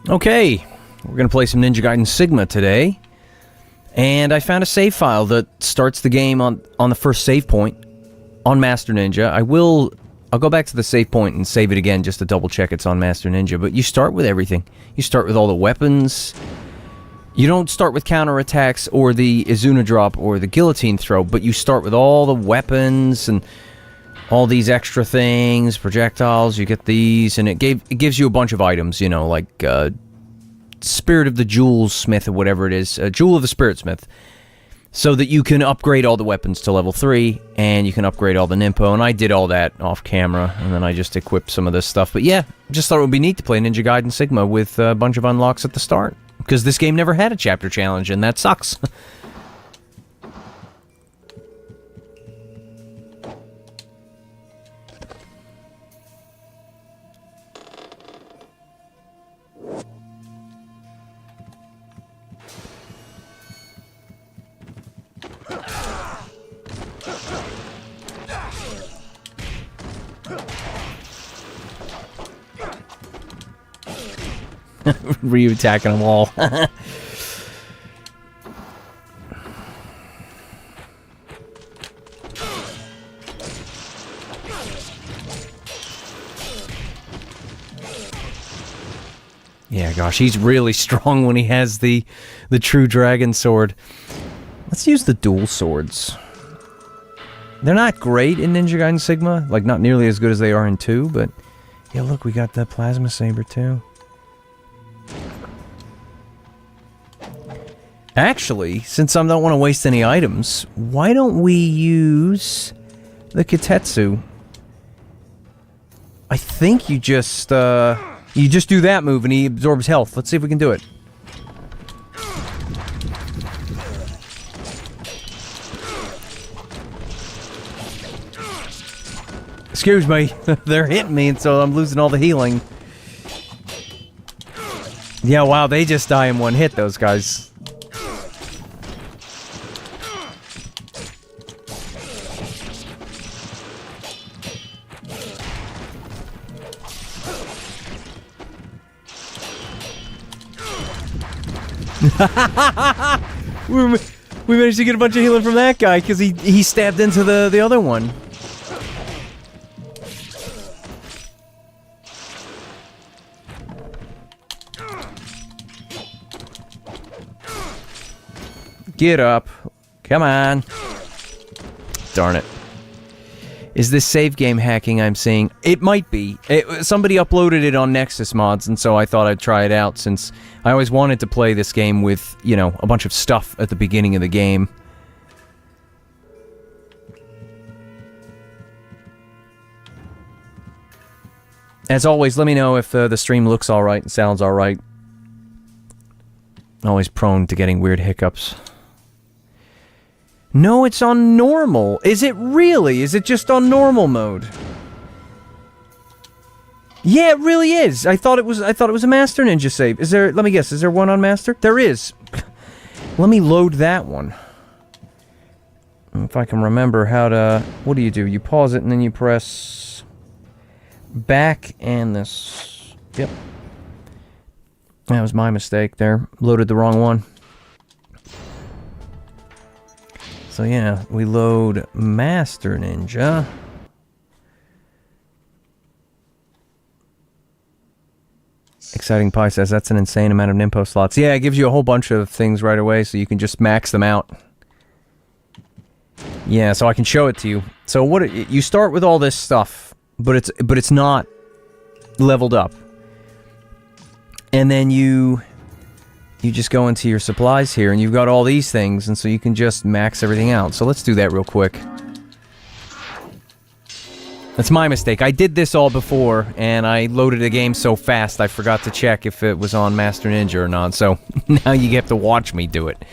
Okay, we're going to play some Ninja Gaiden Sigma today. And I found a save file that starts the game on the first save point on Master Ninja. I'll go back to the save point and save it again just to double check it's on Master Ninja. But you start with everything. You start with all the weapons. You don't start with counterattacks or the Izuna drop or the guillotine throw, but you start with all the weapons and all these extra things, projectiles. You get these, and it gives you a bunch of items, you know, like Spirit of the Jewel Smith or whatever it is, Jewel of the Spirit Smith, so that you can upgrade all the weapons to level 3, and you can upgrade all the Ninpo, and I did all that off camera, and then I just equipped some of this stuff. But yeah, just thought it would be neat to play Ninja Gaiden Sigma with a bunch of unlocks at the start, because this game never had a chapter challenge, and that sucks. Ryu attacking them all. Yeah, gosh, he's really strong when he has the true dragon sword. Let's use the dual swords. They're not great in Ninja Gaiden Sigma, like not nearly as good as they are in 2, but yeah, look, we got the plasma saber too. Actually, since I don't want to waste any items, why don't we use the Kitetsu? I think you just do that move and he absorbs health. Let's see if we can do it. Excuse me, they're hitting me, and so I'm losing all the healing. Yeah, wow, they just die in one hit, those guys. We managed to get a bunch of healing from that guy because he stabbed into the other one. Get up. Come on. Darn it. Is this save game hacking I'm seeing? It might be. Somebody uploaded it on Nexus Mods, and so I thought I'd try it out, since I always wanted to play this game with, you know, a bunch of stuff at the beginning of the game. As always, let me know if the stream looks alright and sounds alright. Always prone to getting weird hiccups. No, it's on normal. Is it really? Is it just on normal mode? Yeah, it really is. I thought it was a Master Ninja save. Is there, let me guess, is there one on Master? There is. Let me load that one. If I can remember how to, what do? You pause it and then you press back and this. Yep. That was my mistake there. Loaded the wrong one. So yeah, we load Master Ninja. Exciting Pie says that's an insane amount of Ninpo slots. Yeah, it gives you a whole bunch of things right away, so you can just max them out. Yeah, so I can show it to you. So what you start with all this stuff, but it's not leveled up. And then you just go into your supplies here, and you've got all these things, and so you can just max everything out. So let's do that real quick. That's my mistake. I did this all before, and I loaded the game so fast I forgot to check if it was on Master Ninja or not, so now you have to watch me do it.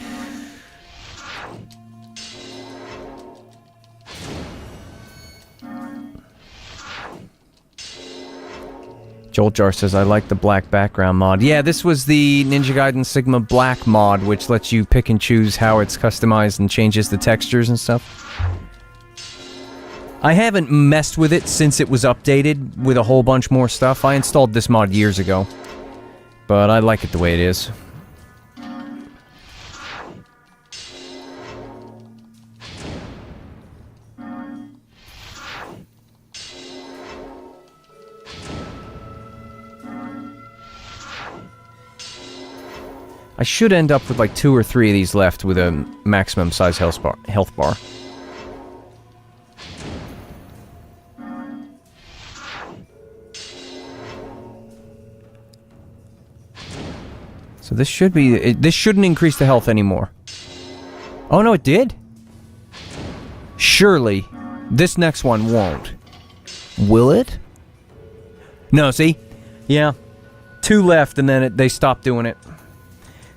Joltjar says, I like the black background mod. Yeah, this was the Ninja Gaiden Sigma Black mod, which lets you pick and choose how it's customized and changes the textures and stuff. I haven't messed with it since it was updated with a whole bunch more stuff. I installed this mod years ago. But I like it the way it is. I should end up with like 2 or 3 of these left with a maximum size health bar. So this should be... this shouldn't increase the health anymore. Oh no, it did? Surely, this next one won't. Will it? No, see? Yeah. 2 left and then they stopped doing it.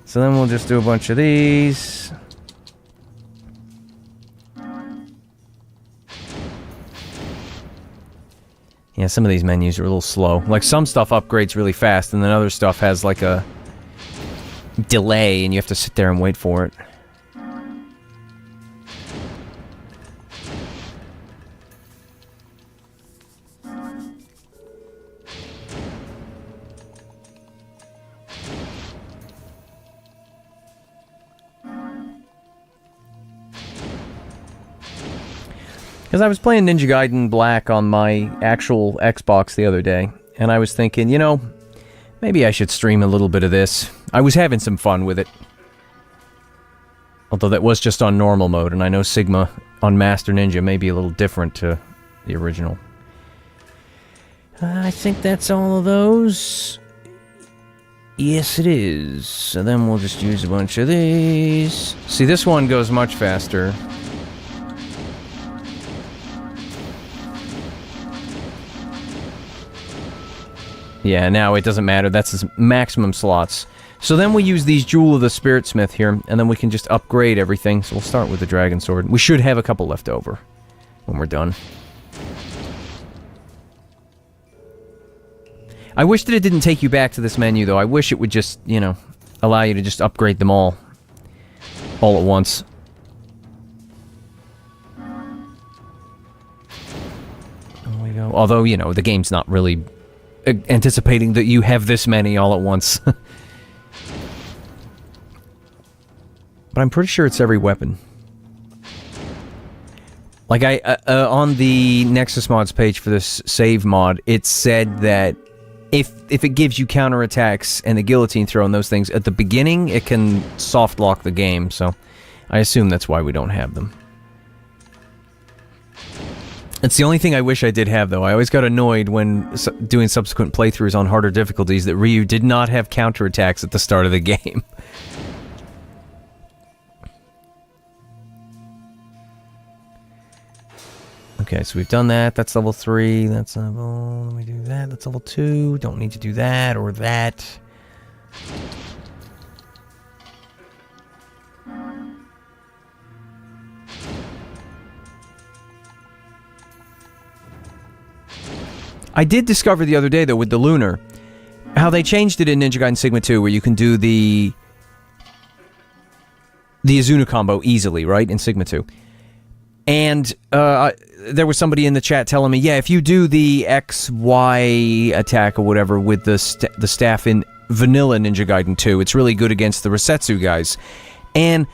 So then we'll just do a bunch of these. Yeah, some of these menus are a little slow. Like, some stuff upgrades really fast, and then other stuff has, like, a delay, and you have to sit there and wait for it. Because I was playing Ninja Gaiden Black on my actual Xbox the other day, and I was thinking, you know, maybe I should stream a little bit of this. I was having some fun with it. Although that was just on normal mode, and I know Sigma on Master Ninja may be a little different to the original. I think that's all of those. Yes, it is. So then we'll just use a bunch of these. See, this one goes much faster. Yeah, now it doesn't matter. That's his maximum slots. So then we use these Jewel of the Spirit Smith here, and then we can just upgrade everything. So we'll start with the Dragon Sword. We should have a couple left over when we're done. I wish that it didn't take you back to this menu, though. I wish it would just, you know, allow you to just upgrade them all at once. There we go. Although, you know, the game's not really anticipating that you have this many all at once. But I'm pretty sure it's every weapon. Like, on the Nexus Mods page for this save mod, it said that if it gives you counterattacks and the guillotine throw and those things at the beginning, it can soft lock the game, so I assume that's why we don't have them. It's the only thing I wish I did have, though. I always got annoyed when doing subsequent playthroughs on harder difficulties that Ryu did not have counterattacks at the start of the game. Okay, so we've done that. That's level 3. That's level... Let me do that. That's level 2. Don't need to do that or that. I did discover the other day, though, with the Lunar, how they changed it in Ninja Gaiden Sigma 2, where you can do the Azuna combo easily, right, in Sigma 2. And there was somebody in the chat telling me, yeah, if you do the XY attack or whatever with the staff in vanilla Ninja Gaiden 2, it's really good against the Resetsu guys. And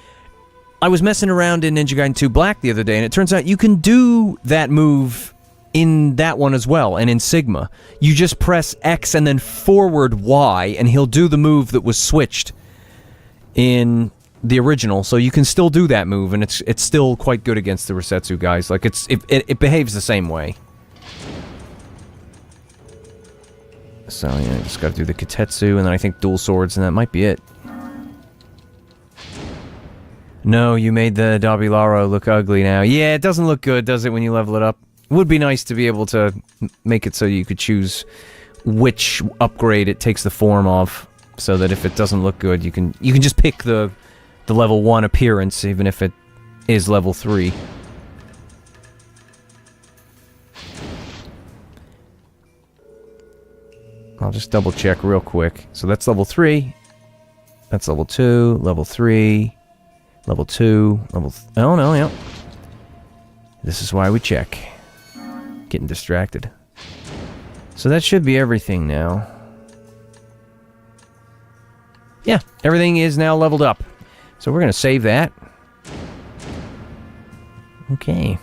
I was messing around in Ninja Gaiden 2 Black the other day, and it turns out you can do that move in that one as well, and in Sigma. You just press X and then forward Y, and he'll do the move that was switched in the original, so you can still do that move, and it's still quite good against the Resetsu guys. Like, it behaves the same way. So, yeah, just gotta do the Kitetsu, and then I think dual swords, and that might be it. No, you made the Dabilaro look ugly now. Yeah, it doesn't look good, does it, when you level it up? It would be nice to be able to make it so you could choose which upgrade it takes the form of, so that if it doesn't look good, you can just pick the level 1 appearance, even if it is level 3. I'll just double check real quick. So that's level 3. That's level 2, level 3, level 2, oh no, yeah. This is why we check. Getting distracted. So that should be everything now. Yeah, everything is now leveled up. So we're going to save that. Okay.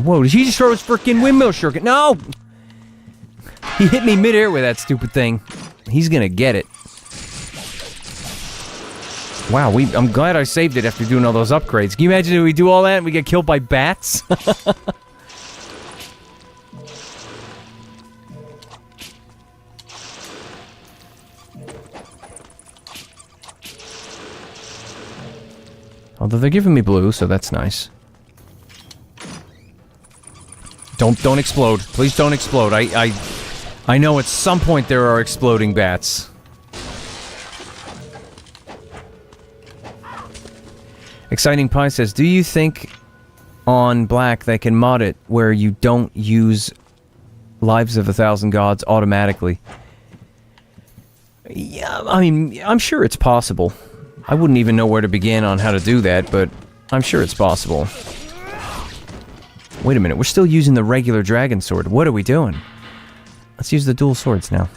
Whoa, did he just throw his freaking windmill shuriken? No! He hit me midair with that stupid thing. He's gonna get it. Wow, I'm glad I saved it after doing all those upgrades. Can you imagine if we do all that and we get killed by bats? Although they're giving me blue, so that's nice. Don't explode. Please don't explode. I know at some point there are exploding bats. Exciting Pie says, do you think on Black they can mod it where you don't use Lives of 1,000 Gods automatically? Yeah, I mean, I'm sure it's possible. I wouldn't even know where to begin on how to do that, but I'm sure it's possible. Wait a minute, we're still using the regular dragon sword. What are we doing? Let's use the dual swords now.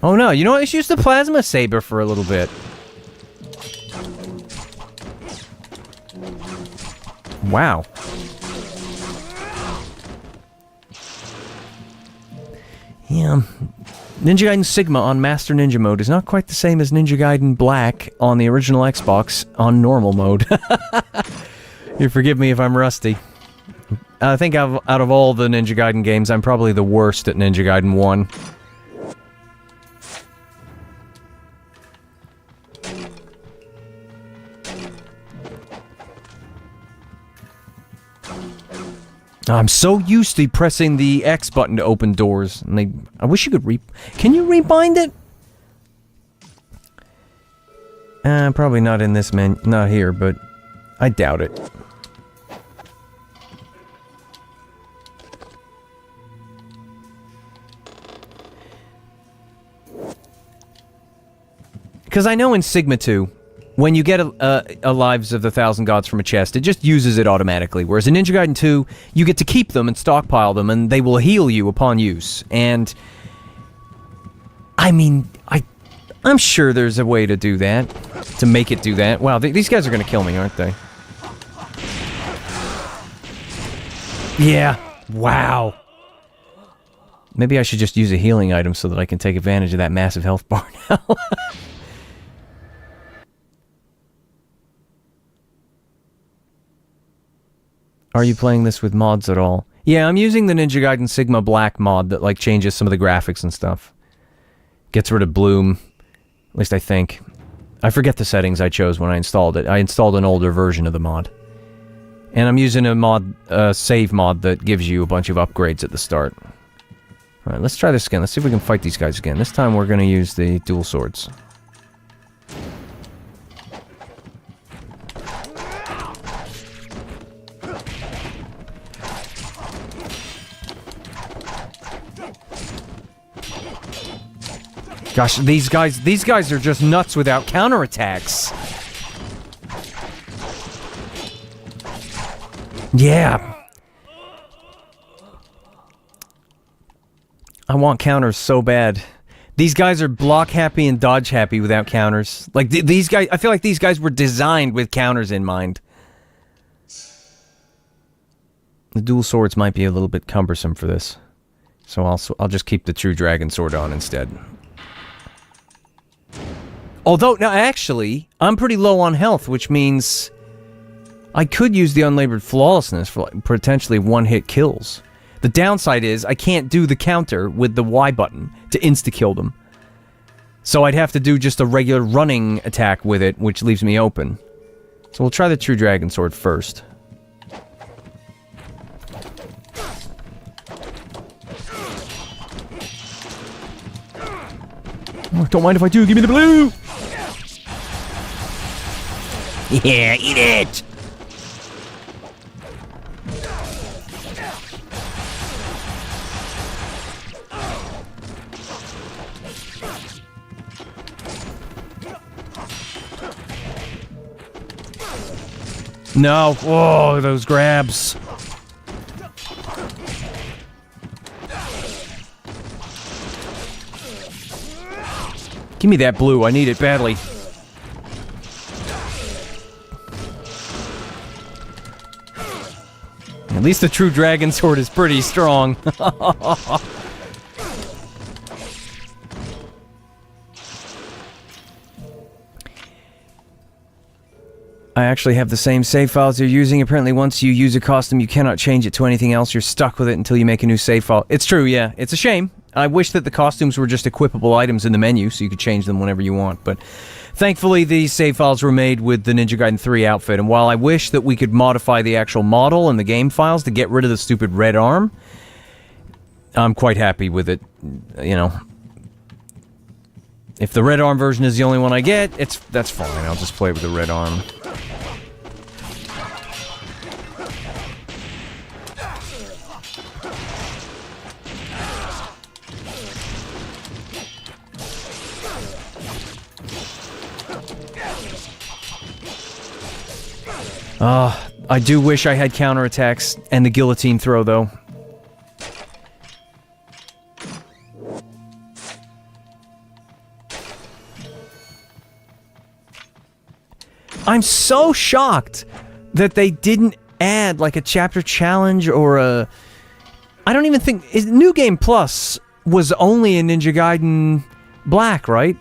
Oh no, you know what? Let's use the plasma saber for a little bit. Wow. Yeah. Ninja Gaiden Sigma on Master Ninja mode is not quite the same as Ninja Gaiden Black on the original Xbox on normal mode. You forgive me if I'm rusty. I think out of all the Ninja Gaiden games, I'm probably the worst at Ninja Gaiden 1. I'm so used to pressing the X button to open doors. And I wish you could Can you rebind it? Probably not in this menu. Not here, but I doubt it. Because I know in Sigma 2, when you get a Lives of the 1,000 Gods from a chest, it just uses it automatically. Whereas in Ninja Gaiden 2, you get to keep them and stockpile them, and they will heal you upon use. And I mean, I'm sure there's a way to do that, to make it do that. Wow, these guys are going to kill me, aren't they? Yeah. Wow. Maybe I should just use a healing item so that I can take advantage of that massive health bar now. Are you playing this with mods at all? Yeah, I'm using the Ninja Gaiden Sigma Black mod that, like, changes some of the graphics and stuff. Gets rid of bloom. At least I think. I forget the settings I chose when I installed it. I installed an older version of the mod. And I'm using a mod, save mod that gives you a bunch of upgrades at the start. Alright, let's try this again. Let's see if we can fight these guys again. This time we're going to use the dual swords. Gosh, these guys are just nuts without counterattacks. Yeah. I want counters so bad. These guys are block happy and dodge happy without counters. Like, these guys, I feel like these guys were designed with counters in mind. The dual swords might be a little bit cumbersome for this. So I'll just keep the true dragon sword on instead. Although, now actually, I'm pretty low on health, which means I could use the unlabored flawlessness for potentially one-hit kills. The downside is I can't do the counter with the Y button to insta-kill them. So I'd have to do just a regular running attack with it, which leaves me open. So we'll try the true dragon sword first. Oh, don't mind if I do, give me the blue! Yeah, eat it! No. Whoa, those grabs. Give me that blue. I need it badly. At least the true dragon sword is pretty strong. I actually have the same save files you're using. Apparently once you use a costume, you cannot change it to anything else. You're stuck with it until you make a new save file. It's true, yeah. It's a shame. I wish that the costumes were just equipable items in the menu, so you could change them whenever you want. But thankfully, these save files were made with the Ninja Gaiden 3 outfit. And while I wish that we could modify the actual model and the game files to get rid of the stupid red arm, I'm quite happy with it, you know. If the red arm version is the only one I get, that's fine. I'll just play with the red arm. I do wish I had counterattacks and the guillotine throw, though. I'm so shocked that they didn't add, like, a chapter challenge or a... I don't even think... New Game Plus was only in Ninja Gaiden Black, right?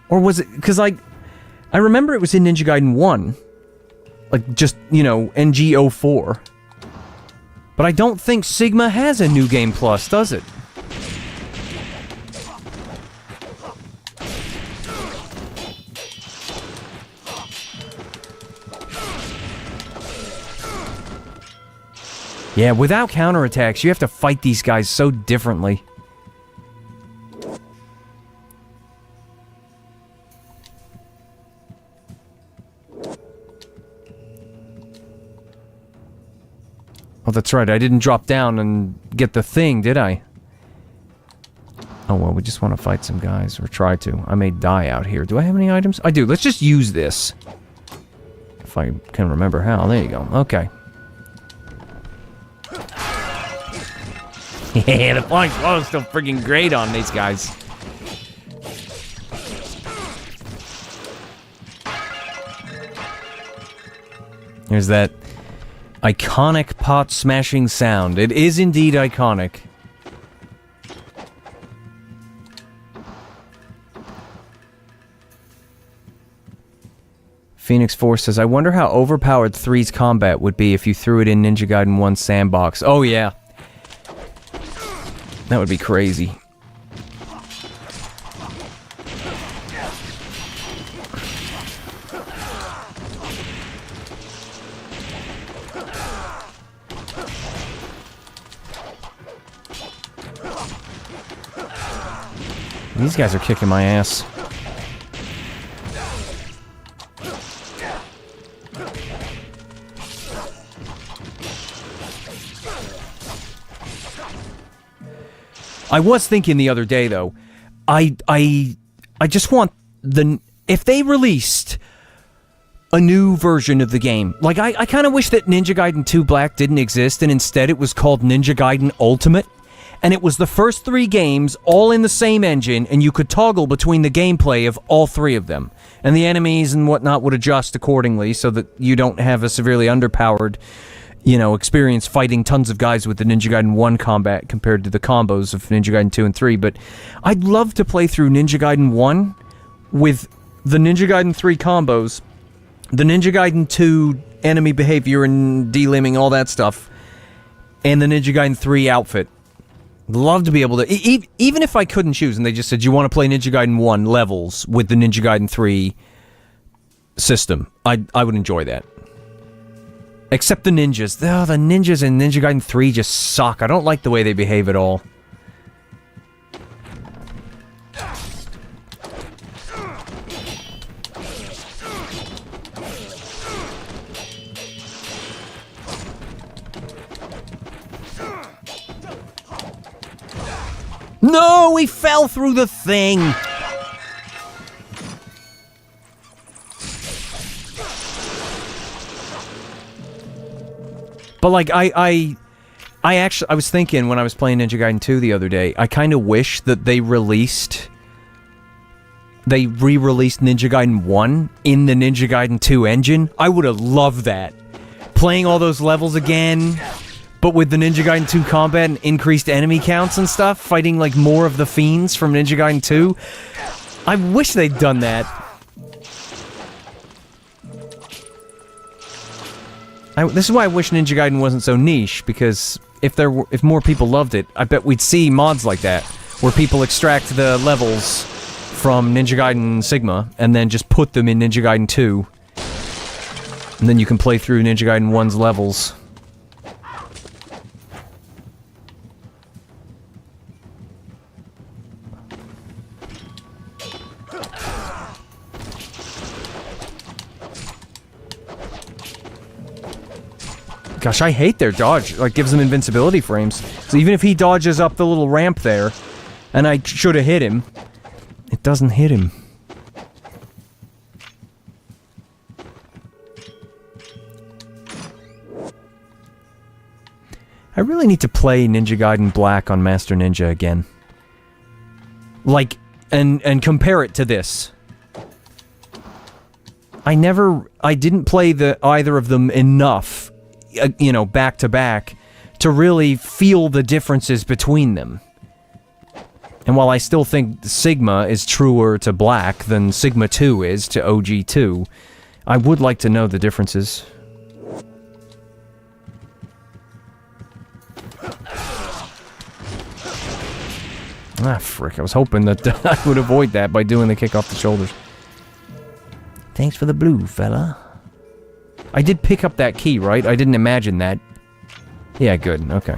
Or was it... Because, like, I remember it was in Ninja Gaiden 1. Like, just, you know, NG04. But I don't think Sigma has a New Game Plus, does it? Yeah, without counterattacks, you have to fight these guys so differently. Oh, that's right, I didn't drop down and get the thing, did I? Oh, well, we just want to fight some guys, or try to. I may die out here. Do I have any items? I do. Let's just use this. If I can remember how. There you go. Okay. Yeah, the flying flow is still freaking great on these guys. Here's that iconic pot smashing sound. It is indeed iconic. Phoenix Force says, I wonder how overpowered 3's combat would be if you threw it in Ninja Gaiden 1 sandbox. Oh yeah. That would be crazy. These guys are kicking my ass. I was thinking the other day, though, I just want if they released a new version of the game, like, I kind of wish that Ninja Gaiden 2 Black didn't exist, and instead it was called Ninja Gaiden Ultimate, and it was the first 3 games, all in the same engine, and you could toggle between the gameplay of all 3 of them, and the enemies and whatnot would adjust accordingly, so that you don't have a severely underpowered, you know, experience fighting tons of guys with the Ninja Gaiden 1 combat compared to the combos of Ninja Gaiden 2 and 3, but I'd love to play through Ninja Gaiden 1 with the Ninja Gaiden 3 combos, the Ninja Gaiden 2 enemy behavior and delimbing, all that stuff, and the Ninja Gaiden 3 outfit. Love to be able to, even if I couldn't choose, and they just said, you want to play Ninja Gaiden 1 levels with the Ninja Gaiden 3 system, I would enjoy that. Except the ninjas. Oh, the ninjas in Ninja Gaiden 3 just suck. I don't like the way they behave at all. No, we fell through the thing. But like I was thinking when I was playing Ninja Gaiden 2 the other day, I kind of wish that they re-released Ninja Gaiden 1 in the Ninja Gaiden 2 engine. I would have loved that. Playing all those levels again, but with the Ninja Gaiden 2 combat and increased enemy counts and stuff, fighting like more of the fiends from Ninja Gaiden 2. I wish they'd done that. This is why I wish Ninja Gaiden wasn't so niche, because if more people loved it, I bet we'd see mods like that, where people extract the levels from Ninja Gaiden Sigma, and then just put them in Ninja Gaiden 2. And then you can play through Ninja Gaiden 1's levels. Gosh, I hate their dodge. Like, gives them invincibility frames. So even if he dodges up the little ramp there, and I should have hit him, it doesn't hit him. I really need to play Ninja Gaiden Black on Master Ninja again. Like, and compare it to this. I didn't play either of them enough, you know, back to back, to really feel the differences between them. And while I still think Sigma is truer to Black than Sigma 2 is to OG 2, I would like to know the differences. Ah, frick. I was hoping that I would avoid that by doing the kick off the shoulders. Thanks for the blue, fella. I did pick up that key, right? I didn't imagine that. Yeah, good. Okay.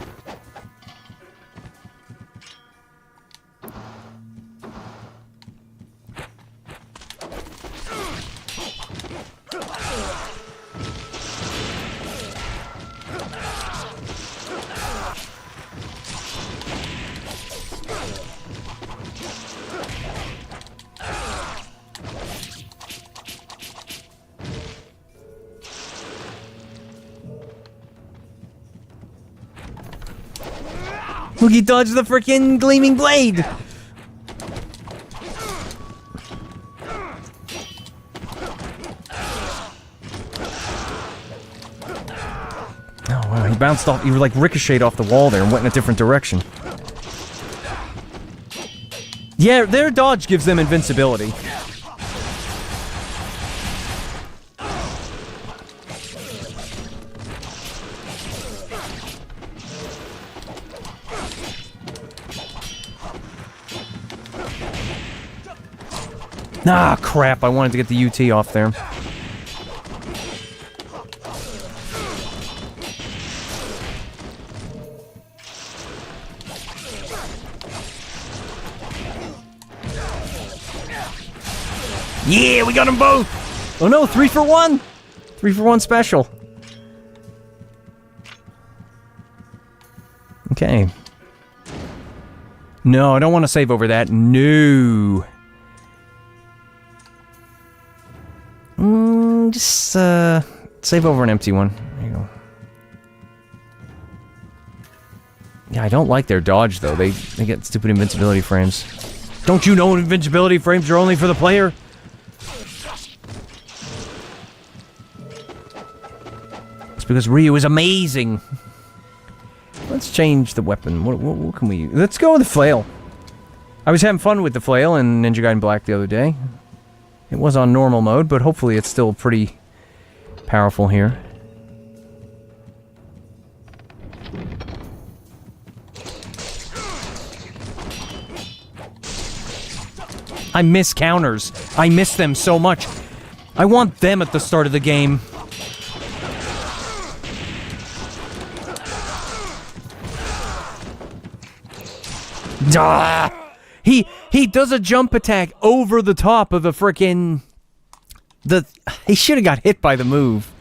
Look, he dodged the frickin' gleaming blade! Oh, wow, he bounced off, he like ricocheted off the wall there and went in a different direction. Yeah, their dodge gives them invincibility. Ah, crap, I wanted to get the UT off there. Yeah, we got them both! Oh no, 3 for 1! 3 for 1 special. Okay. No, I don't want to save over that. No. Just, save over an empty one. There you go. Yeah, I don't like their dodge, though. They get stupid invincibility frames. Don't you know invincibility frames are only for the player? It's because Ryu is amazing. Let's change the weapon. What can we use? Let's go with the flail. I was having fun with the flail in Ninja Gaiden Black the other day. It was on normal mode, but hopefully it's still pretty powerful here. I miss counters. I miss them so much. I want them at the start of the game. Ah! He does a jump attack over the top of the frickin'... He should have got hit by the move.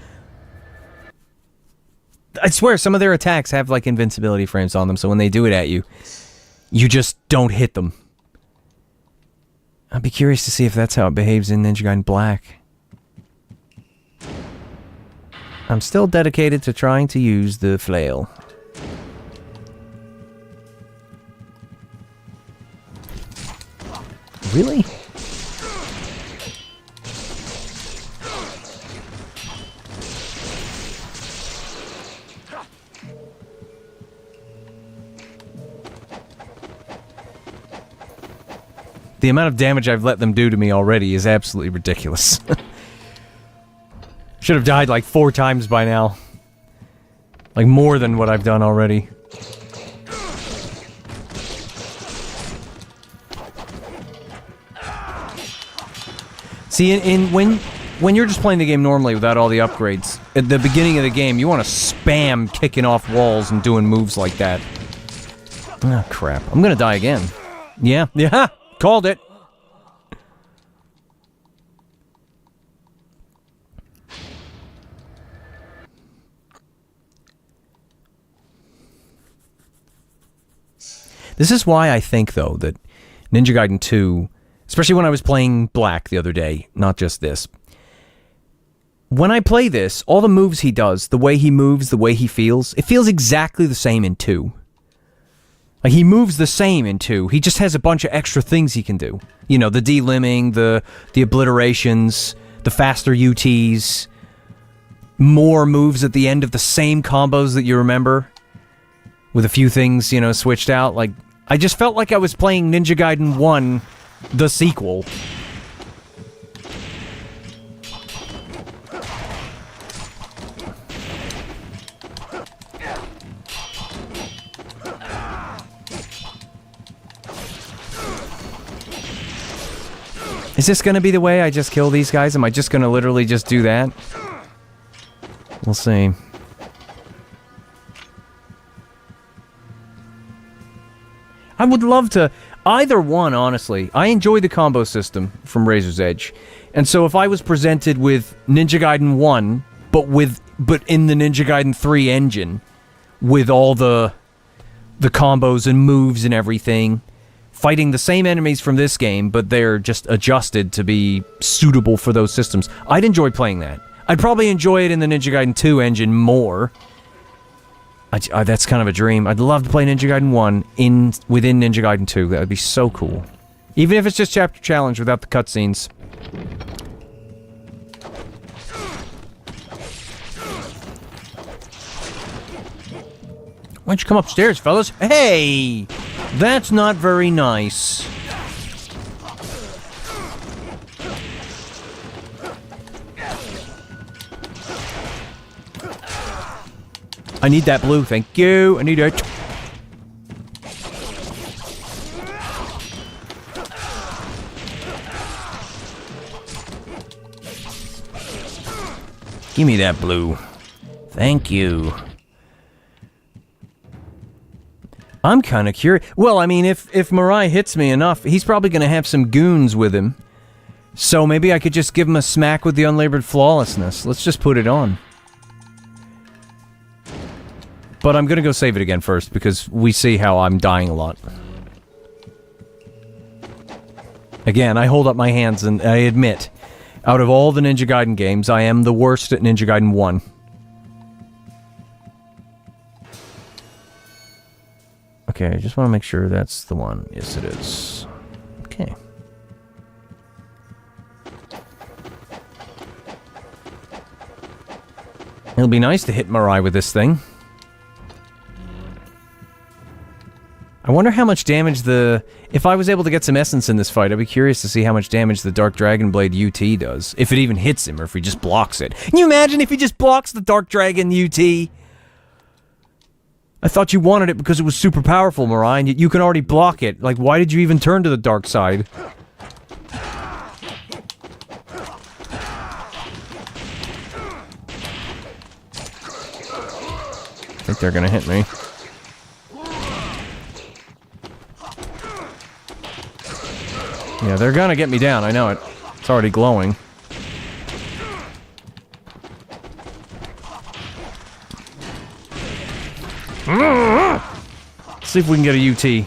I swear, some of their attacks have, like, invincibility frames on them, so when they do it at you, you just don't hit them. I'd be curious to see if that's how it behaves in Ninja Gaiden Black. I'm still dedicated to trying to use the flail. Really? The amount of damage I've let them do to me already is absolutely ridiculous. Should have died like 4 times by now. Like more than what I've done already. See, when you're just playing the game normally without all the upgrades, at the beginning of the game, you want to spam kicking off walls and doing moves like that. Oh, crap. I'm gonna die again. Yeah, called it. This is why I think, though, that Ninja Gaiden 2, especially when I was playing Black the other day, not just this, when I play this, all the moves he does, the way he moves, the way he feels, it feels exactly the same in 2. Like, he moves the same in 2, he just has a bunch of extra things he can do. You know, the de-limbing, the obliterations, the faster UTs, more moves at the end of the same combos that you remember, with a few things, you know, switched out. Like, I just felt like I was playing Ninja Gaiden 1, the sequel. Is this gonna be the way I just kill these guys? Am I just gonna literally just do that? We'll see. I would love to... Either one, honestly. I enjoy the combo system from Razor's Edge. And so if I was presented with Ninja Gaiden 1, but in the Ninja Gaiden 3 engine, with all the combos and moves and everything, fighting the same enemies from this game, but they're just adjusted to be suitable for those systems, I'd enjoy playing that. I'd probably enjoy it in the Ninja Gaiden 2 engine more. That's kind of a dream. I'd love to play Ninja Gaiden 1 within Ninja Gaiden 2. That would be so cool. Even if it's just chapter challenge without the cutscenes. Why don't you come upstairs, fellas? Hey! That's not very nice. I need that blue, thank you. I need it. Give me that blue. Thank you. I'm kind of curious. Well, I mean, if Mirai hits me enough, he's probably going to have some goons with him. So maybe I could just give him a smack with the Unlabored Flawlessness. Let's just put it on. But I'm going to go save it again first, because we see how I'm dying a lot. Again, I hold up my hands and I admit, out of all the Ninja Gaiden games, I am the worst at Ninja Gaiden 1. Okay, I just want to make sure that's the one. Yes, it is. Okay. It'll be nice to hit Mirai with this thing. I wonder how much damage the... If I was able to get some essence in this fight, I'd be curious to see how much damage the Dark Dragon Blade UT does. If it even hits him, or if he just blocks it. Can you imagine if he just blocks the Dark Dragon UT? I thought you wanted it because it was super powerful, Mirai, and you can already block it. Like, why did you even turn to the dark side? I think they're gonna hit me. Yeah, they're gonna get me down, I know it. It's already glowing. Let's see if we can get a UT.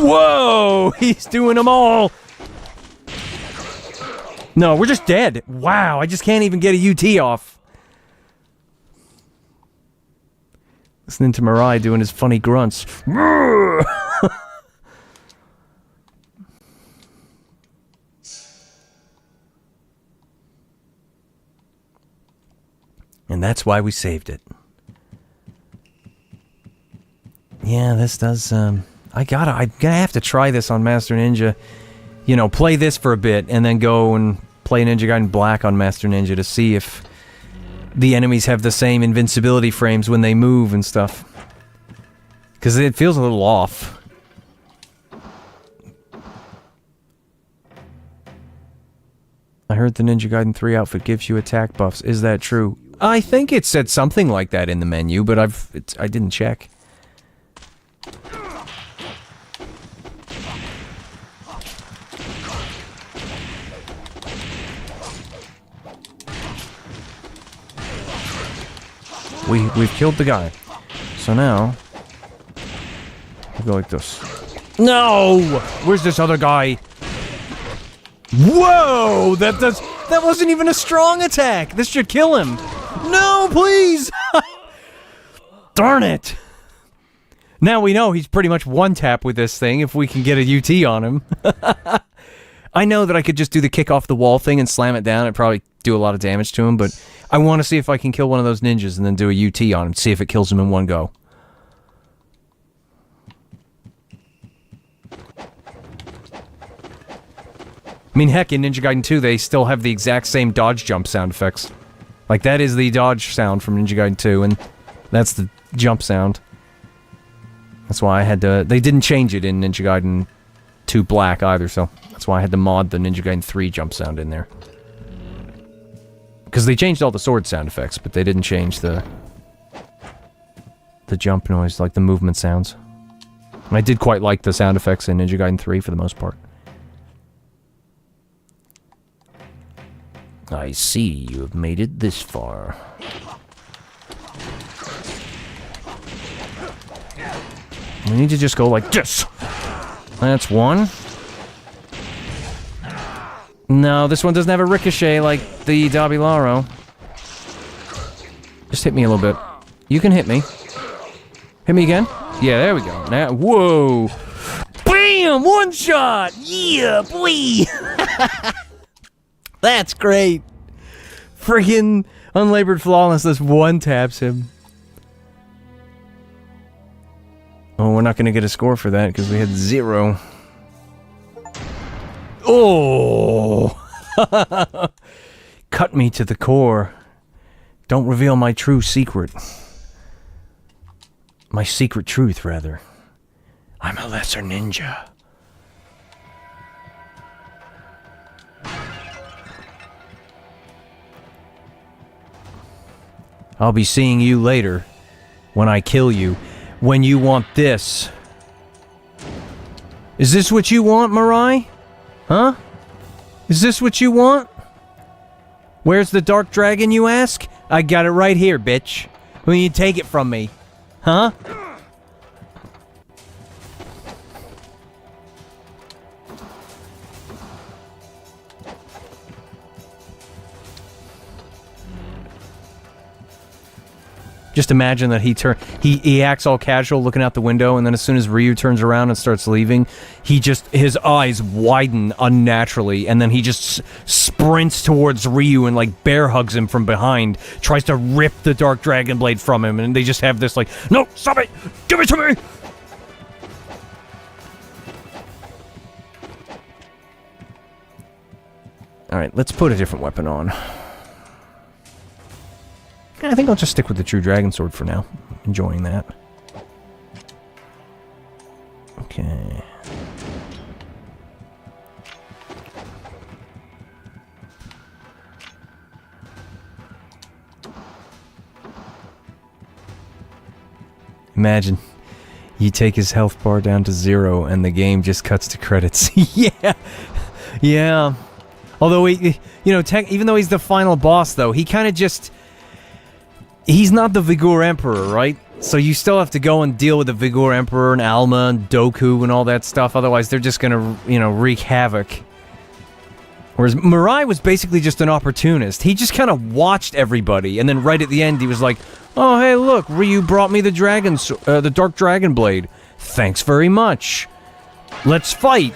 Whoa! He's doing them all! No, we're just dead. Wow, I just can't even get a UT off. Listening to Mirai doing his funny grunts. And that's why we saved it. Yeah, this does, I'm gonna have to try this on Master Ninja. You know, play this for a bit, and then go and play Ninja Gaiden Black on Master Ninja to see if the enemies have the same invincibility frames when they move and stuff. Because it feels a little off. I heard the Ninja Gaiden 3 outfit gives you attack buffs. Is that true? I think it said something like that in the menu, but I didn't check. We've killed the guy. So now we'll go like this. No! Where's this other guy? Whoa! That wasn't even a strong attack! This should kill him! No, please! Darn it! Now we know he's pretty much one tap with this thing if we can get a UT on him. I know that I could just do the kick off the wall thing and slam it down. It'd probably do a lot of damage to him, but I want to see if I can kill one of those ninjas and then do a UT on him, see if it kills him in one go. I mean, heck, in Ninja Gaiden 2, they still have the exact same dodge jump sound effects. Like, that is the dodge sound from Ninja Gaiden 2, and that's the jump sound. That's why I had to... They didn't change it in Ninja Gaiden 2 Black either, so that's why I had to mod the Ninja Gaiden 3 jump sound in there. Because they changed all the sword sound effects, but they didn't change the jump noise, like the movement sounds. And I did quite like the sound effects in Ninja Gaiden 3 for the most part. I see you have made it this far. We need to just go like this. That's one. No, this one doesn't have a ricochet like the Dabilaro. Just hit me a little bit. You can hit me. Hit me again? Yeah, there we go. Now, whoa! Bam! One shot! Yeah, boy! That's great! Friggin' Unlabored Flawlessness one taps him. Oh, we're not gonna get a score for that because we had 0. Oh! Cut me to the core. Don't reveal my true secret. My secret truth, rather. I'm a lesser ninja. I'll be seeing you later. When I kill you. When you want this. Is this what you want, Mirai? Huh? Is this what you want? Where's the dark dragon, you ask? I got it right here, bitch. Will you take it from me? Huh? Just imagine that he acts all casual looking out the window, and then as soon as Ryu turns around and starts leaving, his eyes widen unnaturally, and then he just sprints towards Ryu and like bear hugs him from behind, tries to rip the Dark Dragon Blade from him, and they just have this like, no, stop it! Give it to me! Alright, let's put a different weapon on. I think I'll just stick with the True Dragon Sword for now. Enjoying that. Okay. Imagine you take his health bar down to 0 and the game just cuts to credits. Yeah. Yeah. Although even though he's the final boss though, he kind of just... He's not the Vigor Emperor, right? So you still have to go and deal with the Vigor Emperor and Alma and Doku and all that stuff. Otherwise, they're just gonna, wreak havoc. Whereas Mirai was basically just an opportunist. He just kind of watched everybody, and then right at the end he was like, "Oh, hey, look, Ryu brought me the Dark Dragon Blade. Thanks very much. Let's fight."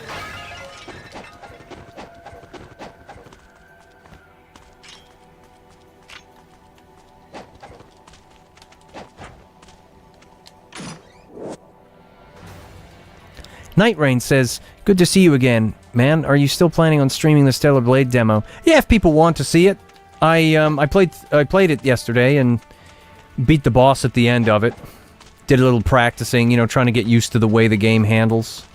Night Rain says, "Good to see you again, man. Are you still planning on streaming the Stellar Blade demo?" Yeah, if people want to see it. I played it yesterday and beat the boss at the end of it. Did a little practicing, you know, trying to get used to the way the game handles.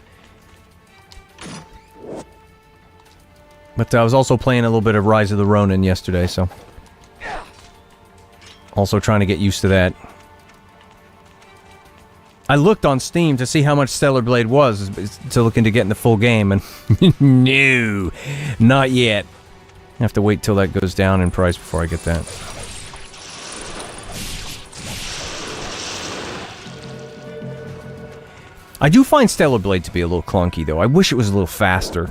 But I was also playing a little bit of Rise of the Ronin yesterday, so also trying to get used to that. I looked on Steam to see how much Stellar Blade was, to look into getting the full game, and no, not yet. I have to wait till that goes down in price before I get that. I do find Stellar Blade to be a little clunky, though. I wish it was a little faster.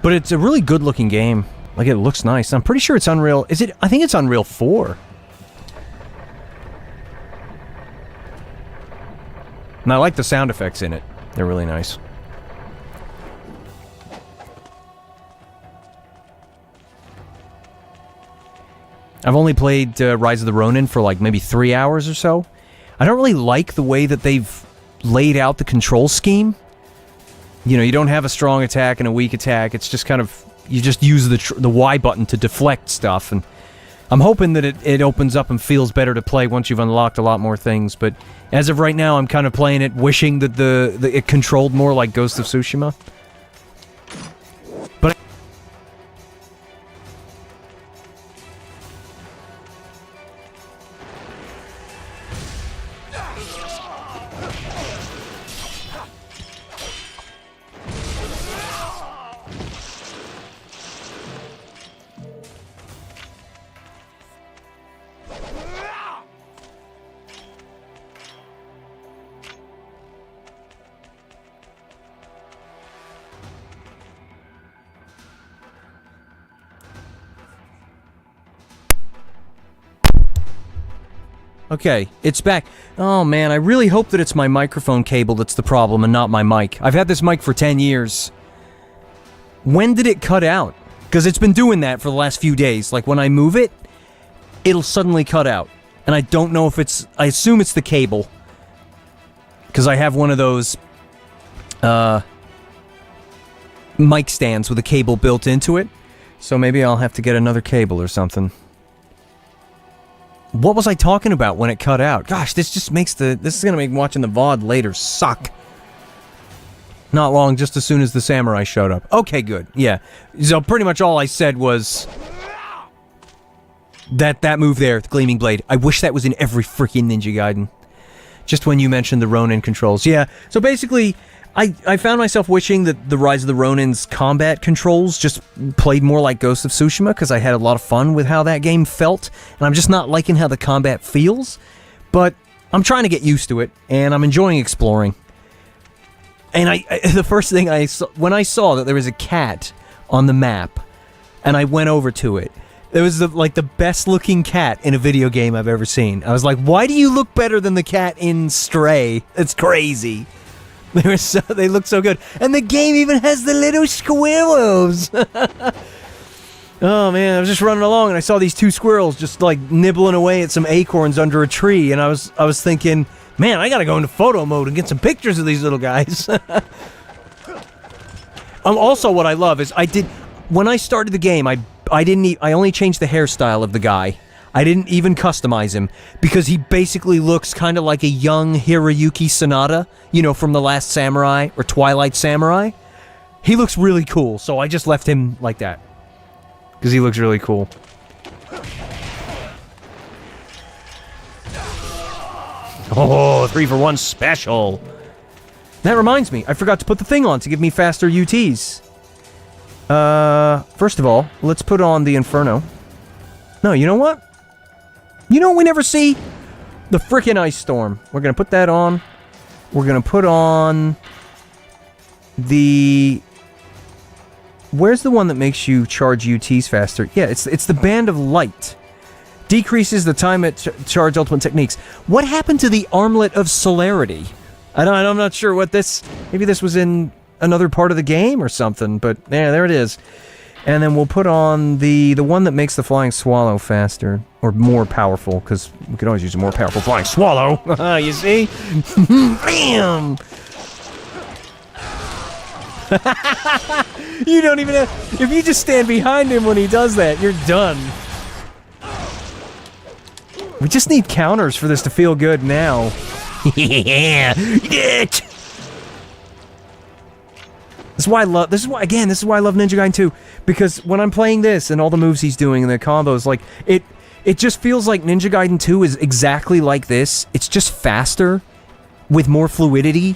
But it's a really good-looking game. Like, it looks nice. I'm pretty sure it's Unreal... Is it? I think it's Unreal 4. And I like the sound effects in it. They're really nice. I've only played Rise of the Ronin for like maybe 3 hours or so. I don't really like the way that they've laid out the control scheme. You know, you don't have a strong attack and a weak attack. It's just kind of... You just use the Y button to deflect stuff, and I'm hoping that it opens up and feels better to play once you've unlocked a lot more things, but as of right now, I'm kind of playing it wishing that it controlled more like Ghost of Tsushima. But okay, it's back. Oh man, I really hope that it's my microphone cable that's the problem and not my mic. I've had this mic for 10 years. When did it cut out? Because it's been doing that for the last few days. Like when I move it, it'll suddenly cut out. And I don't know if it's... I assume it's the cable. Because I have one of those... mic stands with a cable built into it. So maybe I'll have to get another cable or something. What was I talking about when it cut out? Gosh, this just makes the... This is gonna make watching the VOD later suck. Not long, just as soon as the samurai showed up. Okay, good. Yeah. So pretty much all I said was... That move there, the Gleaming Blade. I wish that was in every freaking Ninja Gaiden. Just when you mentioned the Ronin controls. Yeah, so basically... I found myself wishing that the Rise of the Ronin's combat controls just played more like Ghost of Tsushima, because I had a lot of fun with how that game felt, and I'm just not liking how the combat feels, but I'm trying to get used to it, and I'm enjoying exploring. And the first thing I saw, when I saw that there was a cat on the map, and I went over to it, it was the best looking cat in a video game I've ever seen. I was like, why do you look better than the cat in Stray? It's crazy. They look so good. And the game even has the little squirrels. Oh man, I was just running along and I saw these two squirrels just like nibbling away at some acorns under a tree, and I was thinking, man, I gotta go into photo mode and get some pictures of these little guys. Also what I love is when I started the game, I only changed the hairstyle of the guy. I didn't even customize him, because he basically looks kind of like a young Hiroyuki Sanada, you know, from The Last Samurai, or Twilight Samurai. He looks really cool, so I just left him like that. Because he looks really cool. Oh, 3-for-1 special! That reminds me, I forgot to put the thing on to give me faster UTs. First of all, let's put on the Inferno. No, you know what? You know what we never see? The frickin' Ice Storm. We're gonna put that on. We're gonna put on the Where's the one that makes you charge UTs faster? Yeah, it's the Band of Light. Decreases the time it charge ultimate techniques. What happened to the Armlet of Celerity? I'm not sure what this... Maybe this was in another part of the game or something, but yeah, there it is. And then we'll put on the one that makes the Flying Swallow faster, or more powerful, because we could always use a more powerful Flying Swallow. You see? Bam! You don't even have... If you just stand behind him when he does that, you're done. We just need counters for this to feel good now. Yeah! This is why I love... This is why I love Ninja Gaiden 2. Because when I'm playing this and all the moves he's doing and the combos, like, it just feels like Ninja Gaiden 2 is exactly like this. It's just faster, with more fluidity.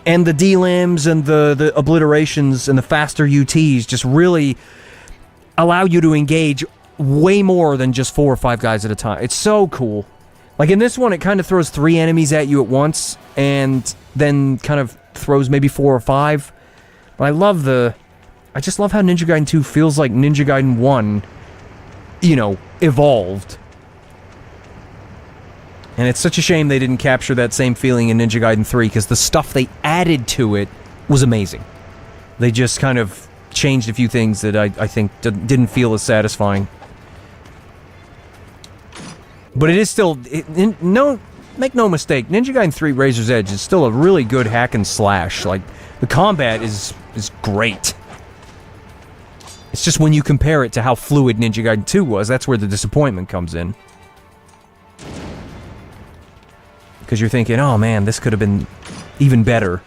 And the D-limbs and the obliterations and the faster UTs just really allow you to engage way more than just 4 or 5 guys at a time. It's so cool. Like in this one, it kind of throws 3 enemies at you at once, and then kind of throws maybe 4 or 5. But I just love how Ninja Gaiden 2 feels like Ninja Gaiden 1, you know, evolved. And it's such a shame they didn't capture that same feeling in Ninja Gaiden 3, because the stuff they added to it was amazing. They just kind of changed a few things that I think didn't feel as satisfying. But it is still... make no mistake, Ninja Gaiden 3 Razor's Edge is still a really good hack and slash. Like, the combat is great. It's just when you compare it to how fluid Ninja Gaiden 2 was, that's where the disappointment comes in. Because you're thinking, oh man, this could have been even better.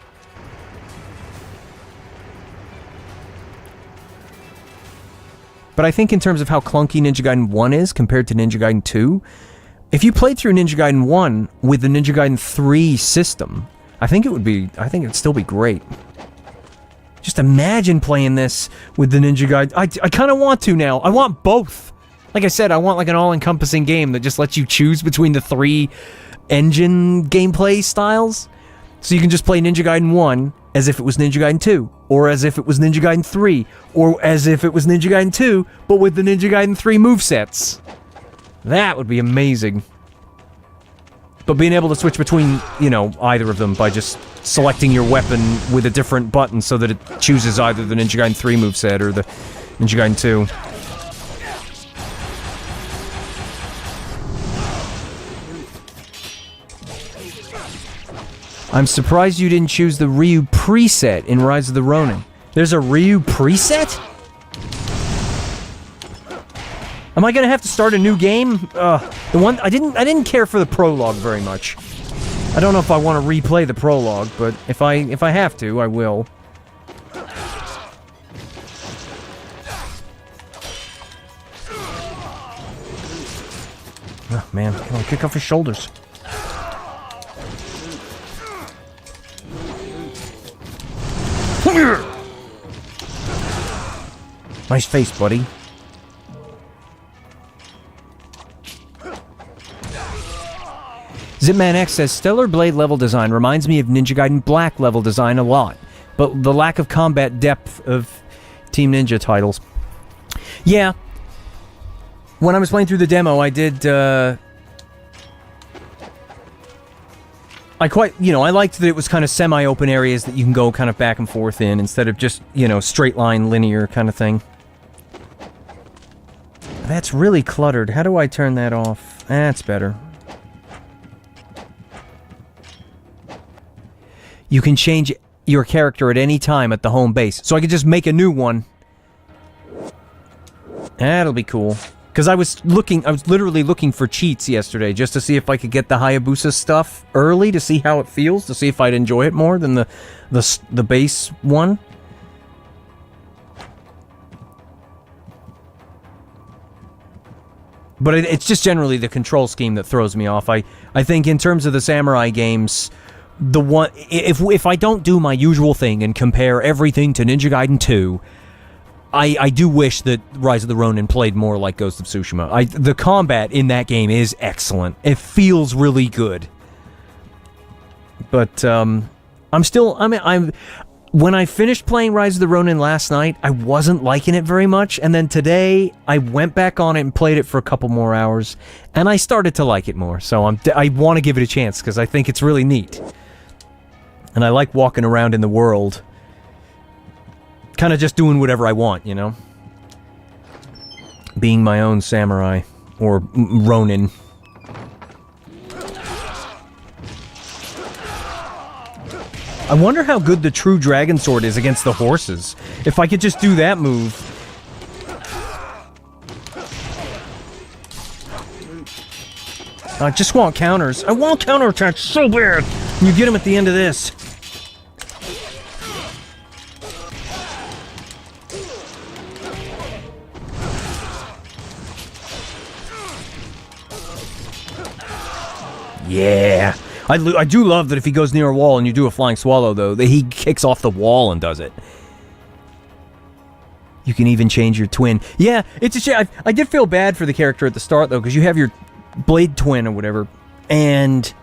But I think in terms of how clunky Ninja Gaiden 1 is compared to Ninja Gaiden 2, if you played through Ninja Gaiden 1 with the Ninja Gaiden 3 system, I think it'd still be great. Just imagine playing this with the Ninja Gaiden. I kind of want to now. I want both. Like I said, I want like an all-encompassing game that just lets you choose between the 3 engine gameplay styles. So you can just play Ninja Gaiden 1 as if it was Ninja Gaiden 2, or as if it was Ninja Gaiden 3, or as if it was Ninja Gaiden 2, but with the Ninja Gaiden 3 movesets. That would be amazing. But being able to switch between, you know, either of them by just selecting your weapon with a different button so that it chooses either the Ninja Gaiden 3 moveset or the Ninja Gaiden 2. I'm surprised you didn't choose the Ryu preset in Rise of the Ronin. There's a Ryu preset? Am I gonna have to start a new game? The one I didn't care for the prologue very much. I don't know if I want to replay the prologue, but if I have to, I will. Oh man, come on, kick off his shoulders. Nice face, buddy. Zipman X says, Stellar Blade level design reminds me of Ninja Gaiden Black level design a lot, but the lack of combat depth of Team Ninja titles. Yeah. When I was playing through the demo, I did, I liked that it was kind of semi-open areas that you can go kind of back and forth in, instead of just, straight line, linear kind of thing. That's really cluttered. How do I turn that off? That's better. You can change your character at any time at the home base. So I could just make a new one. That'll be cool. Because I was literally looking for cheats yesterday, just to see if I could get the Hayabusa stuff early, to see how it feels, to see if I'd enjoy it more than the base one. But it's just generally the control scheme that throws me off. I think in terms of the samurai games, if I don't do my usual thing and compare everything to Ninja Gaiden 2, I do wish that Rise of the Ronin played more like Ghost of Tsushima. The combat in that game is excellent. It feels really good. But when I finished playing Rise of the Ronin last night, I wasn't liking it very much, and then today I went back on it and played it for a couple more hours, and I started to like it more. So I want to give it a chance because I think it's really neat, and I like walking around in the world, kind of just doing whatever I want, you know, being my own samurai or Ronin. I wonder how good the true dragon sword is against the horses. If I could just do that move. I just want counters. I want counterattacks so bad. And you get them at the end of this. Yeah. I do love that if he goes near a wall and you do a flying swallow, though, that he kicks off the wall and does it. You can even change your twin. Yeah, it's a shame. I did feel bad for the character at the start, though, because you have your blade twin or whatever, and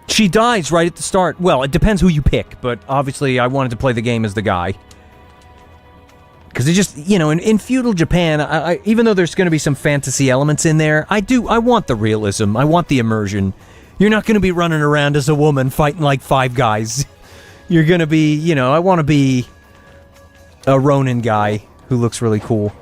she dies right at the start. Well, it depends who you pick, but obviously I wanted to play the game as the guy. Because it just, you know, in feudal Japan, even though there's going to be some fantasy elements in there, I want the realism. I want the immersion. You're not going to be running around as a woman fighting like 5 guys. You're going to be, you know, I want to be a Ronin guy who looks really cool.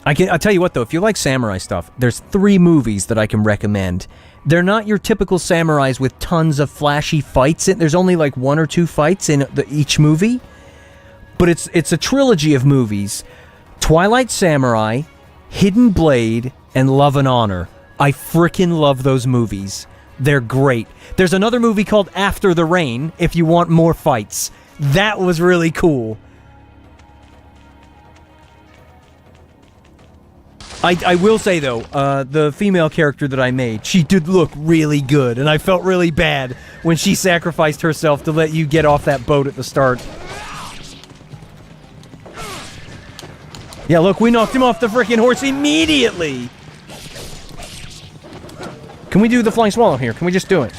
I'll tell you what, though, if you like samurai stuff, there's 3 movies that I can recommend. They're not your typical samurais with tons of flashy fights. There's only like 1 or 2 fights in each movie. But it's a trilogy of movies. Twilight Samurai, Hidden Blade, and Love and Honor. I frickin' love those movies. They're great. There's another movie called After the Rain, if you want more fights. That was really cool. I will say, though, the female character that I made, she did look really good, and I felt really bad when she sacrificed herself to let you get off that boat at the start. Yeah, look, we knocked him off the frickin' horse immediately! Can we do the flying swallow here? Can we just do it?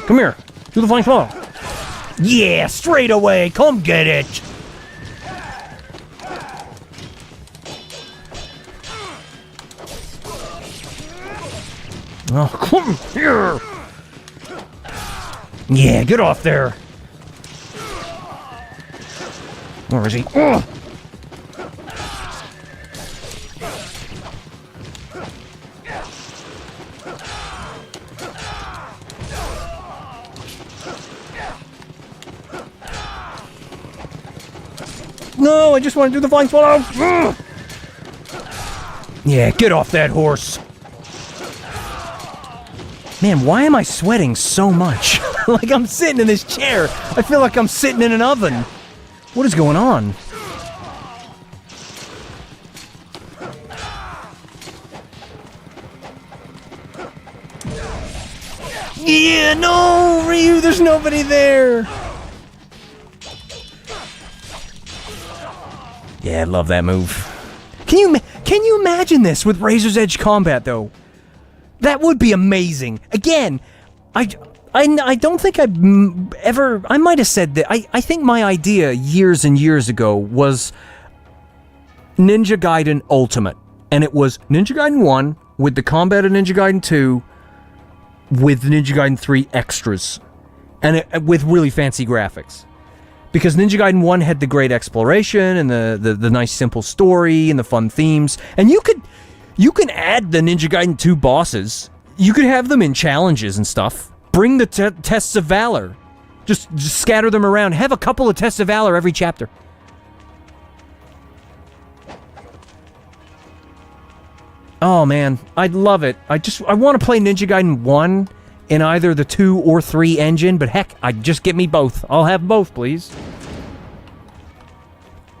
Come here. Do the flying swallow. Yeah, straight away. Come get it. Oh, come here. Yeah, get off there. Where is he? Oh. No, I just want to do the flying swallow. Ugh. Yeah, get off that horse. Man, why am I sweating so much? Like I'm sitting in this chair. I feel like I'm sitting in an oven. What is going on? Yeah, no, Ryu, there's nobody there. Yeah, I love that move. Can you imagine this with Razor's Edge combat, though? That would be amazing. Again, I don't think I might have said that. I think my idea years and years ago was Ninja Gaiden Ultimate. And it was Ninja Gaiden 1 with the combat of Ninja Gaiden 2 with Ninja Gaiden 3 extras. And with really fancy graphics. Because Ninja Gaiden 1 had the great exploration and the nice simple story and the fun themes. And you can add the Ninja Gaiden 2 bosses. You could have them in challenges and stuff. Bring the tests of valor. Just scatter them around. Have a couple of tests of valor every chapter. Oh man, I'd love it. I want to play Ninja Gaiden 1 in either the 2 or 3 engine, but heck, just get me both. I'll have both, please.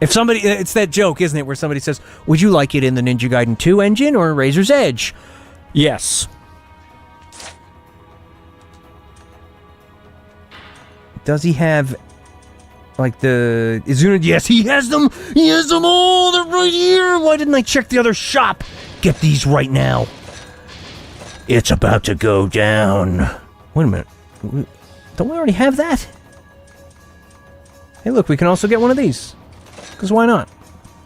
If somebody, it's that joke, isn't it, where somebody says, would you like it in the Ninja Gaiden 2 engine or Razor's Edge? Yes. Does he have, like, the Izuna? Yes, he has them! He has them all! They're right here! Why didn't I check the other shop? Get these right now. It's about to go down. Wait a minute. Don't we already have that? Hey, look, we can also get one of these. Because why not?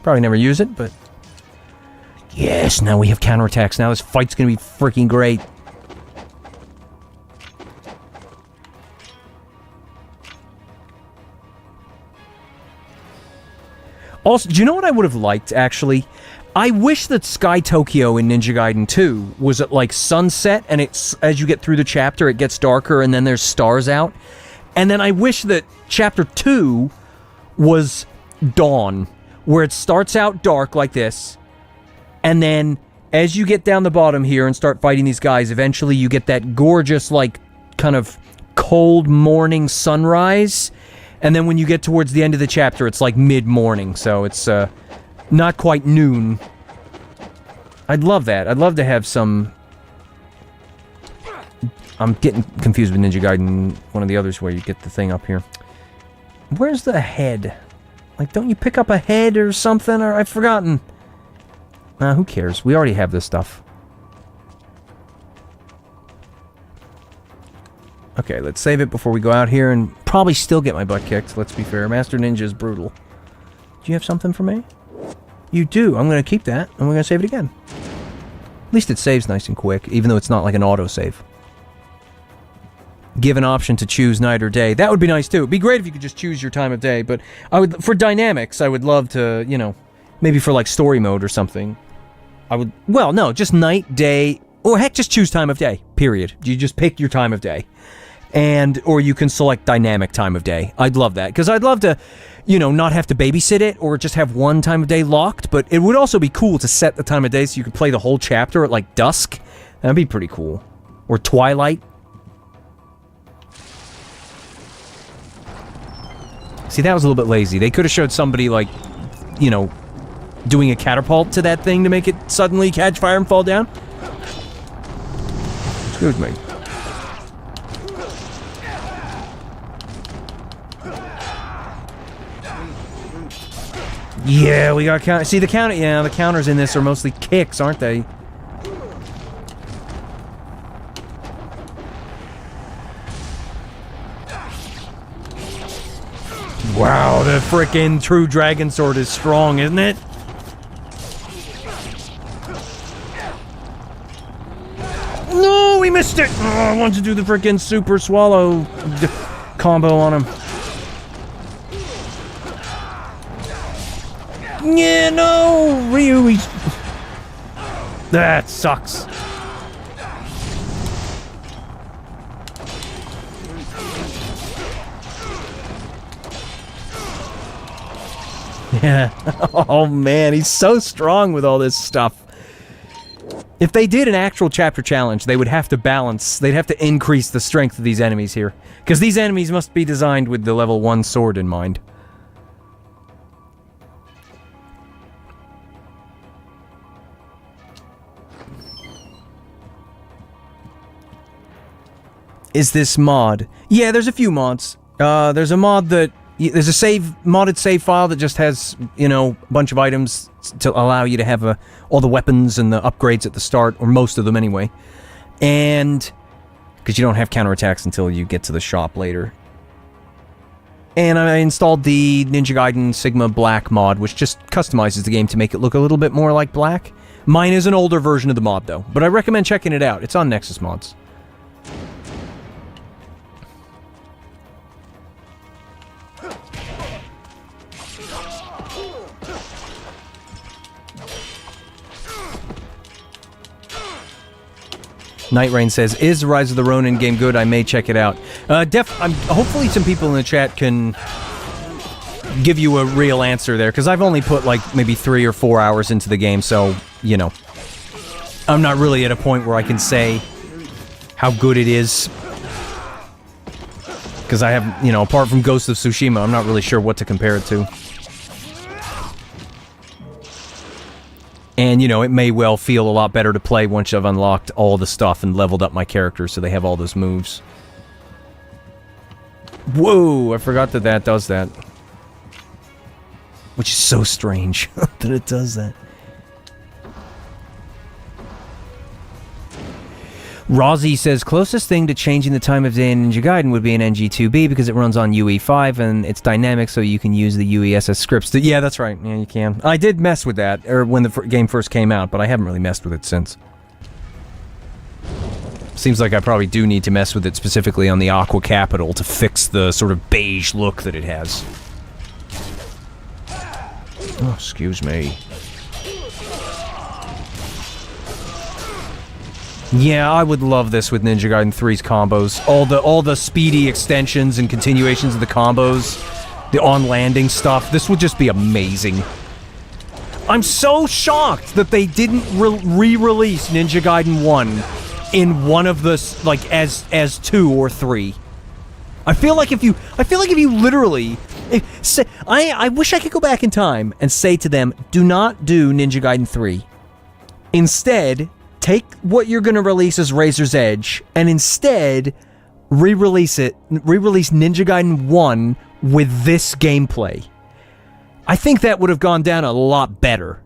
Probably never use it, but... Yes, now we have counterattacks. Now this fight's gonna be freaking great. Also, do you know what I would have liked, actually? I wish that Sky Tokyo in Ninja Gaiden 2 was at, like, sunset, and it's as you get through the chapter, it gets darker, and then there's stars out. And then I wish that Chapter 2 was dawn, where it starts out dark like this, and then as you get down the bottom here and start fighting these guys, eventually you get that gorgeous, like, kind of cold morning sunrise. And then when you get towards the end of the chapter, it's like mid-morning, so it's not quite noon. I'd love that. I'd love to have some... I'm getting confused with Ninja Gaiden, one of the others where you get the thing up here. Where's the head? Like, don't you pick up a head or something? Or I've forgotten. Who cares? We already have this stuff. Okay, let's save it before we go out here and probably still get my butt kicked, let's be fair. Master Ninja is brutal. Do you have something for me? You do. I'm going to keep that, and we're going to save it again. At least it saves nice and quick, even though it's not like an autosave. Give an option to choose night or day. That would be nice, too. It'd be great if you could just choose your time of day, but I would, for dynamics, I would love to, you know, maybe for, like, story mode or something. I would, well, no, just night, day, or heck, just choose time of day, period. You just pick your time of day. Or you can select dynamic time of day. I'd love that, because I'd love to, you know, not have to babysit it, or just have one time of day locked, but it would also be cool to set the time of day so you could play the whole chapter at, like, dusk. That'd be pretty cool. Or twilight. See, that was a little bit lazy. They could have showed somebody, like, you know, doing a catapult to that thing to make it suddenly catch fire and fall down. Excuse me. Yeah, we got count. See the counter. Yeah, the counters in this are mostly kicks, aren't they? Wow, the frickin' true dragon sword is strong, isn't it? No, we missed it. Oh, I wanted to do the frickin' super swallow combo on him. Yeah, no! Ryu, he's... That sucks. Yeah. Oh, man, he's so strong with all this stuff. If they did an actual chapter challenge, they would have to balance... They'd have to increase the strength of these enemies here. Because these enemies must be designed with the level 1 sword in mind. Is this mod? Yeah, there's a few mods. There's a mod that... There's a modded save file that just has, you know, a bunch of items to allow you to have all the weapons and the upgrades at the start, or most of them anyway. And... because you don't have counterattacks until you get to the shop later. And I installed the Ninja Gaiden Sigma Black mod, which just customizes the game to make it look a little bit more like Black. Mine is an older version of the mod, though. But I recommend checking it out. It's on Nexus Mods. Night Rain says, is Rise of the Ronin game good? I may check it out. Hopefully some people in the chat can give you a real answer there, because I've only put like maybe 3 or 4 hours into the game, so, you know, I'm not really at a point where I can say how good it is. Because I have, you know, apart from Ghost of Tsushima, I'm not really sure what to compare it to. And, you know, it may well feel a lot better to play once I've unlocked all the stuff and leveled up my characters so they have all those moves. Whoa! I forgot that that does that. Which is so strange that it does that. Rozzy says, closest thing to changing the time of day in Ninja Gaiden would be an NG2B because it runs on UE5 and it's dynamic, so you can use the UESS scripts. Yeah, that's right. Yeah, you can. I did mess with that when the game first came out, but I haven't really messed with it since. Seems like I probably do need to mess with it specifically on the Aqua Capital to fix the sort of beige look that it has. Oh, excuse me. Yeah, I would love this with Ninja Gaiden 3's combos. All the speedy extensions and continuations of the combos, the on-landing stuff. This would just be amazing. I'm so shocked that they didn't re-release Ninja Gaiden 1 in one of the like as 2 or 3. I feel like if you literally I wish I could go back in time and say to them, do not do Ninja Gaiden 3. Instead, take what you're going to release as Razor's Edge, and instead re-release Ninja Gaiden 1 with this gameplay. I think that would have gone down a lot better.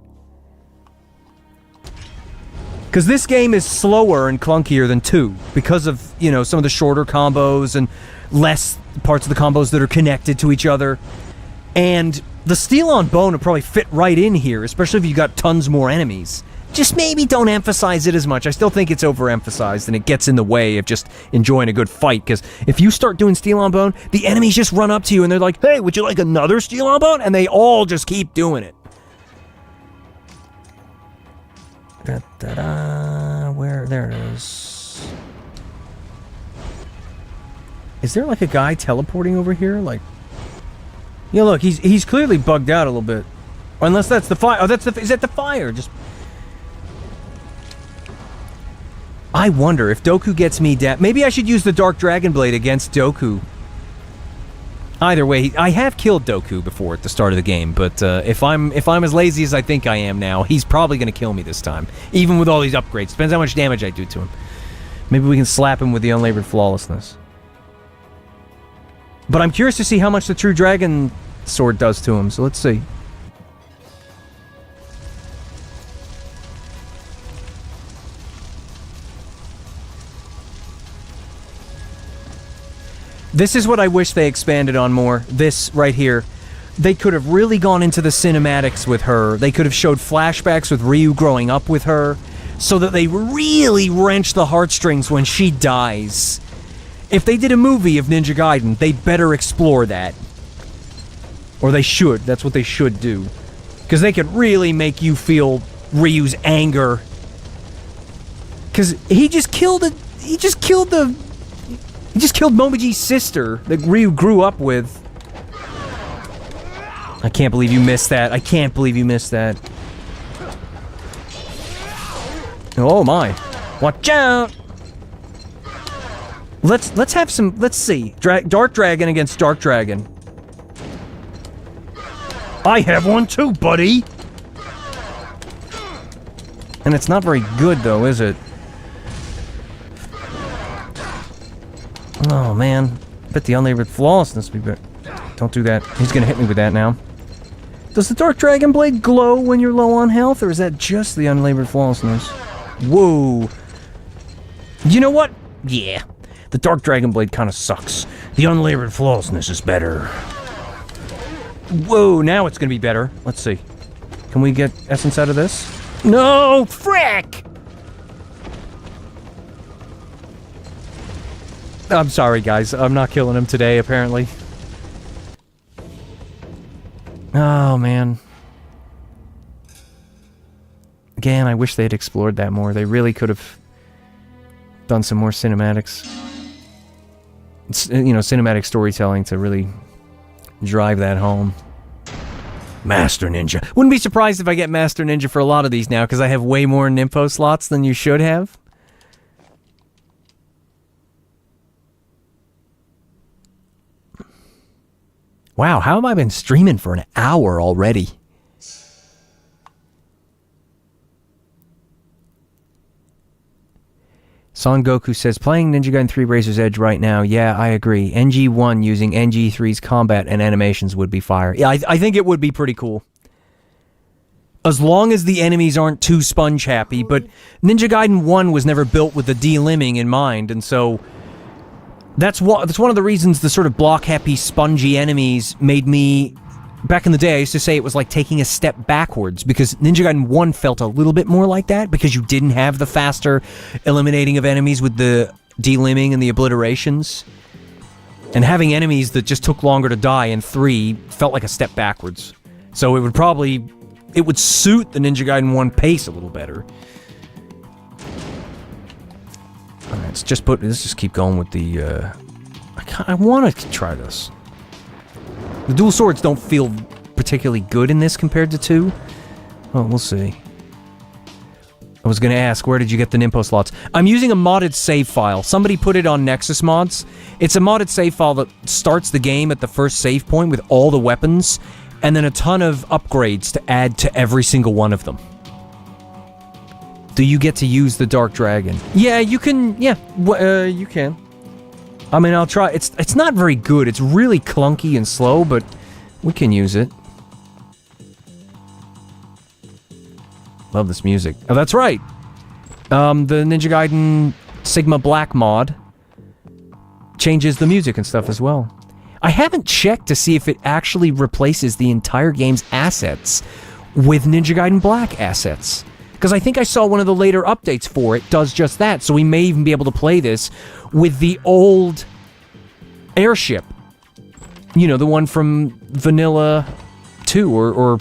Because this game is slower and clunkier than 2, because of, you know, some of the shorter combos and less parts of the combos that are connected to each other. And the Steel on Bone would probably fit right in here, especially if you got tons more enemies. Just maybe don't emphasize it as much. I still think it's overemphasized, and it gets in the way of just enjoying a good fight, because if you start doing Steel on Bone, the enemies just run up to you, and they're like, hey, would you like another Steel on Bone? And they all just keep doing it. Where? There it is. Is there, like, a guy teleporting over here? Like, yeah, look, he's clearly bugged out a little bit. Or unless that's the fire. Oh, is that the fire? Just... I wonder if Doku gets me down. Maybe I should use the Dark Dragon Blade against Doku. Either way, I have killed Doku before at the start of the game, but if I'm as lazy as I think I am now, he's probably going to kill me this time, even with all these upgrades. Depends how much damage I do to him. Maybe we can slap him with the Unlabored Flawlessness. But I'm curious to see how much the True Dragon Sword does to him, so let's see. This is what I wish they expanded on more. This right here. They could have really gone into the cinematics with her. They could have showed flashbacks with Ryu growing up with her, so that they really wrench the heartstrings when she dies. If they did a movie of Ninja Gaiden, they better explore that. Or they should. That's what they should do. Because they could really make you feel Ryu's anger. Because he just killed Momoji's sister that Ryu grew up with. I can't believe you missed that. I can't believe you missed that. Oh my. Watch out! Let's have some... Let's see. Dark Dragon against Dark Dragon. I have one too, buddy! And it's not very good, though, is it? Oh, man. Bet the Unlabored Flawlessness would be better. Don't do that. He's gonna hit me with that now. Does the Dark Dragon Blade glow when you're low on health, or is that just the Unlabored Flawlessness? Whoa. You know what? Yeah. The Dark Dragon Blade kind of sucks. The Unlabored Flawlessness is better. Whoa, now it's gonna be better. Let's see. Can we get essence out of this? No! Frick! I'm sorry, guys. I'm not killing him today, apparently. Oh, man. Again, I wish they'd explored that more. They really could have done some more cinematics. You know, cinematic storytelling to really drive that home. Master Ninja. Wouldn't be surprised if I get Master Ninja for a lot of these now, because I have way more Nympho slots than you should have. Wow, how have I been streaming for an hour already? Son Goku says, playing Ninja Gaiden 3 Razor's Edge right now. Yeah, I agree. NG1 using NG3's combat and animations would be fire. Yeah, I think it would be pretty cool. as long as the enemies aren't too sponge happy, but Ninja Gaiden 1 was never built with the delimbing in mind, and so that's one of the reasons the sort of block-happy, spongy enemies made me... Back in the day, I used to say it was like taking a step backwards, because Ninja Gaiden 1 felt a little bit more like that, because you didn't have the faster eliminating of enemies with the delimbing and the obliterations. And having enemies that just took longer to die in 3 felt like a step backwards. So it would suit the Ninja Gaiden 1 pace a little better. Alright, let's just keep going with the, I want to try this. The dual swords don't feel particularly good in this compared to 2. Oh, we'll see. I was gonna ask, where did you get the Nimpo slots? I'm using a modded save file. Somebody put it on Nexus Mods. It's a modded save file that starts the game at the first save point with all the weapons, and then a ton of upgrades to add to every single one of them. Do you get to use the Dark Dragon? Yeah, you can, you can. I mean, I'll try. It's not very good. It's really clunky and slow, but we can use it. Love this music. Oh, that's right. The Ninja Gaiden Sigma Black mod changes the music and stuff as well. I haven't checked to see if it actually replaces the entire game's assets with Ninja Gaiden Black assets. Because I think I saw one of the later updates for it does just that, so we may even be able to play this with the old airship. You know, the one from Vanilla 2, or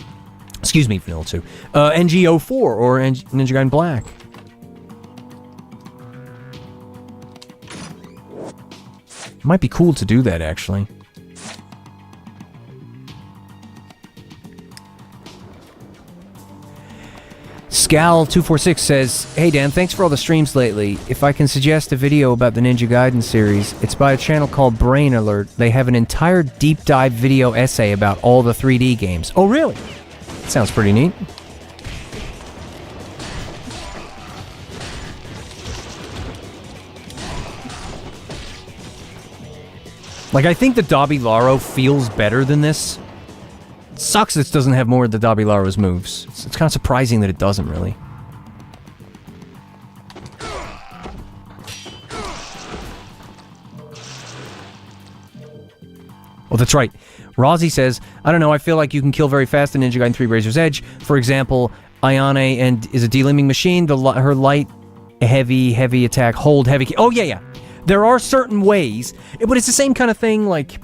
excuse me, Vanilla 2. NG04, or Ninja Gaiden Black. Might be cool to do that, actually. Scal246 says, "Hey Dan, thanks for all the streams lately. If I can suggest a video about the Ninja Gaiden series, it's by a channel called Brain Alert. They have an entire deep dive video essay about all the 3D games." Oh, really? Sounds pretty neat. Like, I think the Dabi Laro feels better than this. It sucks this doesn't have more of the Dabi Laro's moves. It's kind of surprising that it doesn't, really. Oh, that's right. Rozzy says, "I don't know, I feel like you can kill very fast in Ninja Gaiden 3 Razor's Edge. For example, Ayane and is a delimbing machine. Her light, heavy attack, hold heavy... Oh, yeah. There are certain ways, but it's the same kind of thing, like...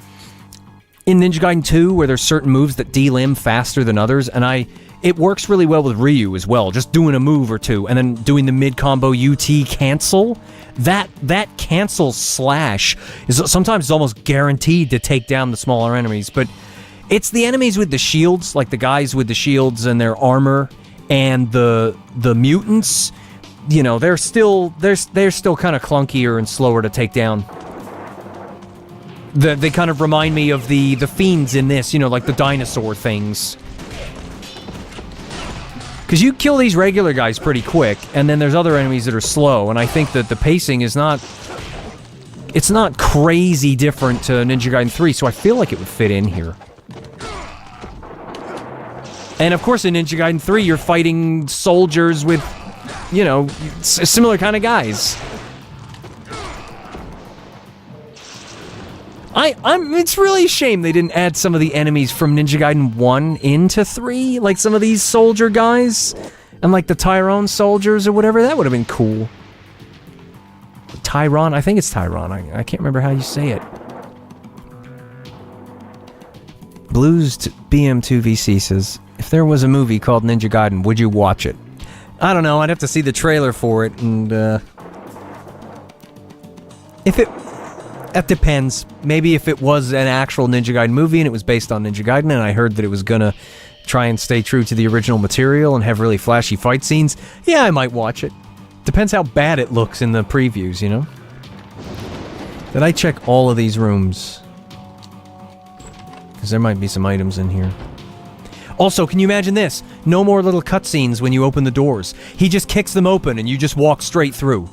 in Ninja Gaiden 2, where there's certain moves that delimb faster than others, and it works really well with Ryu as well, just doing a move or two, and then doing the mid-combo UT cancel. That cancel slash is sometimes almost guaranteed to take down the smaller enemies, but it's the enemies with the shields, like the guys with the shields and their armor, and the mutants, you know, they're still kind of clunkier and slower to take down. They kind of remind me of the fiends in this, you know, like the dinosaur things. Because you kill these regular guys pretty quick, and then there's other enemies that are slow, and I think that the pacing is not... it's not crazy different to Ninja Gaiden 3, so I feel like it would fit in here. And of course in Ninja Gaiden 3, you're fighting soldiers with, you know, similar kind of guys. It's really a shame they didn't add some of the enemies from Ninja Gaiden 1 into 3, like some of these soldier guys, and like the Tyrone soldiers or whatever. That would have been cool. Tyron? I think it's Tyron. I can't remember how you say it. Blues BM2VC says, "If there was a movie called Ninja Gaiden, would you watch it?" I don't know, I'd have to see the trailer for it, and if it... that depends. Maybe if it was an actual Ninja Gaiden movie and it was based on Ninja Gaiden and I heard that it was gonna try and stay true to the original material and have really flashy fight scenes, yeah, I might watch it. Depends how bad it looks in the previews, you know? Did I check all of these rooms? Because there might be some items in here. Also, can you imagine this? No more little cutscenes when you open the doors. He just kicks them open and you just walk straight through.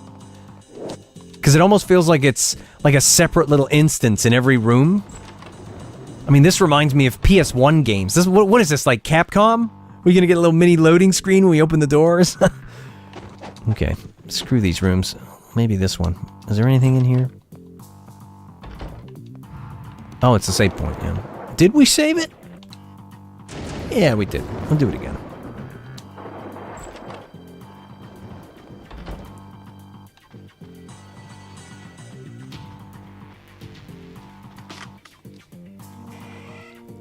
Because it almost feels like it's like a separate little instance in every room. I mean, this reminds me of PS1 games. What is this, like Capcom? We're gonna get a little mini loading screen when we open the doors. Okay, screw these rooms. Maybe this one. Is there anything in here? Oh, it's a save point, yeah. Did we save it? Yeah, we did. We'll do it again.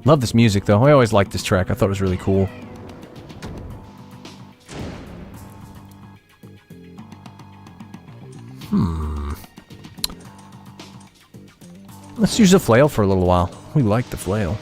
Love this music, though. I always liked this track. I thought it was really cool. Let's use the flail for a little while. We like the flail.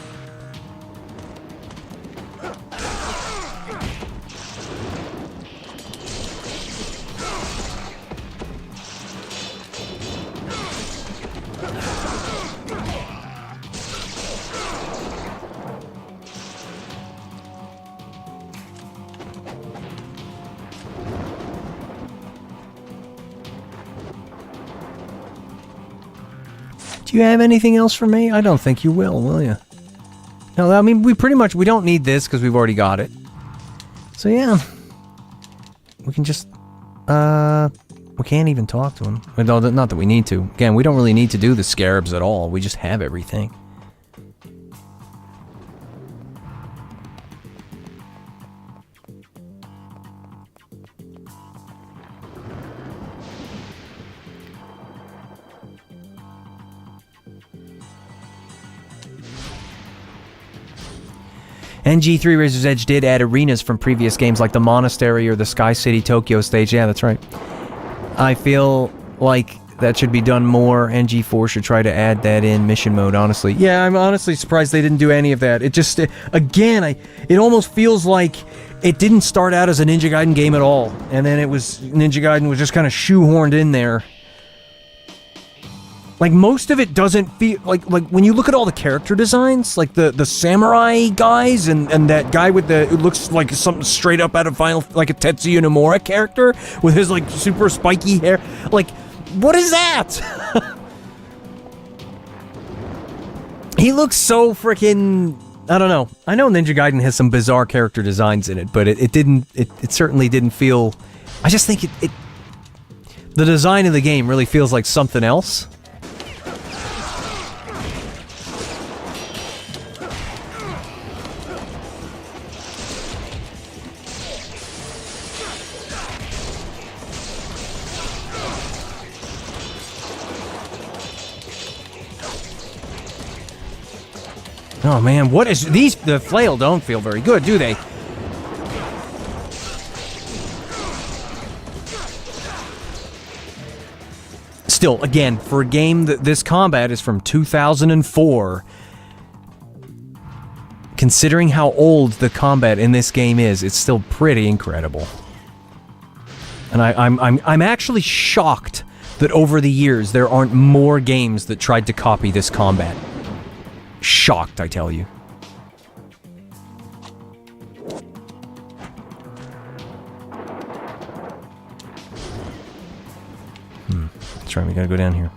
Do you have anything else for me? I don't think you will you? No, I mean, we don't need this because we've already got it. So yeah. We can just, we can't even talk to him. No, not that we need to. Again, we don't really need to do the scarabs at all. We just have everything. NG3 Razor's Edge did add arenas from previous games like the Monastery or the Sky City Tokyo stage. Yeah, that's right. I feel like that should be done more. NG4 should try to add that in mission mode, honestly. Yeah, I'm honestly surprised they didn't do any of that. It just, again, it almost feels like it didn't start out as a Ninja Gaiden game at all. And then Ninja Gaiden was just kind of shoehorned in there. Like, most of it doesn't feel... Like when you look at all the character designs, like the samurai guys and that guy with the... It looks like something straight up out of Final... Like a Tetsuya Nomura character with his, like, super spiky hair. Like, what is that? He looks so freaking... I don't know. I know Ninja Gaiden has some bizarre character designs in it, but it didn't... It certainly didn't feel... I just think it... The design of the game really feels like something else. Oh man, what is these? The flail don't feel very good, do they? Still, again, for a game that this combat is from 2004, considering how old the combat in this game is, it's still pretty incredible. And I'm actually shocked that over the years there aren't more games that tried to copy this combat. Shocked, I tell you. That's right, we gotta go down here.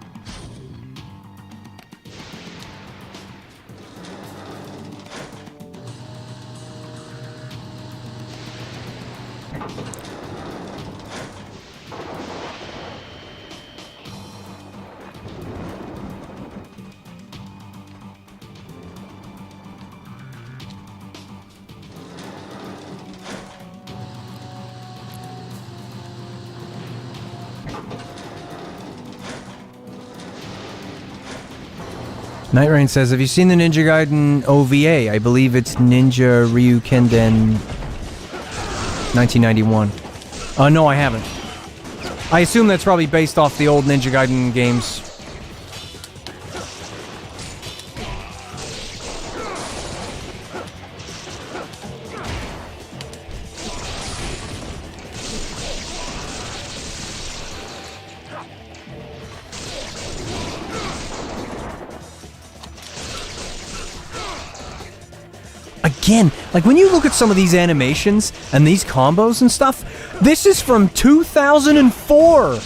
Night Rain says, have you seen the Ninja Gaiden OVA? I believe it's Ninja Ryukenden 1991. No, I haven't. I assume that's probably based off the old Ninja Gaiden games. Again, like when you look at some of these animations and these combos and stuff, this is from 2004.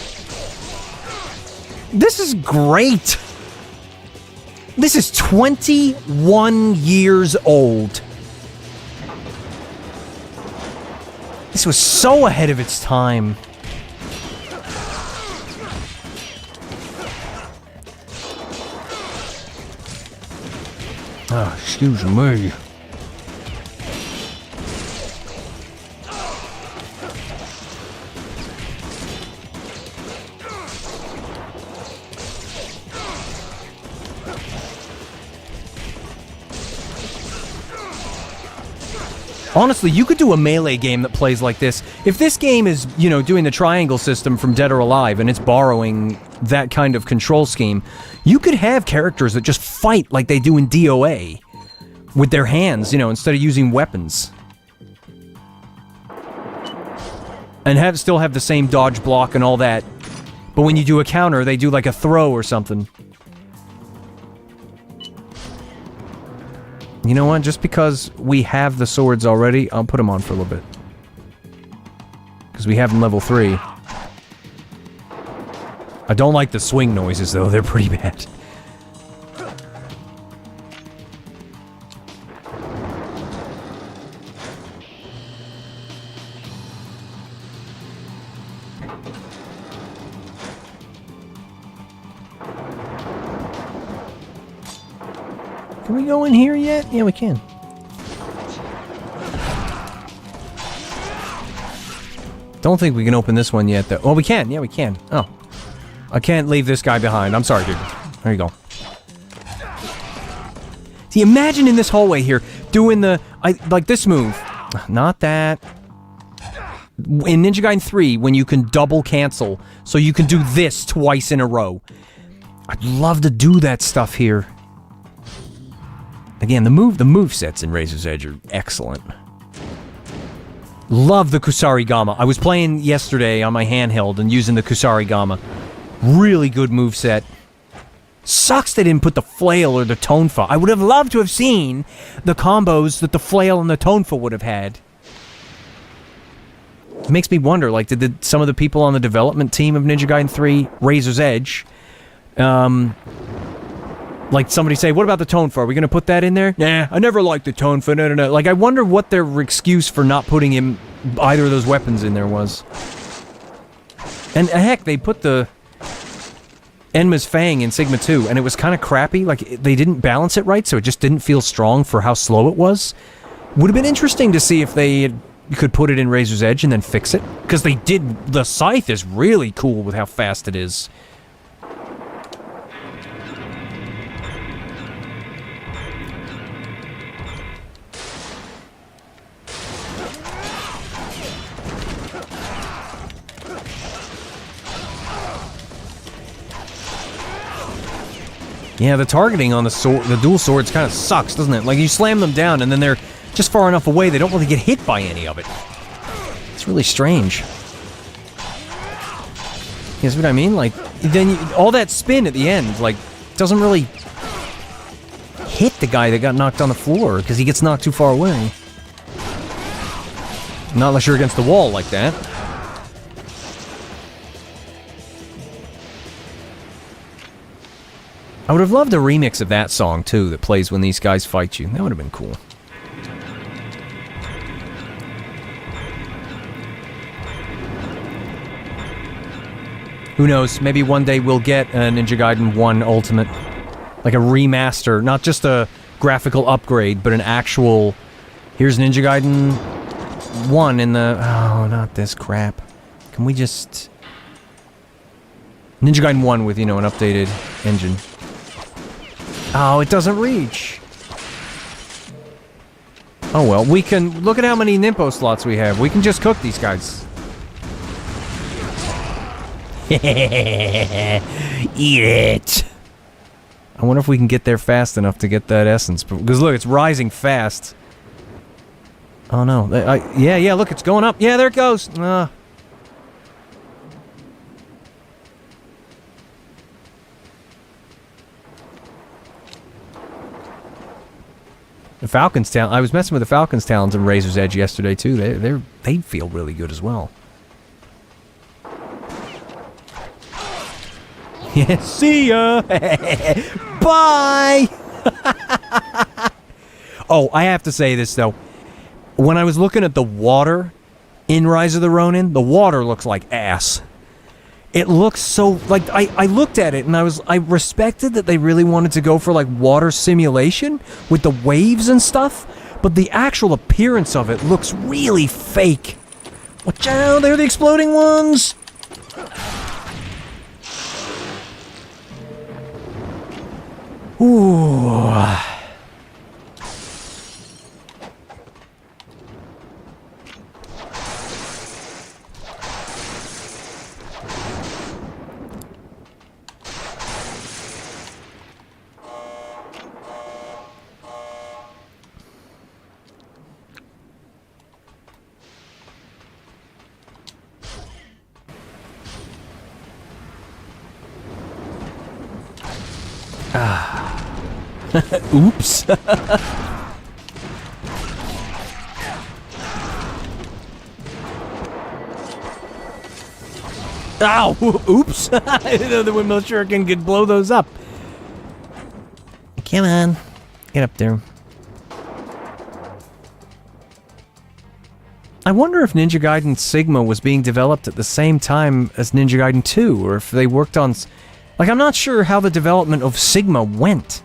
This is great. This is 21 years old. This was so ahead of its time. Ah, excuse me. Honestly, you could do a melee game that plays like this. If this game is, you know, doing the triangle system from Dead or Alive, and it's borrowing that kind of control scheme, you could have characters that just fight like they do in DOA. With their hands, you know, instead of using weapons. And still have the same dodge block and all that. But when you do a counter, they do like a throw or something. You know what? Just because we have the swords already, I'll put them on for a little bit. Because we have them level 3. I don't like the swing noises, though. They're pretty bad. Can we go in here yet? Yeah, we can. Don't think we can open this one yet, though. Oh, we can. Yeah, we can. Oh. I can't leave this guy behind. I'm sorry, dude. There you go. See, imagine in this hallway here, doing the... like this move. Not that. In Ninja Gaiden 3, when you can double cancel, so you can do this twice in a row. I'd love to do that stuff here. Again, the movesets in Razor's Edge are excellent. Love the Kusarigama. I was playing yesterday on my handheld and using the Kusarigama. Really good moveset. Sucks they didn't put the flail or the tonfa. I would have loved to have seen the combos that the flail and the tonfa would have had. It makes me wonder, like, did some of the people on the development team of Ninja Gaiden 3 Razor's Edge, like somebody say, what about the tonfa? Are we going to put that in there? Nah, I never liked the tonfa. No. Like, I wonder what their excuse for not putting him either of those weapons in there was. And heck, they put the Enma's Fang in Sigma 2, and it was kind of crappy. Like, they didn't balance it right, so it just didn't feel strong for how slow it was. Would have been interesting to see if they could put it in Razor's Edge and then fix it. Because they did. The scythe is really cool with how fast it is. Yeah, the targeting on the sword, the dual swords kind of sucks, doesn't it? Like, you slam them down, and then they're just far enough away, they don't really get hit by any of it. It's really strange. You see what I mean? Like, then all that spin at the end, like, doesn't really hit the guy that got knocked on the floor, because he gets knocked too far away. Not unless you're against the wall like that. I would have loved a remix of that song, too, that plays when these guys fight you. That would have been cool. Who knows? Maybe one day we'll get a Ninja Gaiden 1 Ultimate. Like a remaster. Not just a graphical upgrade, but an actual... Here's Ninja Gaiden 1 in the... Oh, not this crap. Can we just... Ninja Gaiden 1 with, you know, an updated engine. Oh, it doesn't reach. Oh well, we can... Look at how many Nimpo slots we have. We can just cook these guys. Eat it. I wonder if we can get there fast enough to get that essence. Because look, it's rising fast. Oh no. Yeah, look, it's going up. Yeah, there it goes. The Falcon's Talon. I was messing with the Falcon's Talons and Razor's Edge yesterday too. They feel really good as well. Yeah, see ya. Bye. Oh, I have to say this though. When I was looking at the water in Rise of the Ronin, the water looks like ass. It looks so, like, I looked at it and I respected that they really wanted to go for, like, water simulation with the waves and stuff, but the actual appearance of it looks really fake. Watch out, they're the exploding ones! Ooh. Oops. Ow! Oops! I didn't know the windmill shuriken could blow those up. Come on. Get up there. I wonder if Ninja Gaiden Sigma was being developed at the same time as Ninja Gaiden 2, or if they worked on... Like, I'm not sure how the development of Sigma went.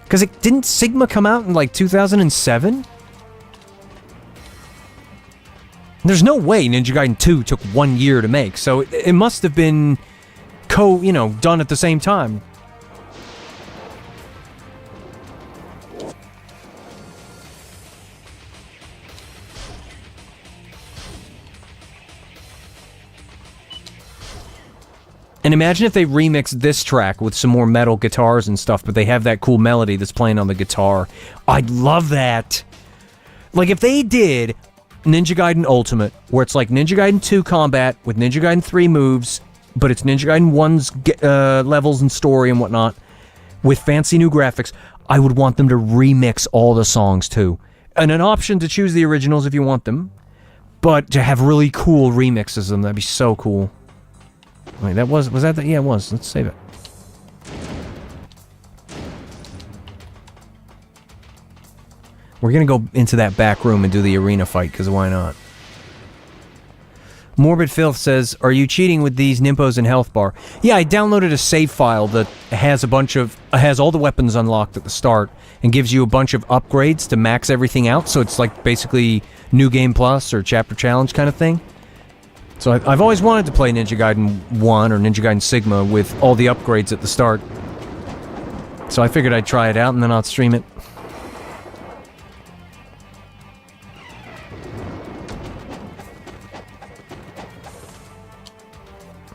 Because didn't Sigma come out in, like, 2007? There's no way Ninja Gaiden 2 took 1 year to make, so it must have been done at the same time. And imagine if they remixed this track with some more metal guitars and stuff, but they have that cool melody that's playing on the guitar. I'd love that. Like, if they did Ninja Gaiden Ultimate, where it's like Ninja Gaiden 2 combat with Ninja Gaiden 3 moves, but it's Ninja Gaiden 1's levels and story and whatnot, with fancy new graphics, I would want them to remix all the songs, too. And an option to choose the originals if you want them, but to have really cool remixes of them, that'd be so cool. Wait, was that the... Yeah, it was. Let's save it. We're gonna go into that back room and do the arena fight, because why not? Morbid Filth says, are you cheating with these Nimpos and health bar? Yeah, I downloaded a save file that has has all the weapons unlocked at the start, and gives you a bunch of upgrades to max everything out, so it's like basically New Game Plus or Chapter Challenge kind of thing. So I've always wanted to play Ninja Gaiden 1 or Ninja Gaiden Sigma with all the upgrades at the start. So I figured I'd try it out and then I'll stream it.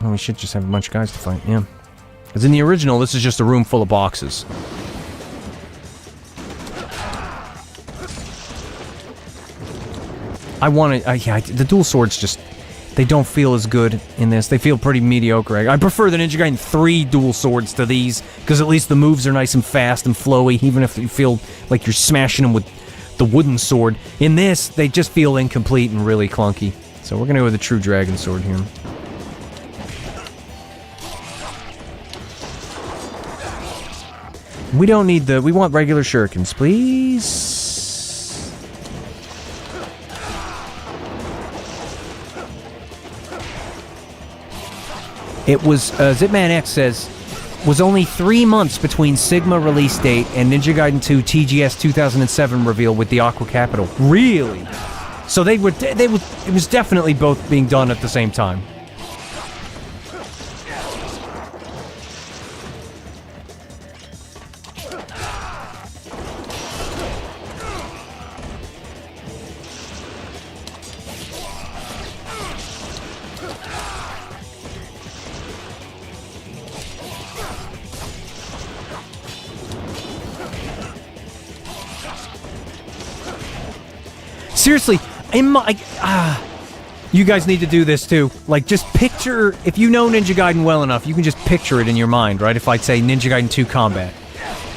Oh, we should just have a bunch of guys to fight, yeah. Because in the original, this is just a room full of boxes. The dual swords just... They don't feel as good in this. They feel pretty mediocre. I prefer the Ninja Gaiden 3 dual swords to these, because at least the moves are nice and fast and flowy, even if you feel like you're smashing them with the wooden sword. In this, they just feel incomplete and really clunky. So we're going to go with the true dragon sword here. We don't need we want regular shurikens, please. It was, Zipman X says, was only 3 months between Sigma release date and Ninja Gaiden 2 TGS 2007 reveal with the Aqua Capital. Really? So it was definitely both being done at the same time. Seriously, you guys need to do this too. Like, just picture, if you know Ninja Gaiden well enough, you can just picture it in your mind, right? If I'd say Ninja Gaiden 2 combat.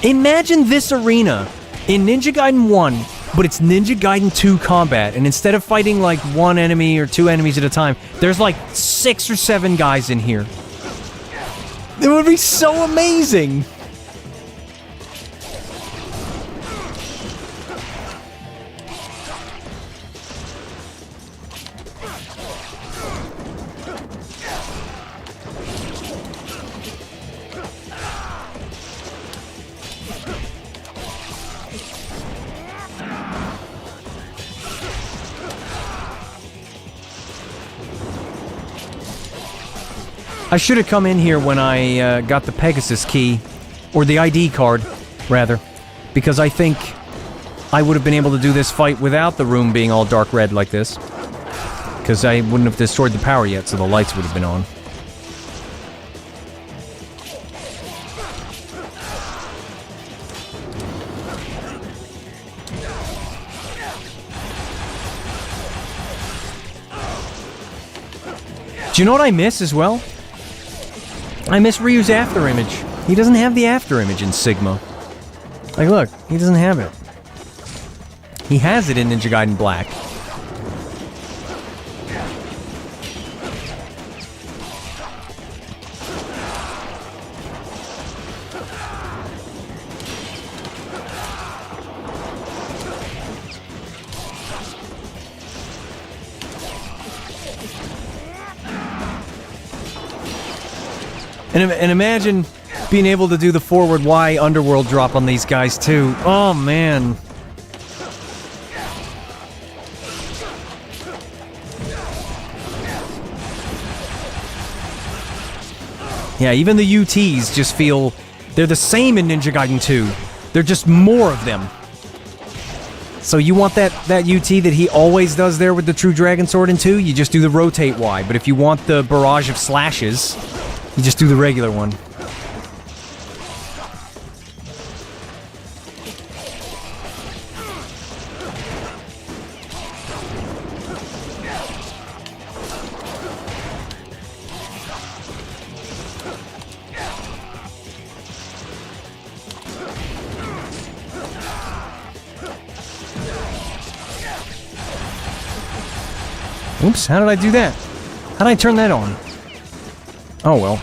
Imagine this arena in Ninja Gaiden 1, but it's Ninja Gaiden 2 combat, and instead of fighting like one enemy or two enemies at a time, there's like 6 or 7 guys in here. It would be so amazing! I should have come in here when I got the Pegasus key, or the ID card, rather, because I think I would have been able to do this fight without the room being all dark red like this, because I wouldn't have destroyed the power yet, so the lights would have been on. Do you know what I miss as well? I miss Ryu's afterimage. He doesn't have the afterimage in Sigma. Like, look, he doesn't have it. He has it in Ninja Gaiden Black. And imagine being able to do the forward Y underworld drop on these guys too. Oh man. Yeah, even the UTs just feel they're the same in Ninja Gaiden 2. They're just more of them. So you want that UT that he always does there with the True Dragon Sword in 2, you just do the rotate Y. But if you want the barrage of slashes, you just do the regular one. Oops, how did I do that? How did I turn that on? Oh well.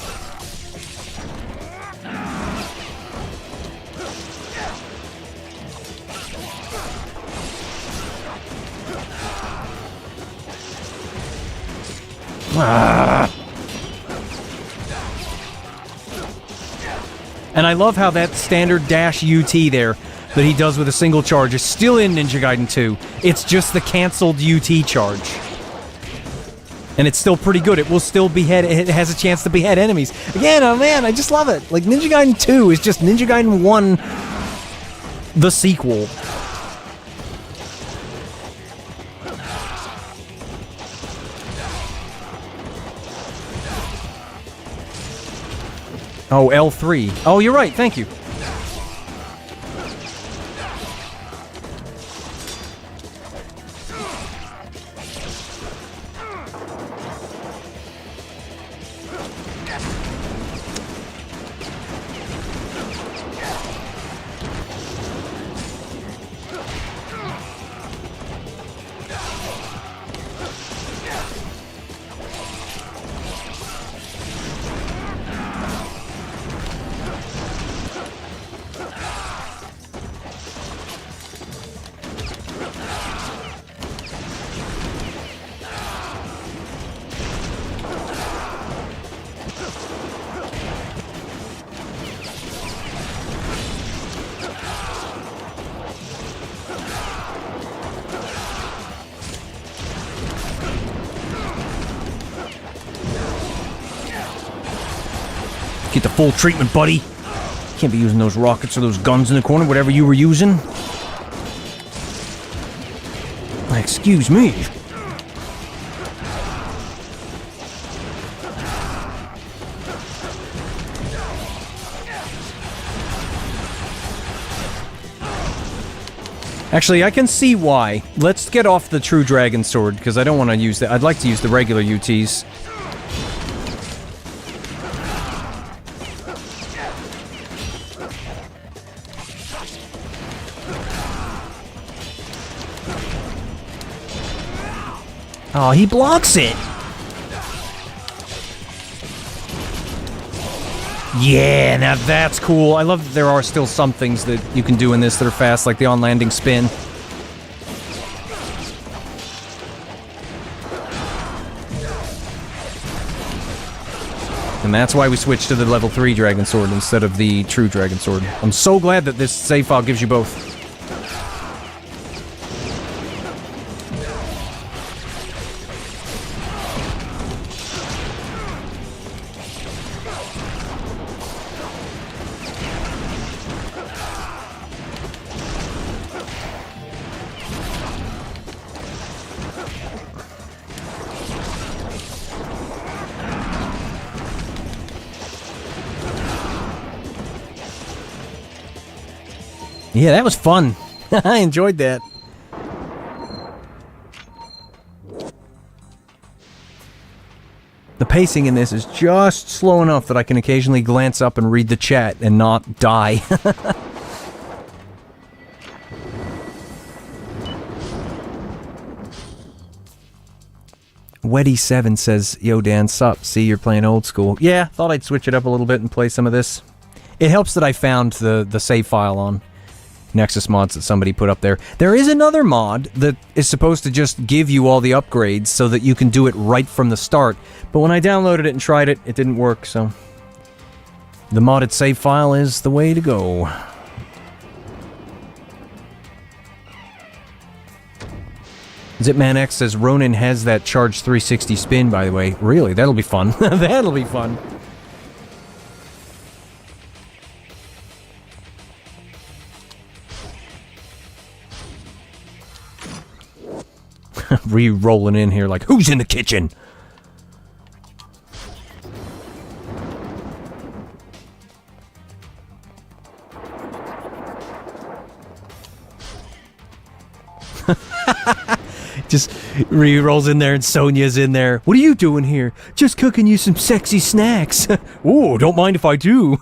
Ah. And I love how that standard dash UT there that he does with a single charge is still in Ninja Gaiden 2. It's just the cancelled UT charge. And it's still pretty good. It will still behead. It has a chance to behead enemies. Again, oh man, I just love it. Like, Ninja Gaiden 2 is just Ninja Gaiden 1, the sequel. Oh, L3. Oh, you're right. Thank you. Get the full treatment, buddy. Can't be using those rockets or those guns in the corner, whatever you were using. Excuse me. Actually, I can see why. Let's get off the True Dragon Sword, because I don't want to use that. I'd like to use the regular UTs. Oh, he blocks it! Yeah, now that's cool. I love that there are still some things that you can do in this that are fast, like the on-landing spin. And that's why we switched to the level 3 Dragon Sword instead of the true Dragon Sword. I'm so glad that this save file gives you both. Yeah, that was fun. I enjoyed that. The pacing in this is just slow enough that I can occasionally glance up and read the chat and not die. Weddy7 says, "Yo, Dan, sup? See, you're playing old school." Yeah, thought I'd switch it up a little bit and play some of this. It helps that I found the save file on Nexus mods that somebody put up there. There is another mod that is supposed to just give you all the upgrades so that you can do it right from the start. But when I downloaded it and tried it, it didn't work, so the modded save file is the way to go. ZipmanX says, Ronin has that charge 360 spin, by the way. Really? That'll be fun. That'll be fun. Re-rolling in here like, who's in the kitchen? Just re-rolls in there and Sonia's in there. What are you doing here? Just cooking you some sexy snacks. Ooh, don't mind if I do.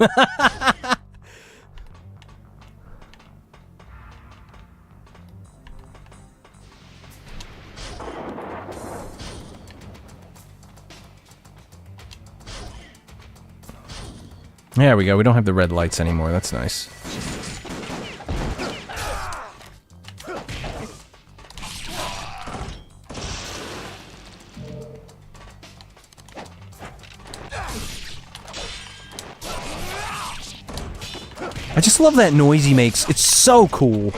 There we go. We don't have the red lights anymore. That's nice. I just love that noise he makes. It's so cool.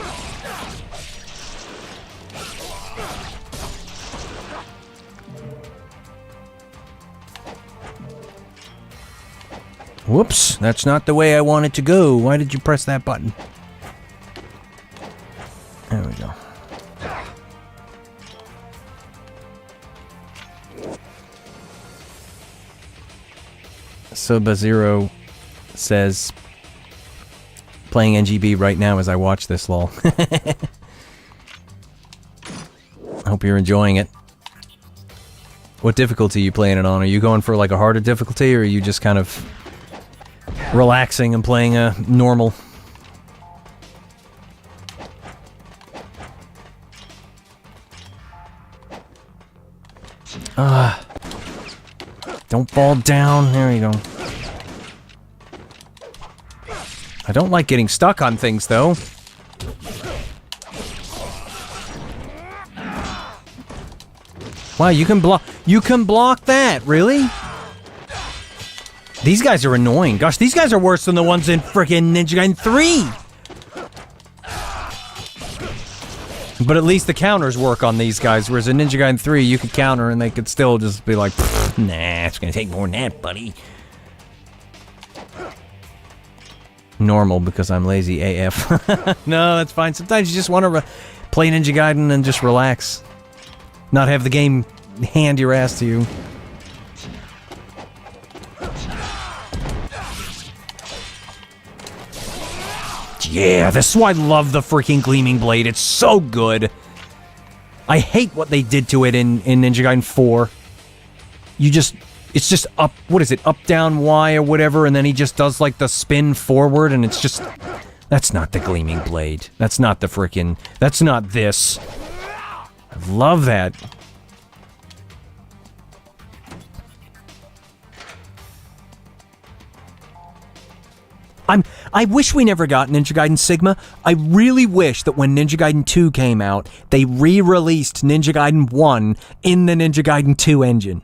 Whoops, that's not the way I want it to go. Why did you press that button? There we go. Soba0 says, playing NGB right now as I watch this, lol. Hope you're enjoying it. What difficulty are you playing it on? Are you going for like a harder difficulty, or are you just kind of relaxing and playing a normal? Don't fall down. There you go. I don't like getting stuck on things, though. Wow, you can block that, really? These guys are annoying. Gosh, these guys are worse than the ones in frickin' Ninja Gaiden 3! But at least the counters work on these guys, whereas in Ninja Gaiden 3, you could counter and they could still just be like, nah, it's gonna take more than that, buddy. Normal, because I'm lazy AF. No, that's fine. Sometimes you just want to play Ninja Gaiden and just relax. Not have the game hand your ass to you. Yeah, this is why I love the freaking Gleaming Blade. It's so good. I hate what they did to it in Ninja Gaiden 4. It's just up, what is it, up, down, Y or whatever, and then he just does like the spin forward, and it's just, that's not the Gleaming Blade. That's not the freaking, that's not this. I love that. I wish we never got Ninja Gaiden Sigma. I really wish that when Ninja Gaiden 2 came out, they re-released Ninja Gaiden 1 in the Ninja Gaiden 2 engine.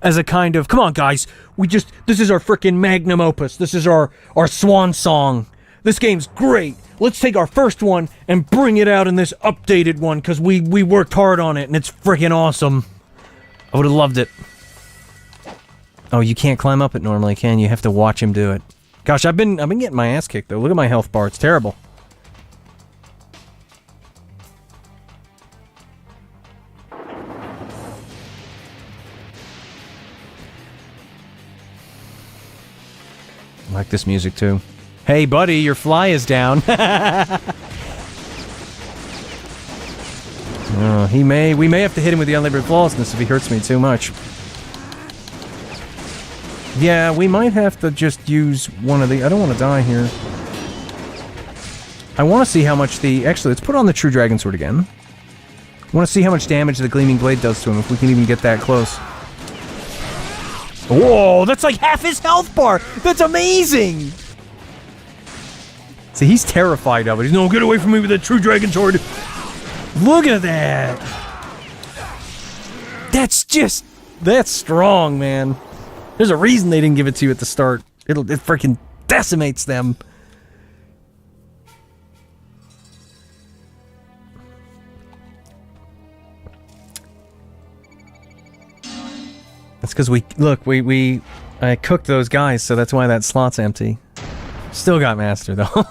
as a kind of, come on guys, this is our frickin' magnum opus, this is our swan song, this game's great, let's take our first one and bring it out in this updated one, because we worked hard on it and it's frickin' awesome. I would have loved it. Oh, you can't climb up it normally, can you? You have to watch him do it. Gosh, I've been getting my ass kicked though. Look at my health bar, it's terrible. I like this music too. Hey buddy, your fly is down. We may have to hit him with the unlimited flawlessness if he hurts me too much. Yeah, we might have to just use one of the... I don't want to die here. I want to see how much the... Actually, let's put on the True Dragon Sword again. I want to see how much damage the Gleaming Blade does to him, if we can even get that close. Whoa, that's like half his health bar! That's amazing! See, he's terrified of it. He's, no, get away from me with that True Dragon Sword! Look at that! That's strong, man. There's a reason they didn't give it to you at the start. It freaking decimates them. That's because I cooked those guys, so that's why that slot's empty. Still got Master, though.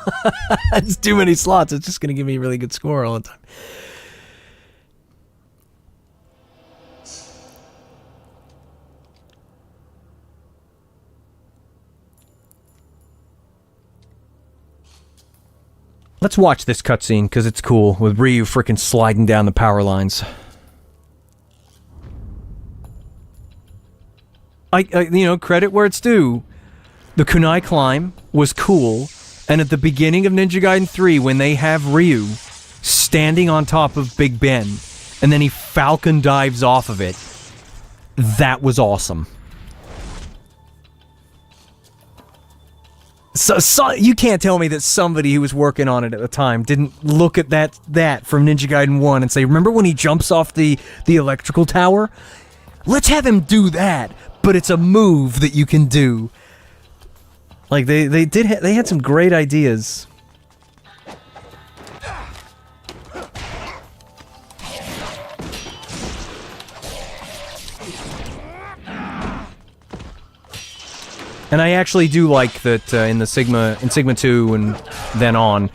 It's too many slots. It's just going to give me a really good score all the time. Let's watch this cutscene, because it's cool, with Ryu freaking sliding down the power lines. Credit where it's due. The kunai climb was cool, and at the beginning of Ninja Gaiden 3, when they have Ryu standing on top of Big Ben, and then he falcon dives off of it, that was awesome. So you can't tell me that somebody who was working on it at the time didn't look at that from Ninja Gaiden 1 and say, remember when he jumps off the electrical tower? Let's have him do that, but it's a move that you can do. Like, they had some great ideas. And I actually do like that in Sigma 2 and then on,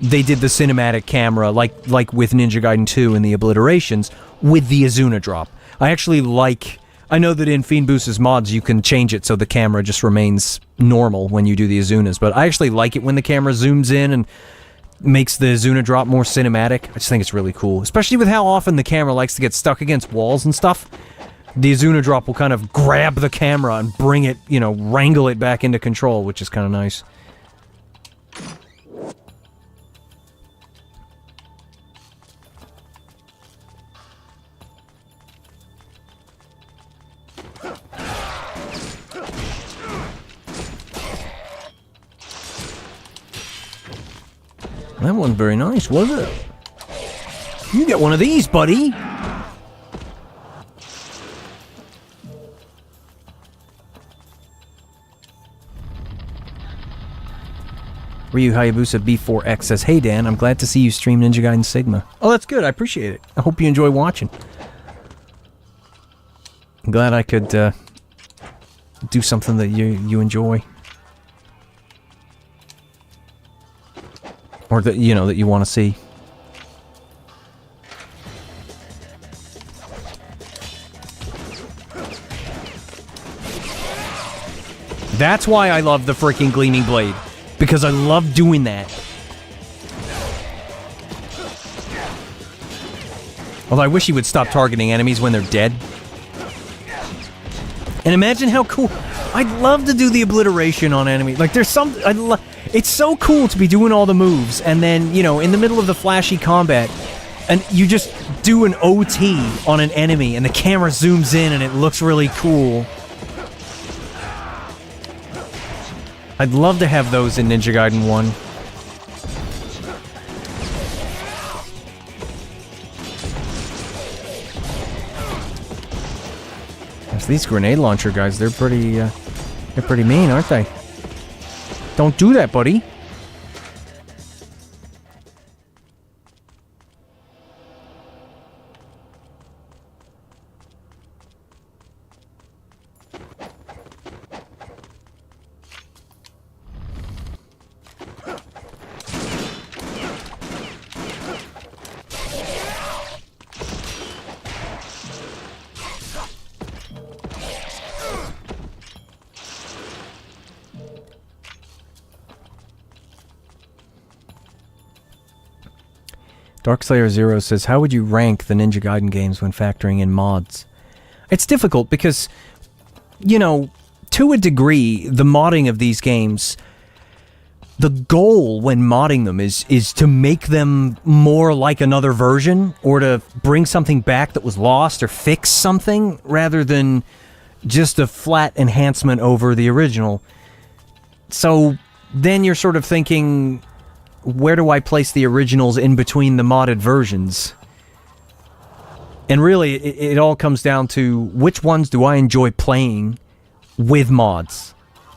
they did the cinematic camera, like with Ninja Gaiden 2 and the obliterations, with the Azuna drop. I actually like... I know that in Fiend Boost's mods you can change it so the camera just remains normal when you do the Azunas, but I actually like it when the camera zooms in and makes the Azuna drop more cinematic. I just think it's really cool, especially with how often the camera likes to get stuck against walls and stuff. The Azuna drop will kind of grab the camera and bring it, wrangle it back into control, which is kind of nice. That wasn't very nice, was it? You get one of these, buddy! Ryu Hayabusa B4X says, hey Dan, I'm glad to see you stream Ninja Gaiden Sigma. Oh, that's good, I appreciate it. I hope you enjoy watching. I'm glad I could do something that you enjoy. Or that, that you want to see. That's why I love the freaking Gleaming Blade. Because I love doing that. Although I wish he would stop targeting enemies when they're dead. And imagine how cool... I'd love to do the obliteration on enemies. Like, there's some... It's so cool to be doing all the moves, and then, in the middle of the flashy combat, and you just do an OT on an enemy, and the camera zooms in, and it looks really cool. I'd love to have those in Ninja Gaiden 1. These grenade launcher guys, they're pretty mean, aren't they? Don't do that, buddy. Darkslayer Zero says, how would you rank the Ninja Gaiden games when factoring in mods? It's difficult because, you know, to a degree, the modding of these games, the goal when modding them is to make them more like another version, or to bring something back that was lost, or fix something, rather than just a flat enhancement over the original. So then you're sort of thinking, where do I place the originals in between the modded versions? And really, it all comes down to which ones do I enjoy playing with mods.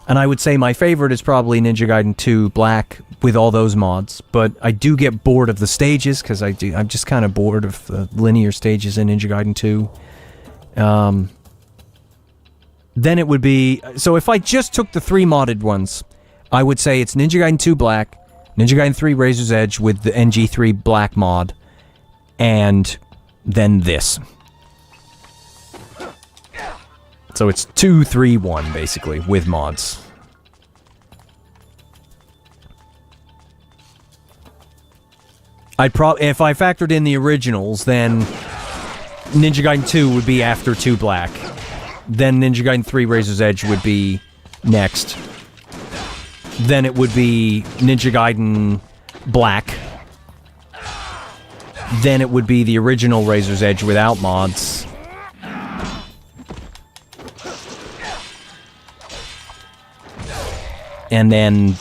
And I would say my favorite is probably Ninja Gaiden 2 Black with all those mods. But I do get bored of the stages, because I'm just kind of bored of the linear stages in Ninja Gaiden 2. Then it would be... So if I just took the 3 modded ones, I would say it's Ninja Gaiden 2 Black, Ninja Gaiden 3 Razor's Edge with the NG3 Black mod, and then this. So it's 2, 3, 1, basically, with mods. If I factored in the originals, then Ninja Gaiden 2 would be after 2 Black. Then Ninja Gaiden 3 Razor's Edge would be next. Then it would be Ninja Gaiden Black. Then it would be the original Razor's Edge without mods. And then...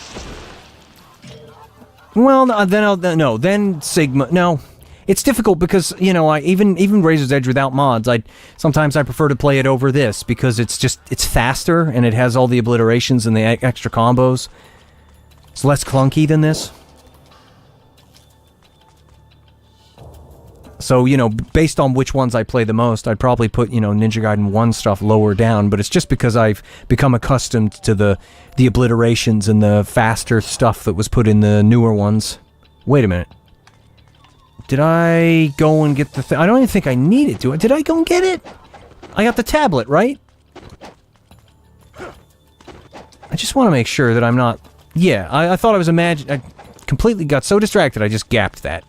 Well, then Sigma... No. It's difficult because, you know, even Razor's Edge without mods, sometimes I prefer to play it over this, because it's faster, and it has all the obliterations and the extra combos. It's less clunky than this. So, you know, based on which ones I play the most, I'd probably put, you know, Ninja Gaiden 1 stuff lower down, but it's just because I've become accustomed to the obliterations and the faster stuff that was put in the newer ones. Wait a minute. Did I go and get the thing? I don't even think I needed to. Did I go and get it? I got the tablet, right? I just want to make sure that I'm not... Yeah, I thought I was imagining... I completely got so distracted I just gapped that.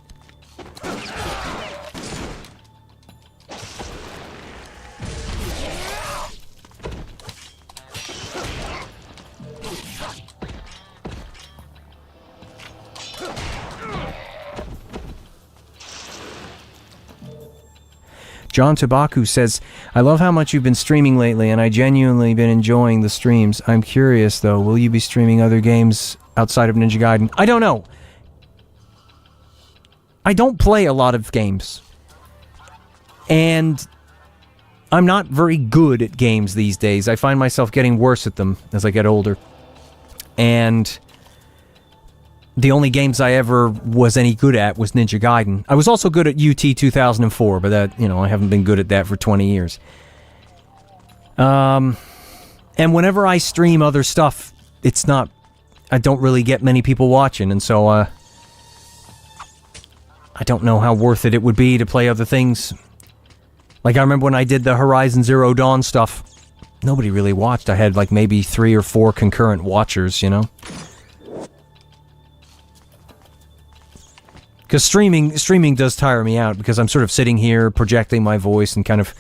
John Tabaku says, I love how much you've been streaming lately, and I genuinely been enjoying the streams. I'm curious, though, will you be streaming other games outside of Ninja Gaiden? I don't know. I don't play a lot of games. And I'm not very good at games these days. I find myself getting worse at them as I get older. And... the only games I ever was any good at was Ninja Gaiden. I was also good at UT 2004, but that, you know, I haven't been good at that for 20 years. And whenever I stream other stuff, it's not... I don't really get many people watching, and so, I don't know how worth it would be to play other things. Like, I remember when I did the Horizon Zero Dawn stuff, nobody really watched. I had, like, maybe 3 or 4 concurrent watchers, you know? Because streaming does tire me out, because I'm sort of sitting here projecting my voice and kind of...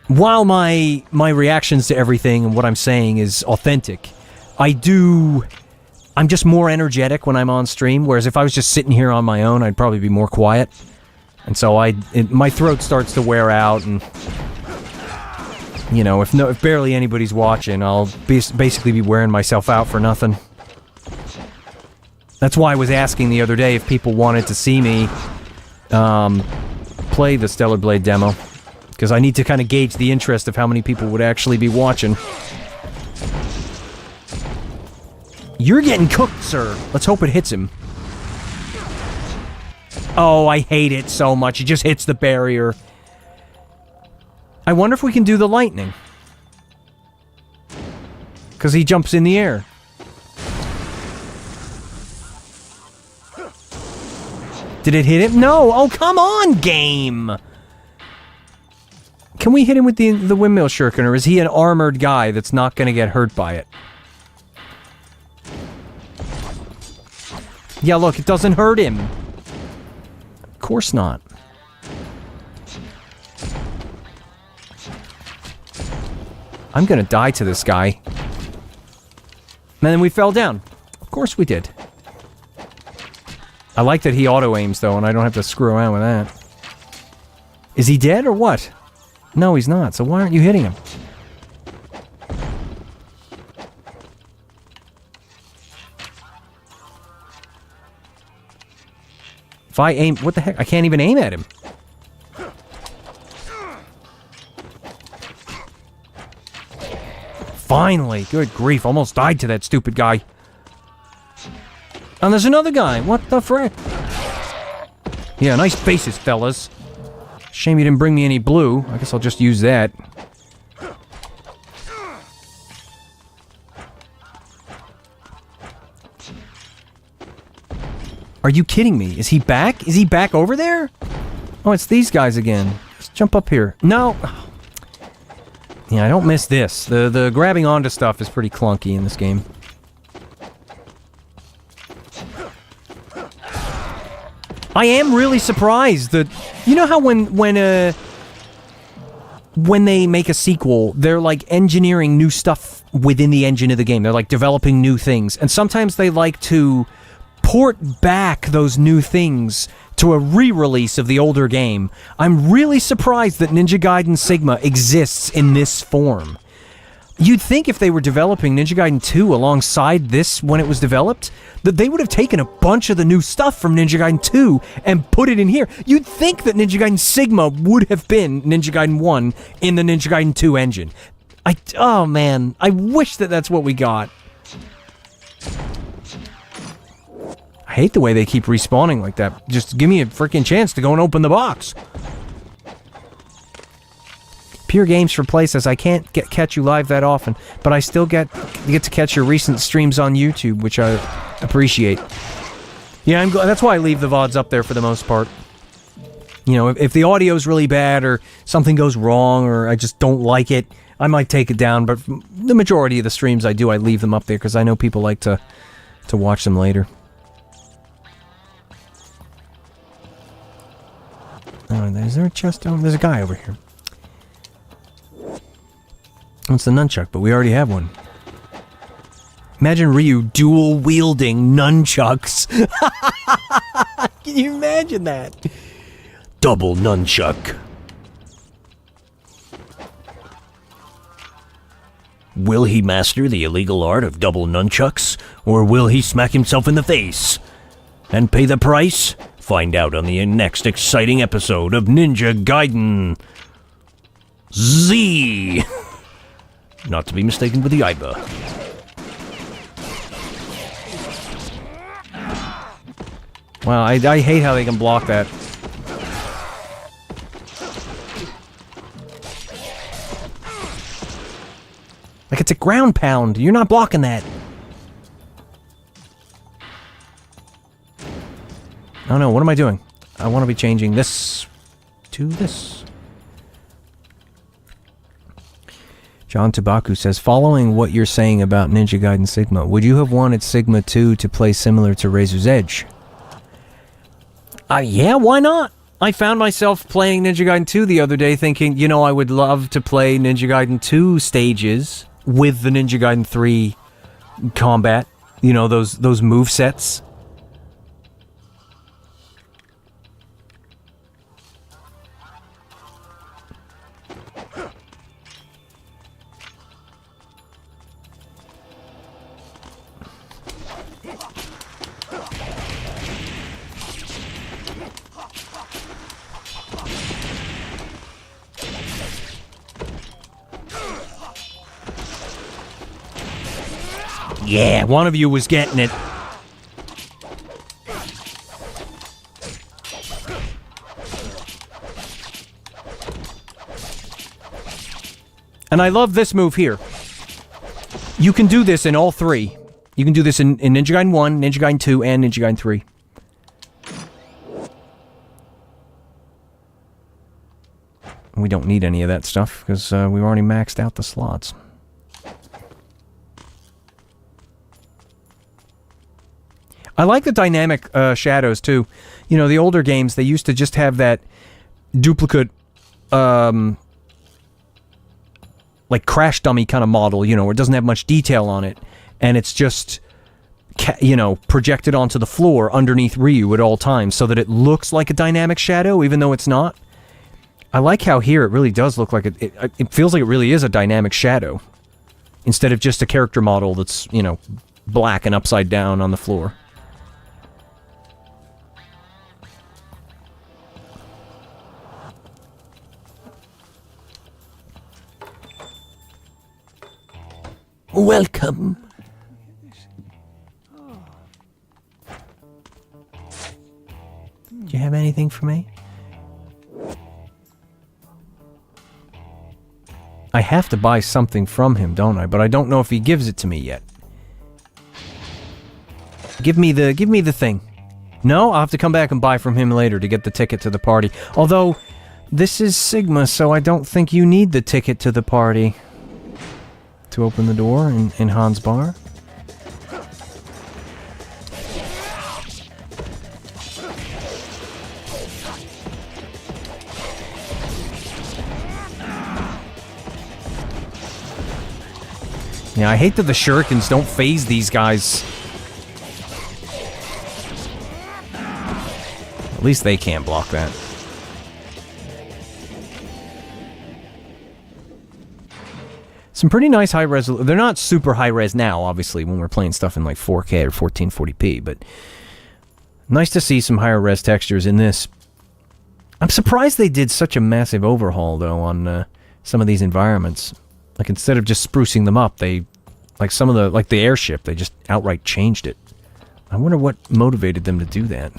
While my reactions to everything and what I'm saying is authentic, I'm just more energetic when I'm on stream, whereas if I was just sitting here on my own, I'd probably be more quiet. And so my throat starts to wear out, and... You know, if barely anybody's watching, I'll basically be wearing myself out for nothing. That's why I was asking the other day if people wanted to see me play the Stellar Blade demo. because I need to kind of gauge the interest of how many people would actually be watching. You're getting cooked, sir. Let's hope it hits him. Oh, I hate it so much. It just hits the barrier. I wonder if we can do the lightning. Because he jumps in the air. Did it hit him? No! Oh, come on, game! Can we hit him with the windmill shuriken, or is he an armored guy that's not going to get hurt by it? Yeah, look, it doesn't hurt him. Of course not. I'm gonna die to this guy. And then we fell down. Of course we did. I like that he auto-aims, though, and I don't have to screw around with that. Is he dead, or what? No, he's not, so why aren't you hitting him? If I aim... What the heck? I can't even aim at him. Finally! Good grief, almost died to that stupid guy. And there's another guy! What the frick? Yeah, nice faces, fellas. Shame you didn't bring me any blue. I guess I'll just use that. Are you kidding me? Is he back? Is he back over there? Oh, it's these guys again. Let's jump up here. No! Yeah, I don't miss this. The grabbing onto stuff is pretty clunky in this game. I am really surprised that... You know how when they make a sequel, they're like engineering new stuff within the engine of the game. They're like developing new things. And sometimes they like to port back those new things to a re-release of the older game. I'm really surprised that Ninja Gaiden Sigma exists in this form. You'd think if they were developing Ninja Gaiden 2 alongside this when it was developed, that they would have taken a bunch of the new stuff from Ninja Gaiden 2 and put it in here. You'd think that Ninja Gaiden Sigma would have been Ninja Gaiden 1 in the Ninja Gaiden 2 engine. Oh man, I wish that that's what we got. I hate the way they keep respawning like that. Just give me a freaking chance to go and open the box. Pure Games for Play says, I can't catch you live that often, but I still get to catch your recent streams on YouTube, which I appreciate. Yeah, that's why I leave the VODs up there for the most part. You know, if the audio's really bad, or something goes wrong, or I just don't like it, I might take it down, but the majority of the streams I do, I leave them up there, because I know people like to watch them later. Oh, is there a chest? Oh, there's a guy over here. It's the nunchuck, but we already have one. Imagine Ryu dual-wielding nunchucks. Can you imagine that? Double nunchuck. Will he master the illegal art of double nunchucks, or will he smack himself in the face and pay the price? Find out on the next exciting episode of Ninja Gaiden Z. Not to be mistaken with the Aiba. Wow, I hate how they can block that. Like, it's a ground pound. You're not blocking that. Oh no, what am I doing? I want to be changing this to this. John Tabaku says, following what you're saying about Ninja Gaiden Sigma, would you have wanted Sigma 2 to play similar to Razor's Edge? Yeah, why not? I found myself playing Ninja Gaiden 2 the other day thinking, you know, I would love to play Ninja Gaiden 2 stages with the Ninja Gaiden 3 combat. You know, those movesets. Yeah, one of you was getting it. And I love this move here. You can do this in all three. You can do this in Ninja Gaiden 1, Ninja Gaiden 2, and Ninja Gaiden 3. We don't need any of that stuff, because we've already maxed out the slots. I like the dynamic shadows, too. You know, the older games, they used to just have that duplicate, like crash dummy kind of model, you know, where it doesn't have much detail on it, and it's just, you know, projected onto the floor underneath Ryu at all times, so that it looks like a dynamic shadow, even though it's not. I like how here it really does look like it feels like it really is a dynamic shadow, instead of just a character model that's, you know, black and upside down on the floor. Welcome. Do you have anything for me? I have to buy something from him, don't I? But I don't know if he gives it to me yet. Give me the thing. No, I'll have to come back and buy from him later to get the ticket to the party. Although, this is Sigma, so I don't think you need the ticket to the party to open the door in Han's bar. Yeah, I hate that the shurikens don't phase these guys. At least they can't block that. Some pretty nice high resolution. They're not super high res now, obviously, when we're playing stuff in like 4K or 1440p, but nice to see some higher res textures in this. I'm surprised they did such a massive overhaul, though, on some of these environments. Like, instead of just sprucing them up, they, like some of the, like the airship, they just outright changed it. I wonder what motivated them to do that.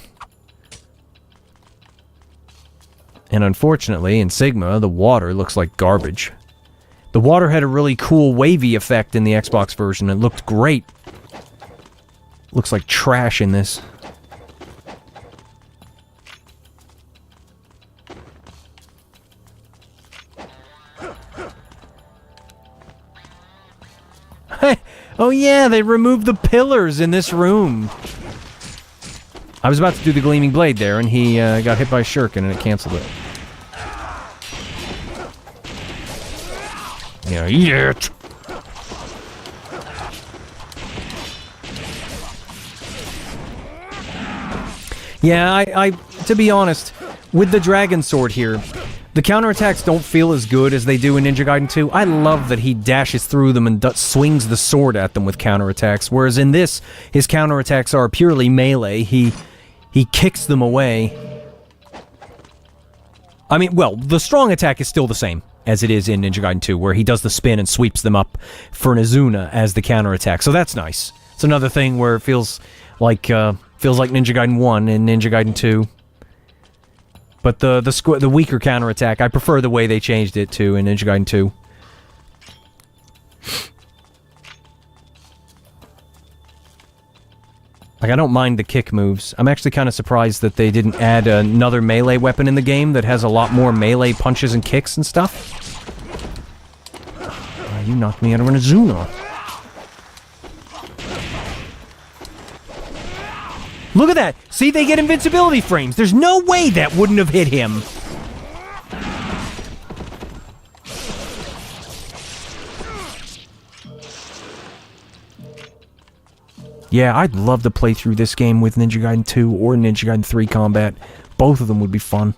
And unfortunately, in Sigma, the water looks like garbage. The water had a really cool wavy effect in the Xbox version. It looked great. Looks like trash in this. Oh yeah, they removed the pillars in this room. I was about to do the Gleaming Blade there, and he got hit by a shuriken, and it canceled it. Yeah, eat it! Yeah, I to be honest, with the Dragon Sword here, the counterattacks don't feel as good as they do in Ninja Gaiden 2. I love that he dashes through them and swings the sword at them with counterattacks, whereas in this, his counterattacks are purely melee. He kicks them away. I mean, well, the strong attack is still the same as it is in Ninja Gaiden 2, where he does the spin and sweeps them up for an Azuna as the counterattack. So that's nice. It's another thing where it feels like Ninja Gaiden 1 and Ninja Gaiden 2. But the weaker counterattack, I prefer the way they changed it to in Ninja Gaiden 2. Like, I don't mind the kick moves. I'm actually kind of surprised that they didn't add another melee weapon in the game that has a lot more melee punches and kicks and stuff. You knocked me out of an Azuna. Look at that! See, they get invincibility frames. There's no way that wouldn't have hit him. Yeah, I'd love to play through this game with Ninja Gaiden 2 or Ninja Gaiden 3 combat. Both of them would be fun.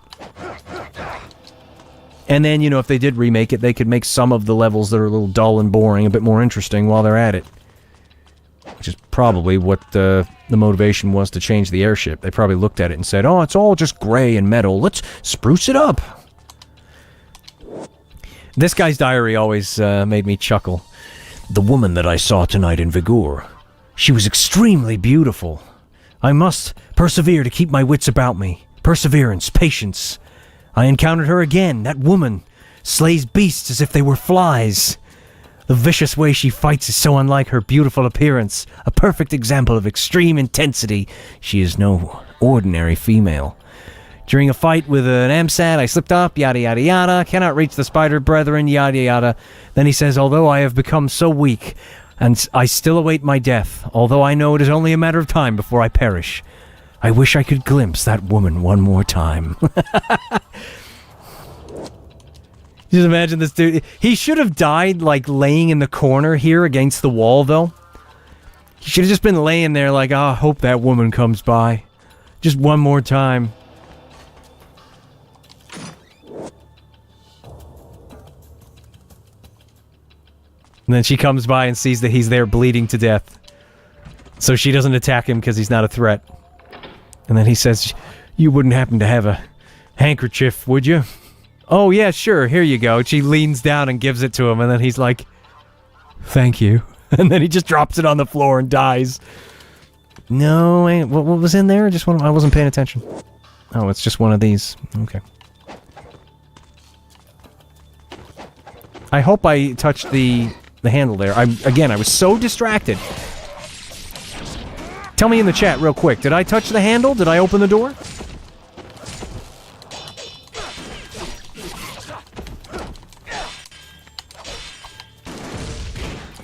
And then, you know, if they did remake it, they could make some of the levels that are a little dull and boring a bit more interesting while they're at it. Which is probably what the motivation was to change the airship. They probably looked at it and said, oh, it's all just gray and metal. Let's spruce it up. This guy's diary always made me chuckle. The woman that I saw tonight in Vigor, She was extremely beautiful. I must persevere to keep my wits about me. Perseverance, patience. I encountered her again. That woman slays beasts as if they were flies. The vicious way she fights is so unlike her beautiful appearance. A perfect example of extreme intensity. She is no ordinary female. During a fight with an AMSAT, I slipped up, yada yada yada, cannot reach the spider brethren, yada yada. Then he says, although I have become so weak, and I still await my death, although I know it is only a matter of time before I perish, I wish I could glimpse that woman one more time. Just imagine this dude. He should have died, like, laying in the corner here against the wall, though. He should have just been laying there like, oh, I hope that woman comes by. Just one more time. And then she comes by and sees that he's there bleeding to death. So she doesn't attack him because he's not a threat. And then he says, you wouldn't happen to have a handkerchief, would you? Oh, yeah, sure, here you go. She leans down and gives it to him, and then he's like, thank you. And then he just drops it on the floor and dies. No, what was in there? I wasn't paying attention. Oh, it's just one of these. Okay. I hope I touched the handle there. I was so distracted. Tell me in the chat real quick. Did I touch the handle? Did I open the door?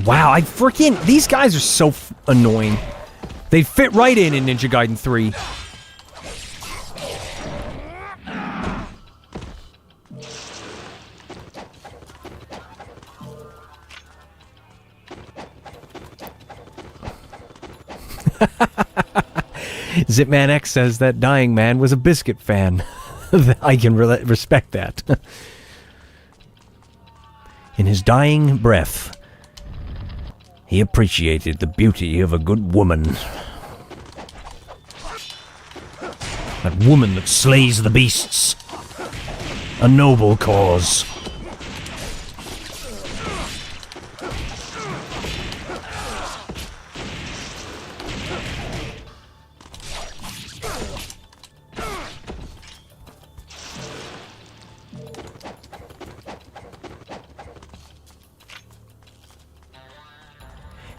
Wow, these guys are so annoying. They fit right in Ninja Gaiden 3. Zipman X says that dying man was a biscuit fan. I can respect that. In his dying breath, he appreciated the beauty of a good woman. That woman that slays the beasts. A noble cause.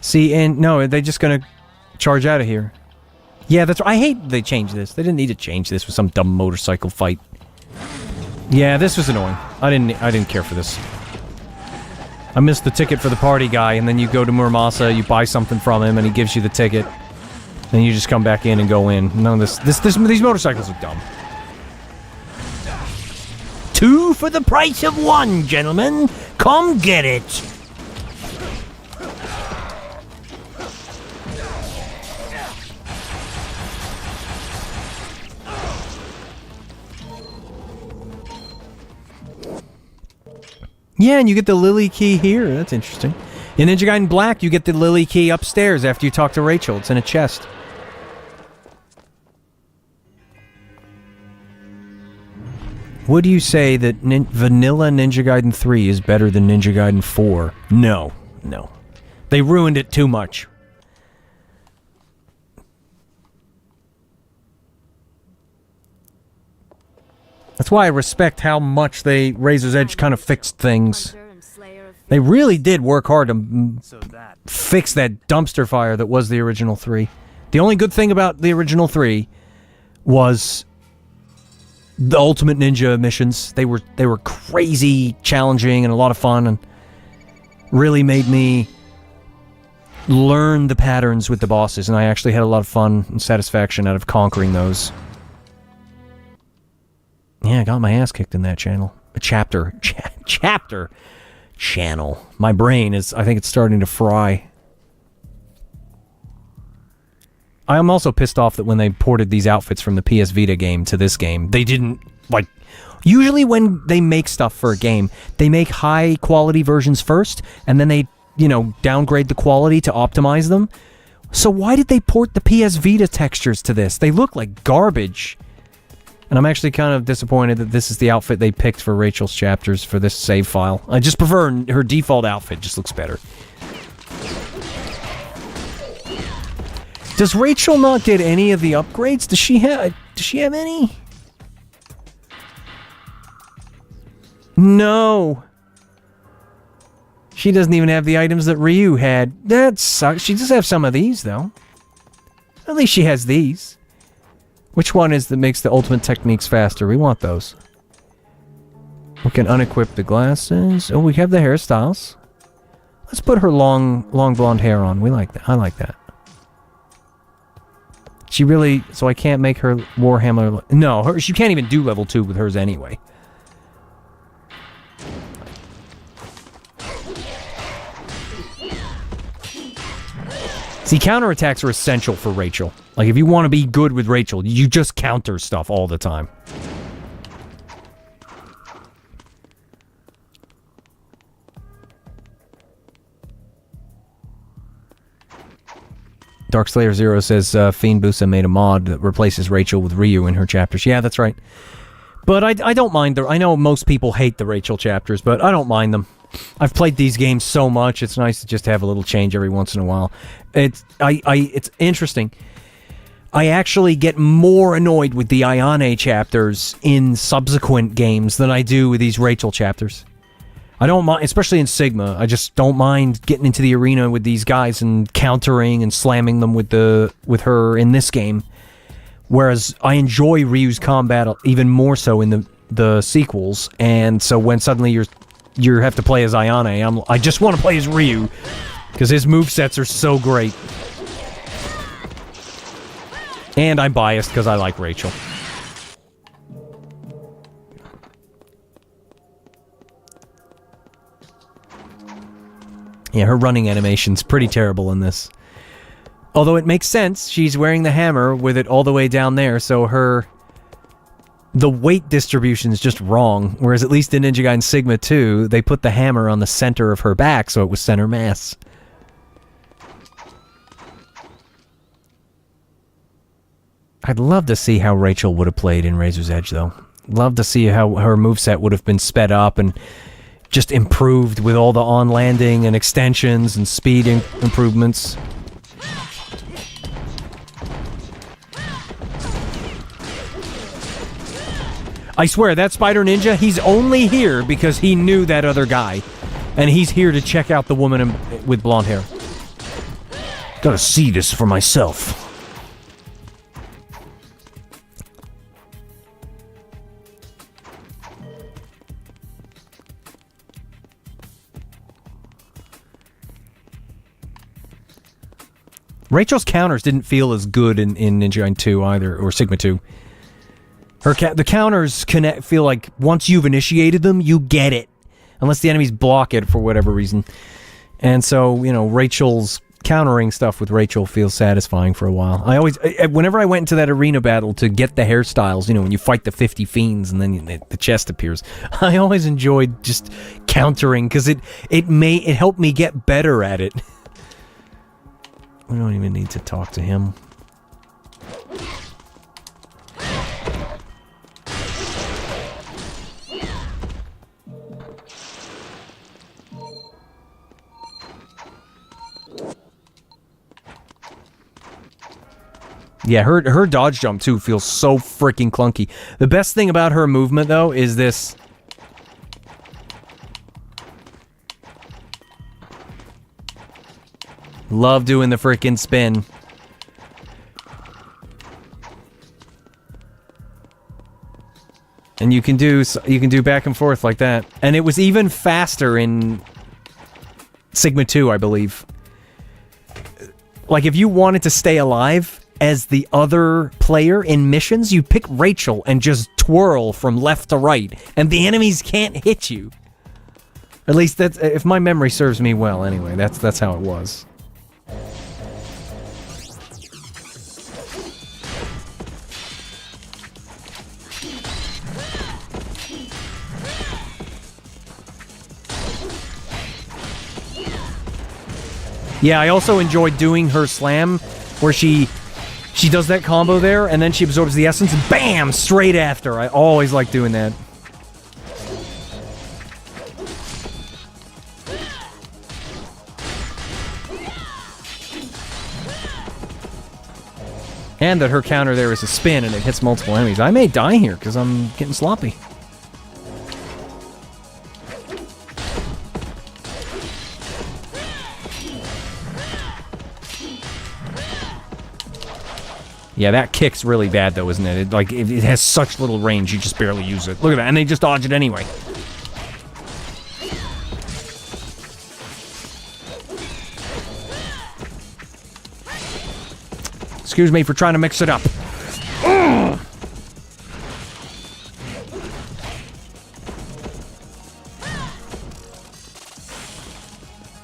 See, and no, they're just gonna charge out of here. Yeah, that's right. I hate they changed this. They didn't need to change this with some dumb motorcycle fight. Yeah, this was annoying. I didn't care for this. I missed the ticket for the party guy, and then you go to Muramasa, you buy something from him, and he gives you the ticket. Then you just come back in and go in. None of these motorcycles are dumb. 2 for the price of 1, gentlemen. Come get it. Yeah, and you get the Lily key here. That's interesting. In Ninja Gaiden Black, you get the Lily key upstairs after you talk to Rachel. It's in a chest. Would you say that vanilla Ninja Gaiden 3 is better than Ninja Gaiden 4? No. No. They ruined it too much. That's why I respect how much Razor's Edge kind of fixed things. They really did work hard to fix that dumpster fire that was the original 3. The only good thing about the original 3 was the Ultimate Ninja missions. They were crazy, challenging, and a lot of fun, and really made me learn the patterns with the bosses, and I actually had a lot of fun and satisfaction out of conquering those. Yeah, I got my ass kicked in that channel. A chapter channel. My brain I think it's starting to fry. I am also pissed off that when they ported these outfits from the PS Vita game to this game, they didn't, like... Usually when they make stuff for a game, they make high-quality versions first, and then they, downgrade the quality to optimize them. So why did they port the PS Vita textures to this? They look like garbage. And I'm actually kind of disappointed that this is the outfit they picked for Rachel's chapters for this save file. I just prefer her default outfit, just looks better. Does Rachel not get any of the upgrades? Does she have any? No. She doesn't even have the items that Ryu had. That sucks. She does have some of these, though. At least she has these. Which one is that makes the ultimate techniques faster? We want those. We can unequip the glasses. Oh, we have the hairstyles. Let's put her long blonde hair on. We like that. I like that. She really... So I can't make her Warhammer... No, she can't even do level 2 with hers anyway. See, counterattacks are essential for Rachel. Like, if you want to be good with Rachel, you just counter stuff all the time. Darkslayer Zero says Fiend Busa made a mod that replaces Rachel with Ryu in her chapters. Yeah, that's right. But I don't mind I know most people hate the Rachel chapters, but I don't mind them. I've played these games so much, it's nice to just have a little change every once in a while. It's interesting. I actually get more annoyed with the Ayane chapters in subsequent games than I do with these Rachel chapters. I don't mind, especially in Sigma, I just don't mind getting into the arena with these guys and countering and slamming them with her in this game. Whereas I enjoy Ryu's combat even more so in the sequels, and so when suddenly you have to play as Ayane, I just want to play as Ryu, because his movesets are so great. And I'm biased because I like Rachel. Yeah, her running animation's pretty terrible in this. Although it makes sense, she's wearing the hammer with it all the way down there, so the weight distribution is just wrong, whereas at least in Ninja Gaiden Sigma 2, they put the hammer on the center of her back, so it was center mass. I'd love to see how Rachel would have played in Razor's Edge, though. Love to see how her moveset would have been sped up and just improved with all the on-landing and extensions and speed improvements. I swear, that Spider Ninja, he's only here because he knew that other guy. And he's here to check out the woman with blonde hair. Gotta see this for myself. Rachel's counters didn't feel as good in Ninja Gaiden 2 either, or Sigma 2. The counters feel like once you've initiated them, you get it. Unless the enemies block it for whatever reason. And so, Rachel's countering stuff with Rachel feels satisfying for a while. Whenever I went into that arena battle to get the hairstyles, when you fight the 50 fiends and then the chest appears, I always enjoyed just countering because it helped me get better at it. We don't even need to talk to him. Yeah, her dodge jump, too, feels so freaking clunky. The best thing about her movement, though, is this... Love doing the freaking spin. And you can do back and forth like that. And it was even faster in Sigma 2, I believe. Like, if you wanted to stay alive as the other player in missions, you pick Rachel and just twirl from left to right, and the enemies can't hit you. At least that's, if my memory serves me well, anyway. That's how it was. Yeah, I also enjoyed doing her slam, where she does that combo there, and then she absorbs the essence, and BAM! Straight after. I always like doing that. And that her counter there is a spin and it hits multiple enemies. I may die here because I'm getting sloppy. Yeah, that kick's really bad though, isn't it? It has such little range, you just barely use it. Look at that, and they just dodge it anyway. Excuse me for trying to mix it up. Ugh.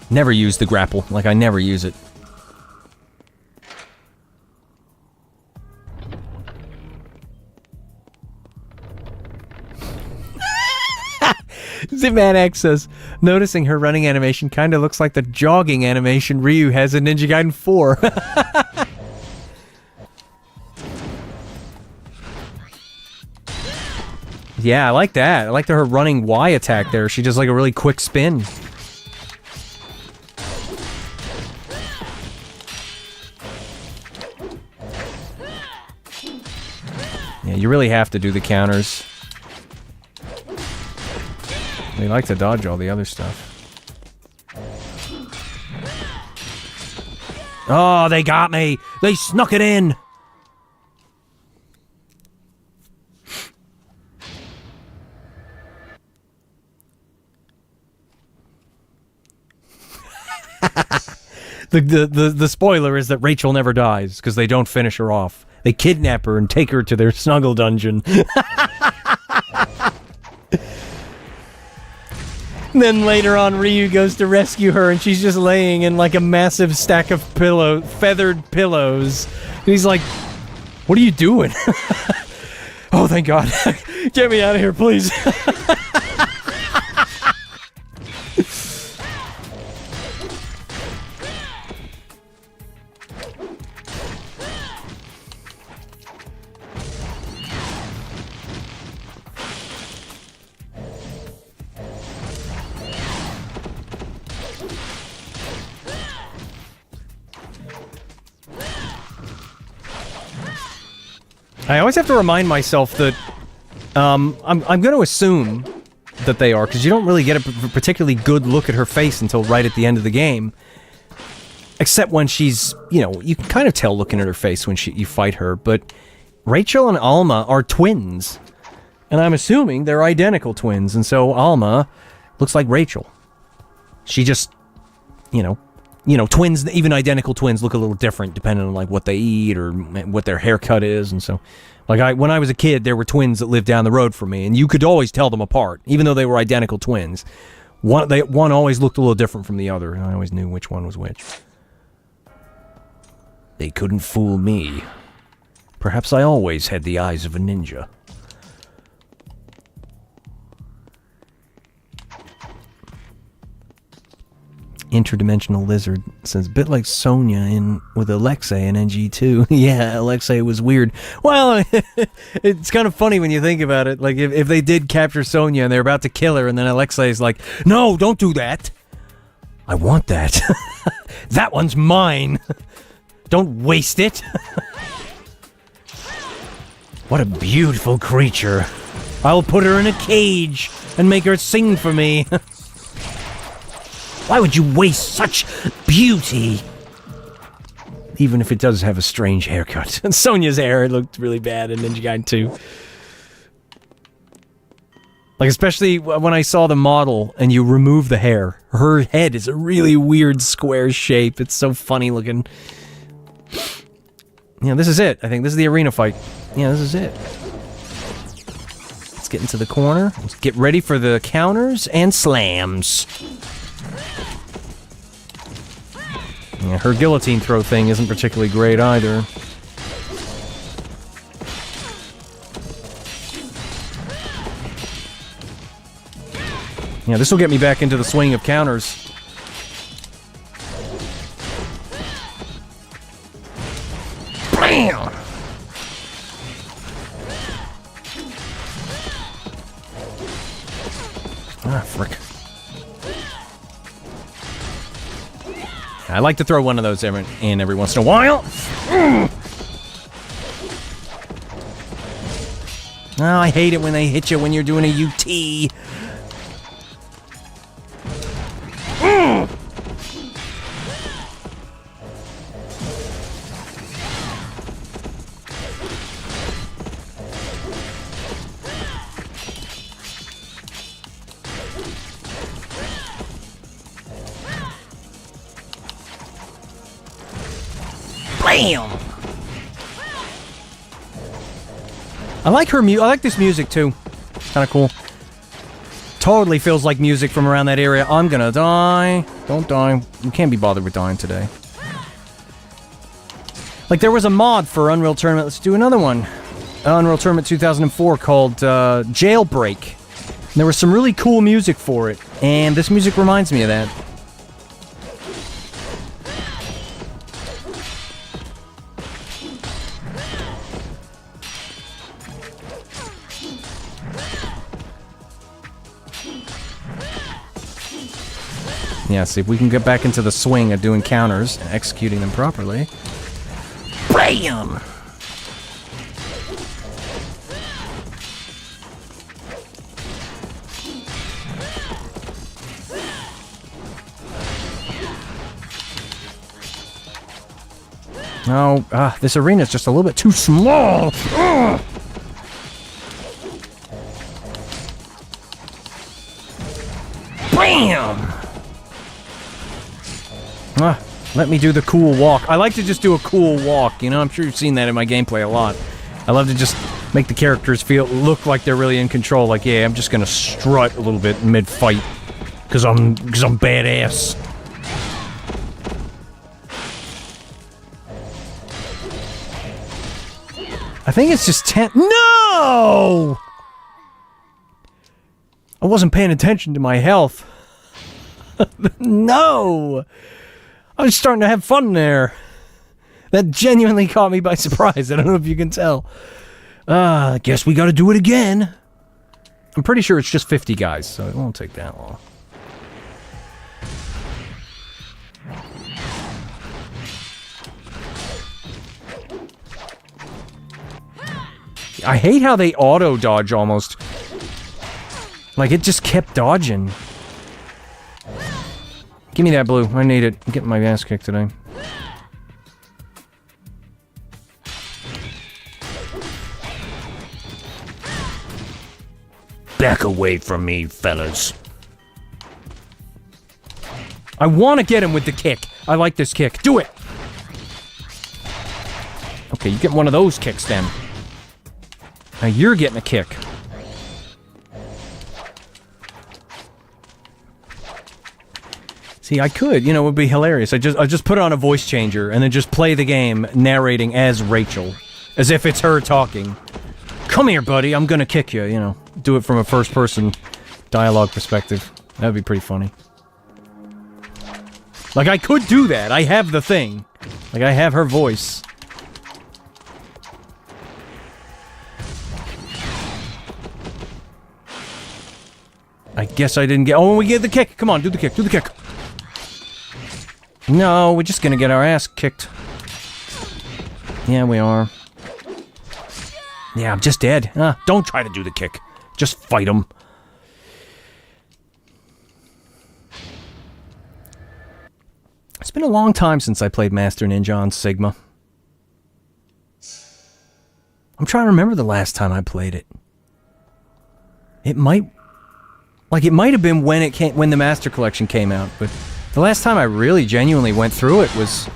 Never use the grapple. Like, I never use it. Zipman X says, noticing her running animation kind of looks like the jogging animation Ryu has in Ninja Gaiden 4. Yeah, I like that. I like her running Y attack there. She does like a really quick spin. Yeah, you really have to do the counters. They like to dodge all the other stuff. Oh, they got me! They snuck it in! The spoiler is that Rachel never dies, because they don't finish her off. They kidnap her and take her to their snuggle dungeon. Then later on, Ryu goes to rescue her, and she's just laying in like a massive stack of feathered pillows. And he's like, "What are you doing?" Oh, thank God. Get me out of here, please. I always have to remind myself that I'm going to assume that they are, because you don't really get a particularly good look at her face until right at the end of the game. Except when she's, you know, you can kind of tell looking at her face when you fight her, but Rachel and Alma are twins. And I'm assuming they're identical twins, and so Alma looks like Rachel. She just, you know, twins, even identical twins look a little different depending on like what they eat or what their haircut is, and so, like when I was a kid, there were twins that lived down the road from me, and you could always tell them apart, even though they were identical twins. One always looked a little different from the other, and I always knew which one was which. They couldn't fool me. Perhaps I always had the eyes of a ninja. Interdimensional Lizard says, bit like Sonya with Alexei in NG2. Yeah, Alexei was weird. Well, it's kind of funny when you think about it. Like, if they did capture Sonya and they're about to kill her, and then Alexei's like, no, don't do that. I want that. That one's mine. Don't waste it. What a beautiful creature. I'll put her in a cage and make her sing for me. Why would you waste such beauty? Even if it does have a strange haircut. And Sonya's hair looked really bad in Ninja Gaiden 2. Like, especially when I saw the model and you remove the hair. Her head is a really weird square shape. It's so funny looking. Yeah, this is it. I think this is the arena fight. Yeah, this is it. Let's get into the corner. Let's get ready for the counters and slams. Yeah, her guillotine throw thing isn't particularly great either. Yeah, this will get me back into the swing of counters. Bam! Ah, frick. I like to throw one of those in every once in a while. Oh, I hate it when they hit you when you're doing a UT. Bam! I like her I like this music too. Kind of cool. Totally feels like music from around that area. I'm gonna die. Don't die. You can't be bothered with dying today. Like there was a mod for Unreal Tournament. Let's do another one. Unreal Tournament 2004 called Jailbreak. And there was some really cool music for it. And this music reminds me of that. Yeah, see if we can get back into the swing of doing counters and executing them properly. BAM! Oh, this arena's just a little bit too small! Ugh. BAM! Let me do the cool walk. I like to just do a cool walk, you know? I'm sure you've seen that in my gameplay a lot. I love to just make the characters look like they're really in control. Like, yeah, I'm just gonna strut a little bit mid-fight. Cause I'm badass. I think it's just 10. No! I wasn't paying attention to my health. No! I was starting to have fun there. That genuinely caught me by surprise. I don't know if you can tell. I guess we gotta do it again. I'm pretty sure it's just 50 guys, so it won't take that long. I hate how they auto-dodge almost. Like, it just kept dodging. Give me that blue. I need it. I'm getting my ass kicked today. Back away from me, fellas. I want to get him with the kick. I like this kick. Do it! Okay, you get one of those kicks then. Now you're getting a kick. See, I could, you know, it would be hilarious. I just put on a voice changer and then just play the game narrating as Rachel. As if it's her talking. Come here, buddy, I'm gonna kick you, you know. Do it from a first-person dialogue perspective. That would be pretty funny. Like, I could do that. I have the thing. Like, I have her voice. I guess I didn't get... Oh, we get the kick! Come on, do the kick, do the kick! No, we're just gonna get our ass kicked. Yeah, we are. Yeah, I'm just dead. Don't try to do the kick. Just fight him. It's been a long time since I played Master Ninja on Sigma. I'm trying to remember the last time I played it. It might... Like, it might have been when it came, when the Master Collection came out, but... The last time I really genuinely went through it was,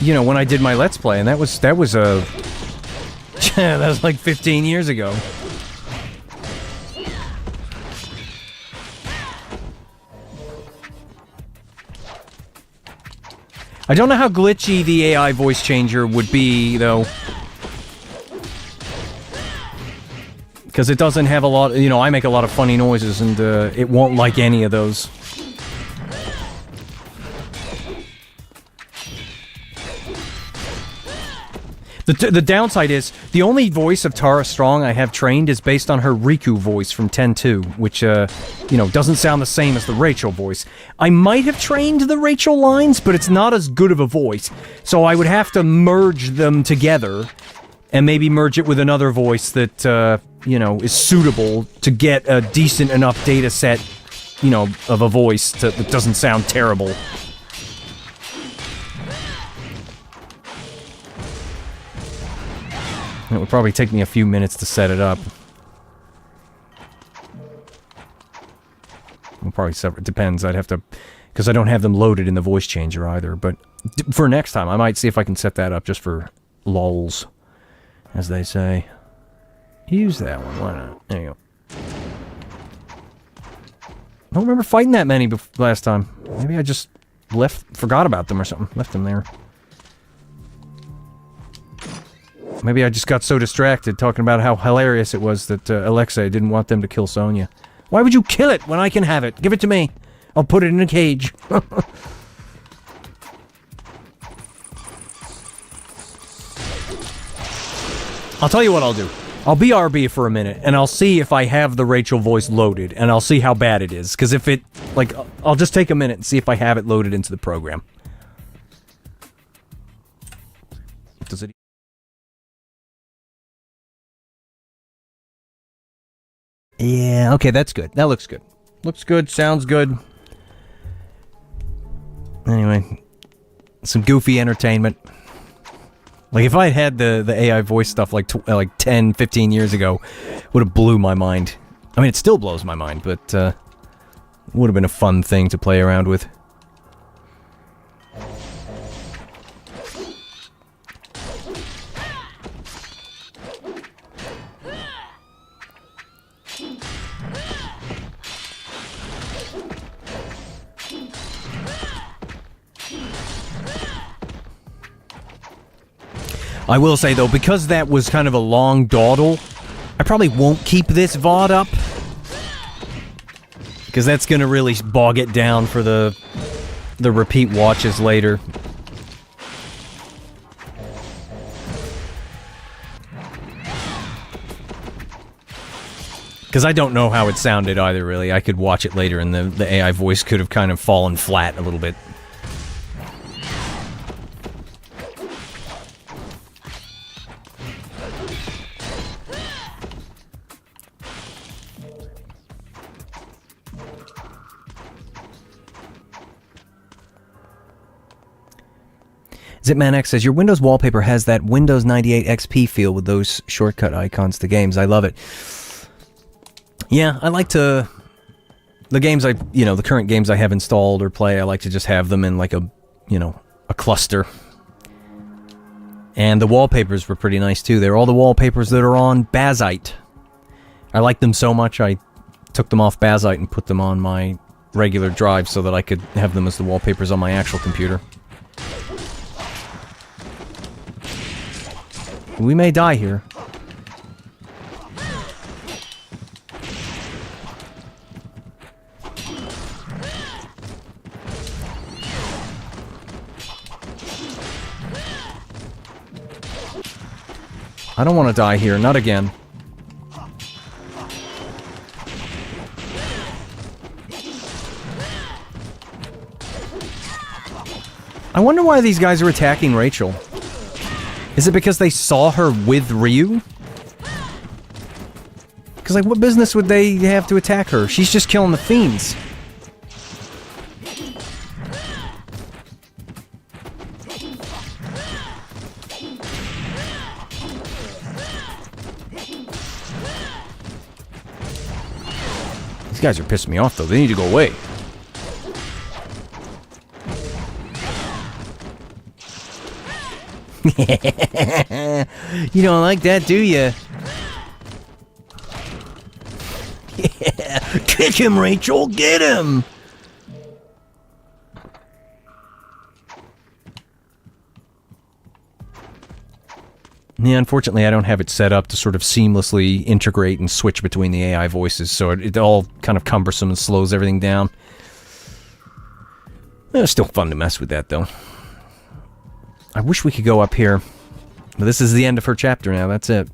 you know, when I did my Let's Play, and that was that was like 15 years ago. I don't know how glitchy the AI voice changer would be, though. Because it doesn't have a lot, you know, I make a lot of funny noises, and it won't like any of those. The downside is, the only voice of Tara Strong I have trained is based on her Riku voice from 10-2, which, you know, doesn't sound the same as the Rachel voice. I might have trained the Rachel lines, but it's not as good of a voice, so I would have to merge them together and maybe merge it with another voice that, is suitable to get a decent enough data set, of a voice that doesn't sound terrible. It would probably take me a few minutes to set it up. Well, probably separate. Depends. I'd have to... Because I don't have them loaded in the voice changer either. But for next time, I might see if I can set that up just for lols, as they say. Use that one. Why not? There you go. I don't remember fighting that many last time. Maybe I just forgot about them or something. Left them there. Maybe I just got so distracted talking about how hilarious it was that Alexei didn't want them to kill Sonya. Why would you kill it when I can have it? Give it to me. I'll put it in a cage. I'll tell you what I'll do. I'll BRB for a minute, and I'll see if I have the Rachel voice loaded, and I'll see how bad it is. Because if it, I'll just take a minute and see if I have it loaded into the program. Does it... Yeah, okay, that's good. That looks good. Looks good, sounds good. Anyway, some goofy entertainment. Like, if I had had the AI voice stuff like 10, 15 years ago, would have blew my mind. I mean, it still blows my mind, but would have been a fun thing to play around with. I will say, though, because that was kind of a long dawdle, I probably won't keep this VOD up. Because that's going to really bog it down for the repeat watches later. Because I don't know how it sounded either, really. I could watch it later and the AI voice could have kind of fallen flat a little bit. ZipmanX says, your Windows wallpaper has that Windows 98 XP feel with those shortcut icons to games. I love it. Yeah, I like to... The games the current games I have installed or play, I like to just have them in like a cluster. And the wallpapers were pretty nice too. They're all the wallpapers that are on Bazite. I like them so much, I took them off Bazite and put them on my regular drive so that I could have them as the wallpapers on my actual computer. We may die here. I don't want to die here, not again. I wonder why these guys are attacking Rachel. Is it because they saw her with Ryu? Because, like, what business would they have to attack her? She's just killing the fiends. These guys are pissing me off, though. They need to go away. You don't like that, do you? Yeah. Kick him, Rachel! Get him! Yeah, unfortunately, I don't have it set up to sort of seamlessly integrate and switch between the AI voices, so it all kind of cumbersome and slows everything down. It's still fun to mess with that, though. I wish we could go up here. But this is the end of her chapter now, that's it.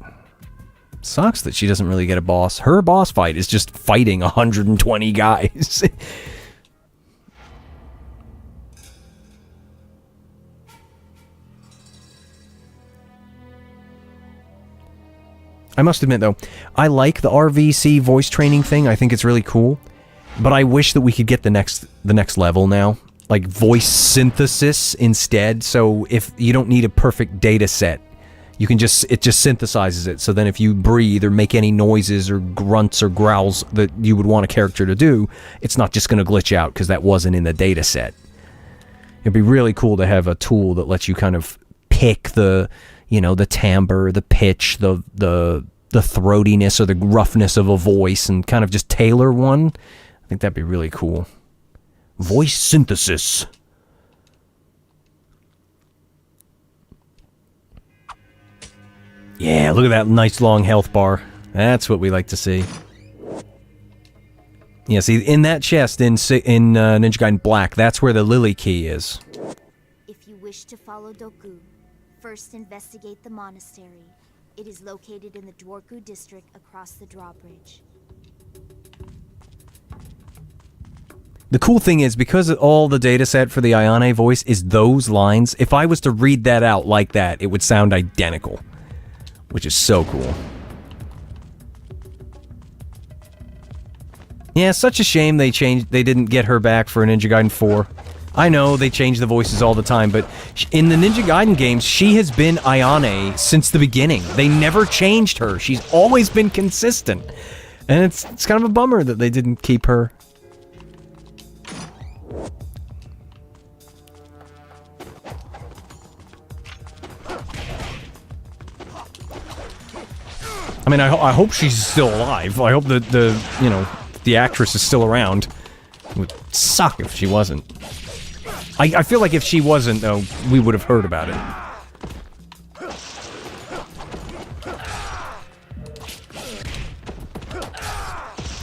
Sucks that she doesn't really get a boss. Her boss fight is just fighting 120 guys. I must admit, though, I like the RVC voice training thing. I think it's really cool. But I wish that we could get the next level now. Like, voice synthesis instead. So if you don't need a perfect data set, you can just... It just synthesizes it. So then if you breathe or make any noises or grunts or growls that you would want a character to do, it's not just going to glitch out because that wasn't in the data set. It'd be really cool to have a tool that lets you kind of pick the... You know, the timbre, the pitch, the throatiness or the roughness of a voice and kind of just tailor one. I think that'd be really cool. Voice synthesis. Yeah, look at that nice long health bar. That's what we like to see. Yeah, see, in that chest in Ninja Gaiden Black, that's where the Lily Key is. If you wish to follow Doku, first investigate the monastery. It is located in the Dwarku district across the drawbridge. The cool thing is, because all the data set for the Ayane voice is those lines, if I was to read that out like that, it would sound identical. Which is so cool. Yeah, such a shame they didn't get her back for Ninja Gaiden 4. I know, they change the voices all the time, but in the Ninja Gaiden games, she has been Ayane since the beginning. They never changed her. She's always been consistent. And it's kind of a bummer that they didn't keep her. I mean, I hope she's still alive. I hope that the actress is still around. It would suck if she wasn't. I feel like if she wasn't, though, we would have heard about it.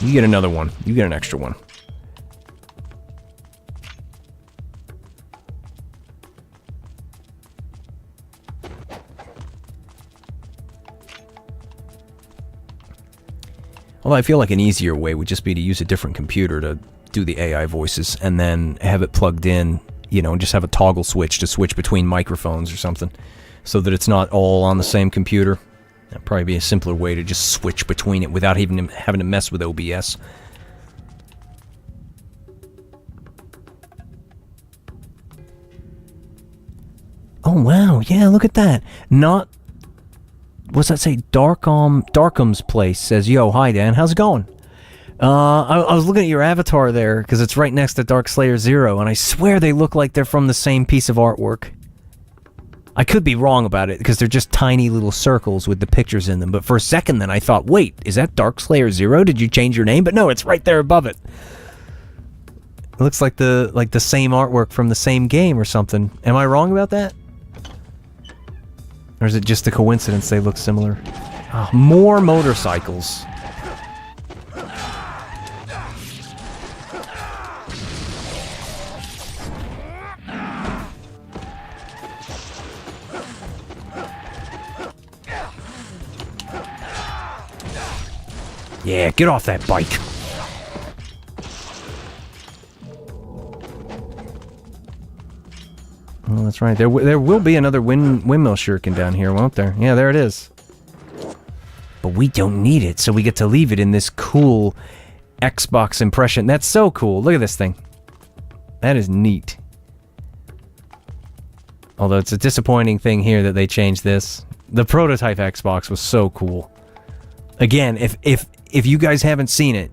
You get another one. You get an extra one. Although I feel like an easier way would just be to use a different computer to do the AI voices and then have it plugged in, you know, and just have a toggle switch to switch between microphones or something so that it's not all on the same computer. That'd probably be a simpler way to just switch between it without even having to mess with OBS. Oh, wow. Yeah, look at that. Not... What's that say? Darkham's place says, "Yo, hi Dan, how's it going?" I was looking at your avatar there because it's right next to Dark Slayer 0, and I swear they look like they're from the same piece of artwork. I could be wrong about it because they're just tiny little circles with the pictures in them. But for a second, then I thought, "Wait, is that Dark Slayer 0? Did you change your name?" But no, it's right there above it. It looks like the same artwork from the same game or something. Am I wrong about that? Or is it just a coincidence they look similar? Oh, more motorcycles. Yeah, get off that bike. Oh, that's right. There will be another windmill shuriken down here, won't there? Yeah, there it is. But we don't need it, so we get to leave it in this cool Xbox impression. That's so cool. Look at this thing. That is neat. Although it's a disappointing thing here that they changed this. The prototype Xbox was so cool. Again, if you guys haven't seen it,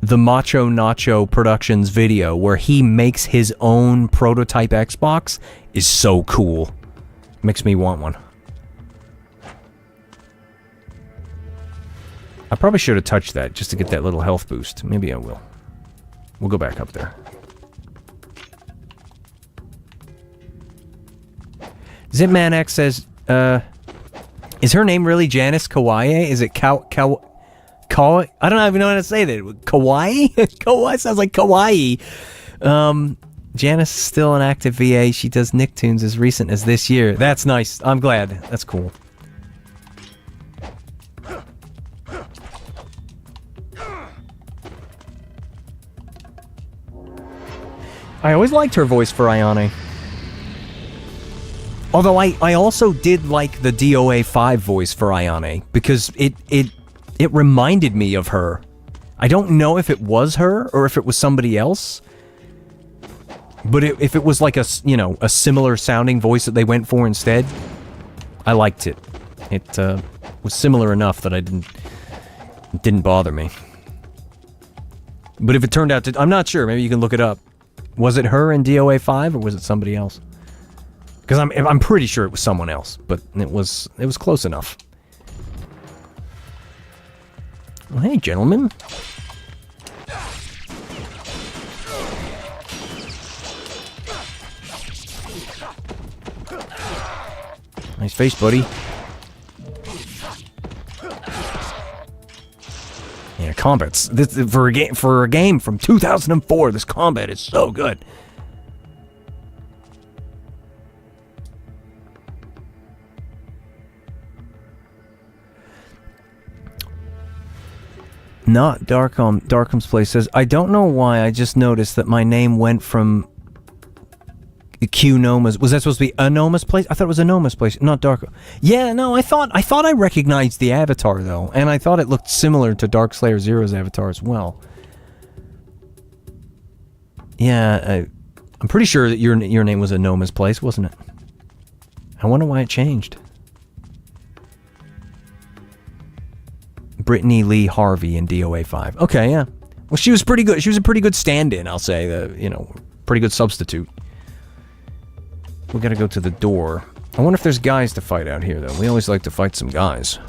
the Macho Nacho Productions video where he makes his own prototype Xbox is so cool. Makes me want one. I probably should have touched that just to get that little health boost. Maybe I will. We'll go back up there. Zipman X says, is her name really Janice Kawaii? Is it Kawaii? I don't even know how to say that. Kawaii? Kawaii sounds like kawaii. Janice is still an active VA. She does Nicktoons as recent as this year. That's nice. I'm glad. That's cool. I always liked her voice for Ayane. Although I also did like the DOA 5 voice for Ayane, because it reminded me of her. I don't know if it was her or if it was somebody else. But if it was like a similar sounding voice that they went for instead, I liked it. It was similar enough that it didn't bother me. But if it turned out to... I'm not sure. Maybe you can look it up. Was it her in DOA 5 or was it somebody else? Because I'm pretty sure it was someone else, but it was close enough. Well, hey, gentlemen. Nice face, buddy. Yeah, combat's for a game from 2004. This combat is so good. Not Darkham's Place says, I don't know why, I just noticed that my name went from Q Noma's. Was that supposed to be a Noma's Place? I thought it was a Noma's Place, not Dark. Yeah, no, I thought I recognized the avatar though, and I thought it looked similar to Darkslayer Zero's avatar as well. Yeah, I'm pretty sure that your name was a Noma's Place, wasn't it? I wonder why it changed. Brittany Lee Harvey in DOA 5. Okay, yeah. Well, she was pretty good. She was a pretty good stand-in, I'll say. Pretty good substitute. We gotta go to the door. I wonder if there's guys to fight out here, though. We always like to fight some guys.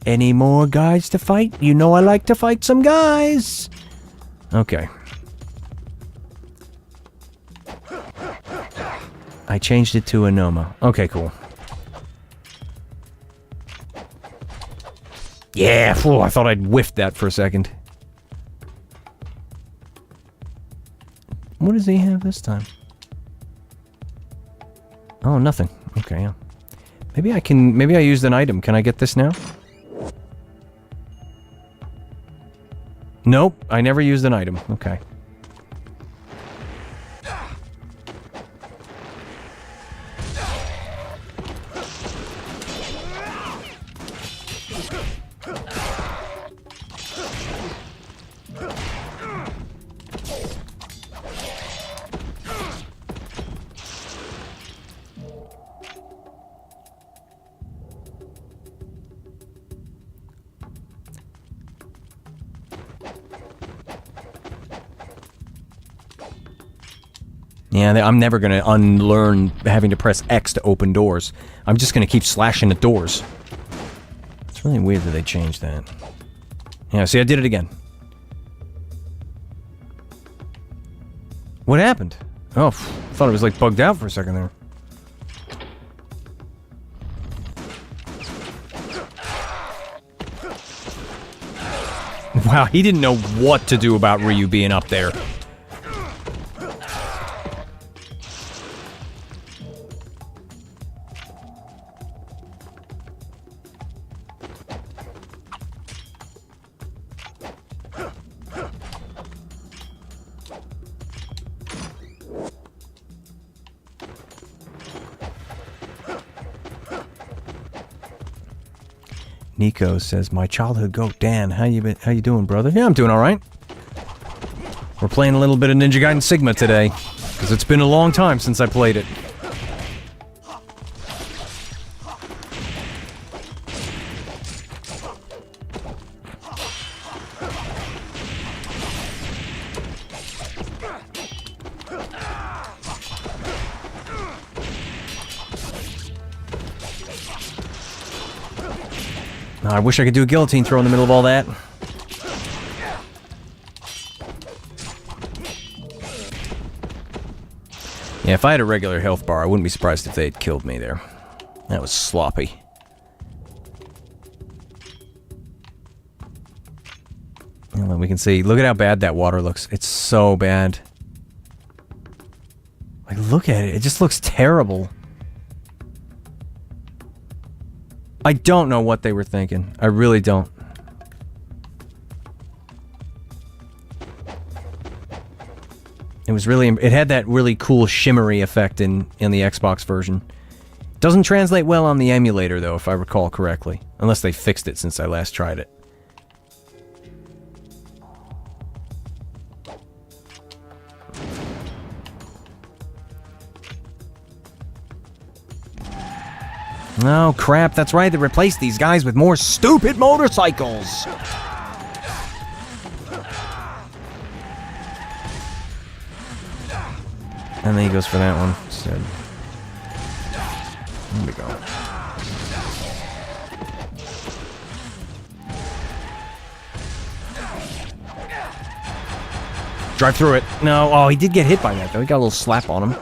Any more guys to fight? You know I like to fight some guys. Okay. I changed it to Anoma. Okay, cool. Yeah, phew, I thought I'd whiffed that for a second. What does he have this time? Oh, nothing. Okay, yeah. Maybe I used an item. Can I get this now? Nope, I never used an item. Okay. Yeah, I'm never going to unlearn having to press X to open doors. I'm just going to keep slashing at doors. It's really weird that they changed that. Yeah, see, I did it again. What happened? Oh, thought it was like bugged out for a second there. Wow, he didn't know what to do about Ryu being up there. Nico says, my childhood goat, Dan. How you doing, brother? Yeah, I'm doing all right. We're playing a little bit of Ninja Gaiden Sigma today, because it's been a long time since I played it. I wish I could do a guillotine throw in the middle of all that. Yeah, if I had a regular health bar, I wouldn't be surprised if they had killed me there. That was sloppy. Well, we can see. Look at how bad that water looks. It's so bad. Like, look at it. It just looks terrible. I don't know what they were thinking. I really don't. It was really... It had that really cool shimmery effect in the Xbox version. Doesn't translate well on the emulator, though, if I recall correctly. Unless they fixed it since I last tried it. Oh, crap, that's right, they replaced these guys with more stupid motorcycles! And then he goes for that one instead. There we go. Drive through it. No, oh, he did get hit by that, though. He got a little slap on him.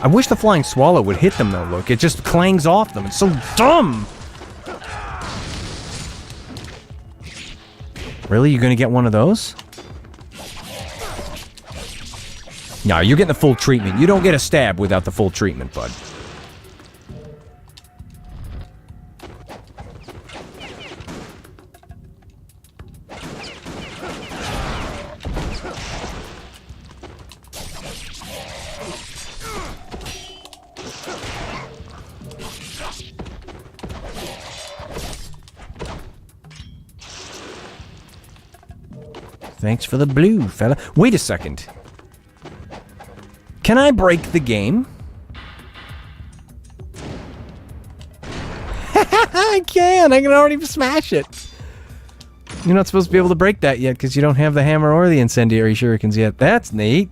I wish the flying swallow would hit them, though, look. It just clangs off them. It's so dumb! Really? You gonna get one of those? No, you're getting the full treatment. You don't get a stab without the full treatment, bud. Thanks for the blue, fella. Wait a second. Can I break the game? I can! I can already smash it! You're not supposed to be able to break that yet because you don't have the hammer or the incendiary shurikens yet. That's neat.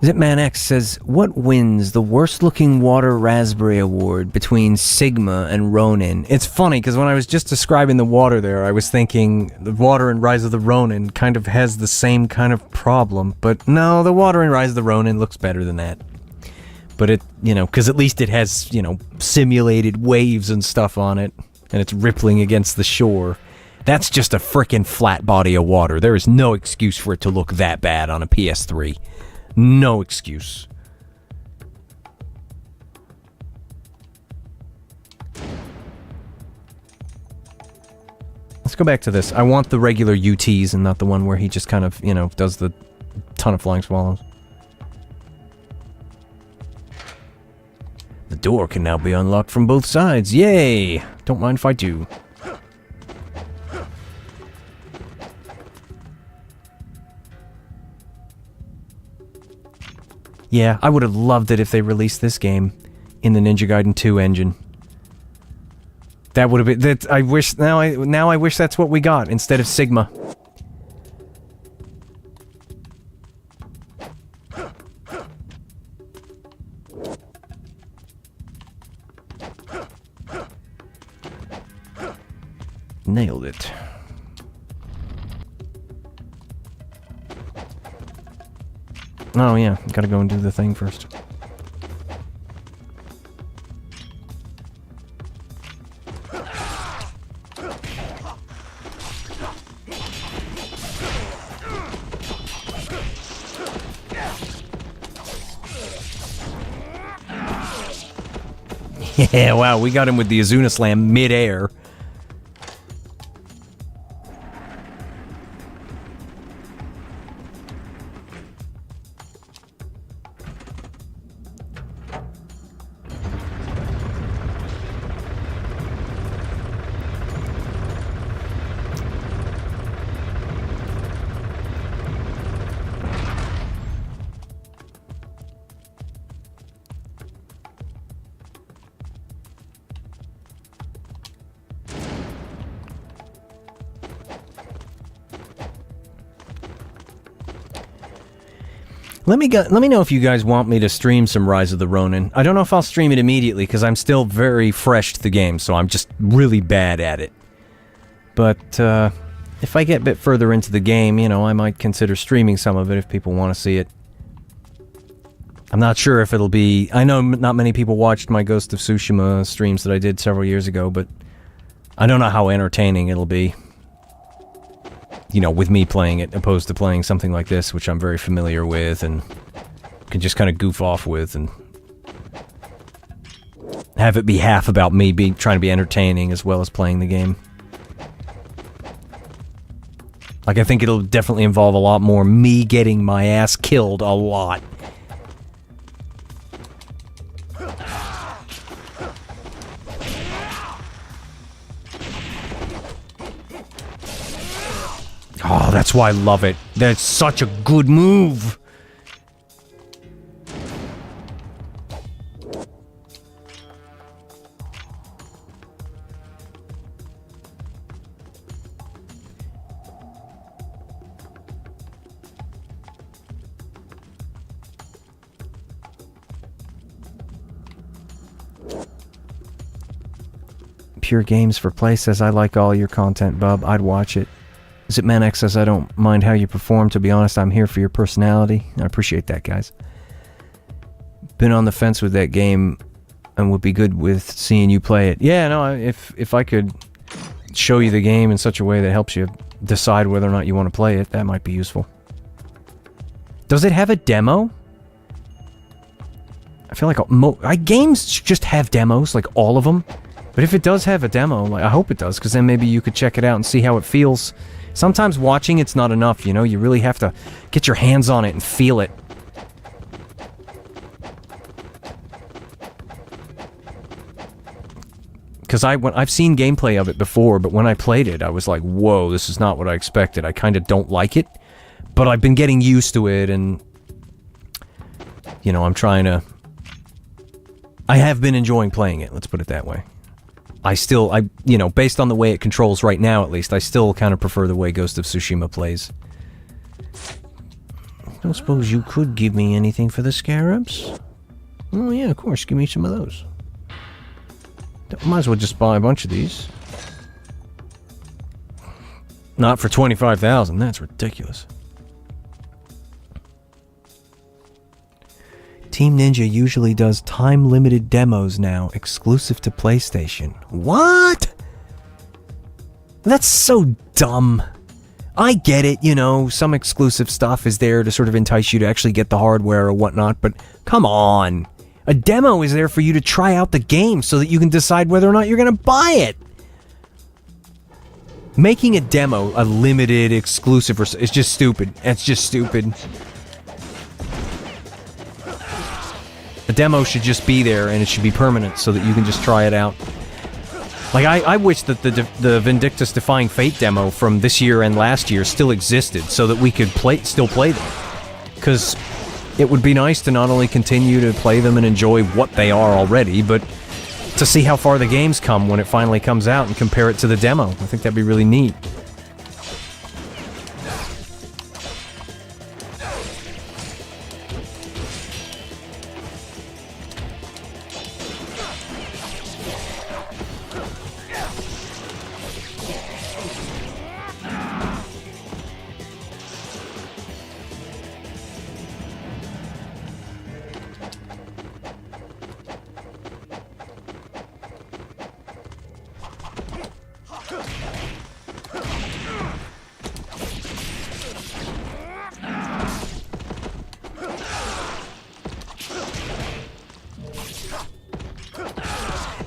ZipmanX says, what wins the worst looking water raspberry award between Sigma and Ronin? It's funny, because when I was just describing the water there, I was thinking the water in Rise of the Ronin kind of has the same kind of problem, but no, the water in Rise of the Ronin looks better than that. But it, you know, because at least it has, you know, simulated waves and stuff on it, and it's rippling against the shore. That's just a frickin' flat body of water. There is no excuse for it to look that bad on a PS3. No excuse. Let's go back to this. I want the regular UTs and not the one where he just kind of, you know, does the ton of flying swallows. The door can now be unlocked from both sides. Yay! Don't mind if I do. Yeah, I would have loved it if they released this game in the Ninja Gaiden 2 engine. That would have been... That, I wish... Now I wish that's what we got instead of Sigma. Nailed it. Oh yeah, gotta go and do the thing first. Yeah, wow, we got him with the Azuna Slam mid-air. Let me know if you guys want me to stream some Rise of the Ronin. I don't know if I'll stream it immediately, because I'm still very fresh to the game, so I'm just really bad at it. But, if I get a bit further into the game, you know, I might consider streaming some of it if people want to see it. I'm not sure if it'll be... I know not many people watched my Ghost of Tsushima streams that I did several years ago, but I don't know how entertaining it'll be. You know, with me playing it, opposed to playing something like this, which I'm very familiar with and can just kind of goof off with and have it be half about me trying to be entertaining as well as playing the game. Like, I think it'll definitely involve a lot more me getting my ass killed a lot. Oh, that's why I love it. That's such a good move. Pure Games for Play says, I like all your content, bub. I'd watch it. Is it Manex says, I don't mind how you perform. To be honest, I'm here for your personality. I appreciate that, guys. Been on the fence with that game and would be good with seeing you play it. Yeah, no, if I could show you the game in such a way that helps you decide whether or not you want to play it, that might be useful. Does it have a demo? I feel like games just have demos, like all of them. But if it does have a demo, like I hope it does, because then maybe you could check it out and see how it feels. Sometimes watching it's not enough, you know? You really have to get your hands on it and feel it. Because I've seen gameplay of it before, but when I played it, I was like, whoa, this is not what I expected. I kind of don't like it, but I've been getting used to it, and, you know, I have been enjoying playing it, let's put it that way. You know, based on the way it controls right now, at least, I still kind of prefer the way Ghost of Tsushima plays. I don't suppose you could give me anything for the scarabs? Oh yeah, of course, give me some of those. Might as well just buy a bunch of these. Not for 25,000, that's ridiculous. Team Ninja usually does time-limited demos now, exclusive to PlayStation. What? That's so dumb. I get it, you know, some exclusive stuff is there to sort of entice you to actually get the hardware or whatnot, but come on. A demo is there for you to try out the game so that you can decide whether or not you're going to buy it. Making a demo a limited exclusive is just stupid. It's just stupid. The demo should just be there, and it should be permanent so that you can just try it out. Like, I wish that the Vindictus Defying Fate demo from this year and last year still existed so that we could still play them. Because it would be nice to not only continue to play them and enjoy what they are already, but to see how far the game's come when it finally comes out and compare it to the demo. I think that'd be really neat.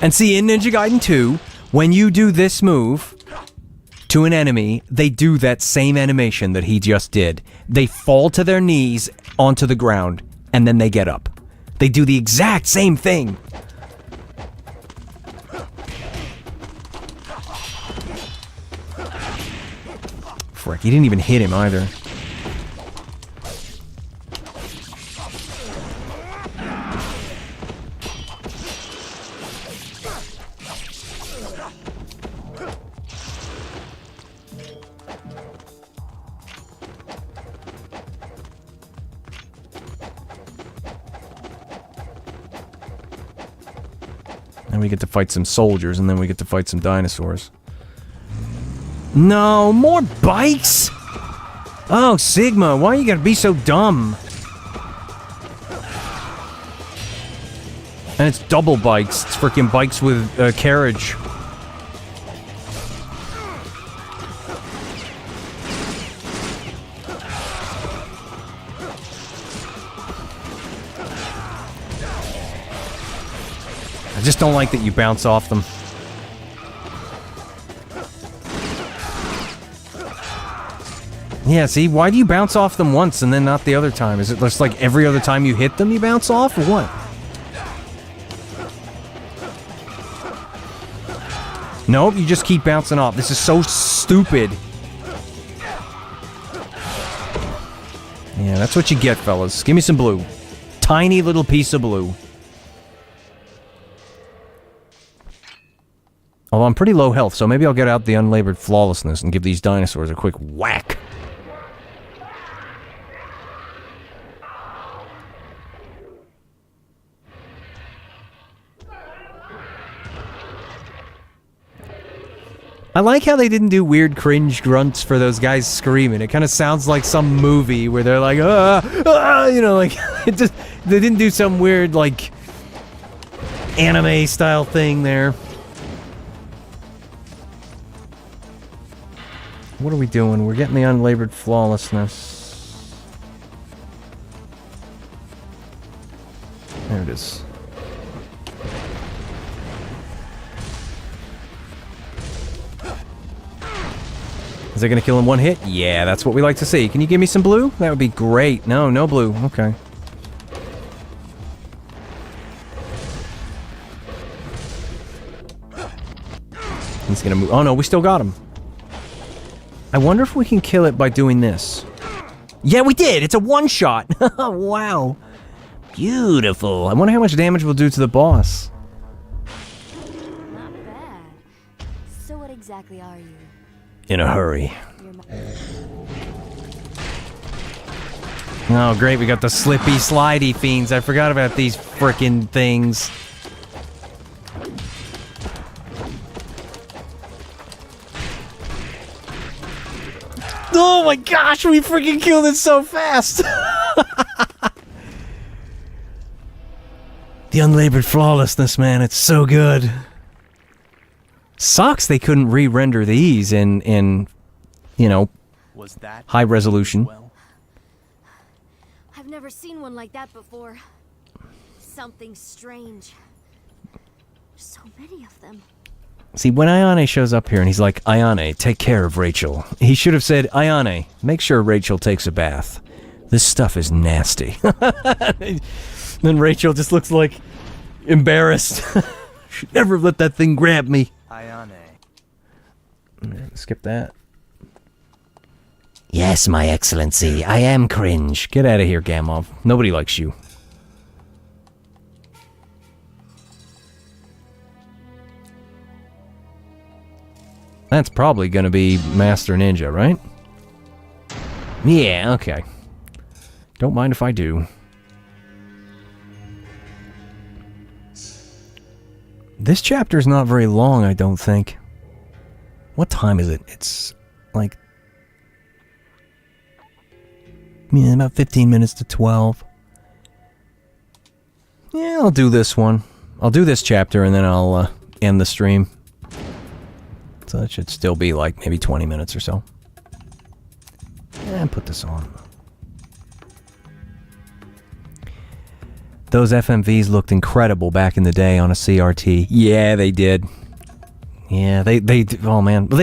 And see, in Ninja Gaiden 2, when you do this move to an enemy, they do that same animation that he just did. They fall to their knees onto the ground, and then they get up. They do the exact same thing. Frick, he didn't even hit him either. And we get to fight some soldiers, and then we get to fight some dinosaurs. No, more bikes? Oh, Sigma, why you gotta be so dumb? And it's double bikes. It's freaking bikes with carriage. I just don't like that you bounce off them. Yeah, see, why do you bounce off them once and then not the other time? Is it just like every other time you hit them you bounce off, or what? Nope, you just keep bouncing off. This is so stupid. Yeah, that's what you get, fellas. Give me some blue. Tiny little piece of blue. Although I'm pretty low health, so maybe I'll get out the unlabored flawlessness and give these dinosaurs a quick whack. I like how they didn't do weird cringe grunts for those guys screaming. It kind of sounds like some movie where they're like, you know, like, it just, they didn't do some weird, like, anime style thing there. What are we doing? We're getting the unlabored flawlessness. There it is. Is it going to kill in one hit? Yeah, that's what we like to see. Can you give me some blue? That would be great. No, no blue. Okay. He's going to move. Oh, no, we still got him. I wonder if we can kill it by doing this. Yeah, we did! It's a one-shot! Wow. Beautiful. I wonder how much damage we'll do to the boss. Not bad. So what exactly are you? In a hurry. Oh, great, we got the slippy, slidey fiends. I forgot about these frickin' things. Oh my gosh, we freaking killed it so fast! The unlabored flawlessness, man, it's so good. Sucks they couldn't re-render these in you know, Was that high resolution. well? I've never seen one like that before. Something strange. So many of them. See, when Ayane shows up here and he's like, Ayane, take care of Rachel. He should have said, Ayane, make sure Rachel takes a bath. This stuff is nasty. Then Rachel just looks like embarrassed. Should never have let that thing grab me. Ayane. Skip that. Yes, my excellency, I am cringe. Get out of here, Gamov. Nobody likes you. That's probably gonna be Master Ninja, right? Yeah, okay. Don't mind if I do. This chapter's not very long, I don't think. What time is it? It's like... yeah, about 15 minutes to 12. Yeah, I'll do this one. I'll do this chapter and then I'll end the stream. So that should still be like maybe 20 minutes or so. And put this on. Those FMVs looked incredible back in the day on a CRT. Yeah, they did. Yeah, they oh man, but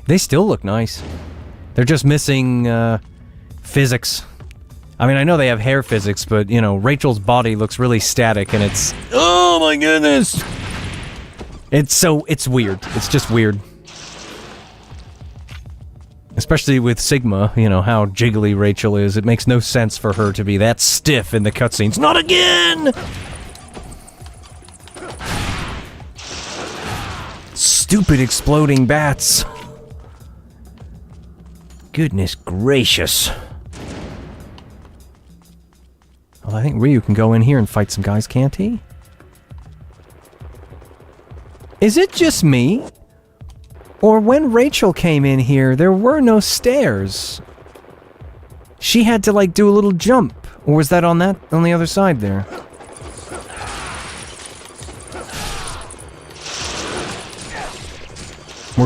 they still look nice. They're just missing physics. I mean, I know they have hair physics, but you know, Rachel's body looks really static and it's, oh my goodness. It's weird. It's just weird. Especially with Sigma, you know, how jiggly Rachel is. It makes no sense for her to be that stiff in the cutscenes. Not again! Stupid exploding bats. Goodness gracious. Well, I think Ryu can go in here and fight some guys, can't he? Is it just me? Or when Rachel came in here, there were no stairs. She had to, like, do a little jump. Or was that on the other side there?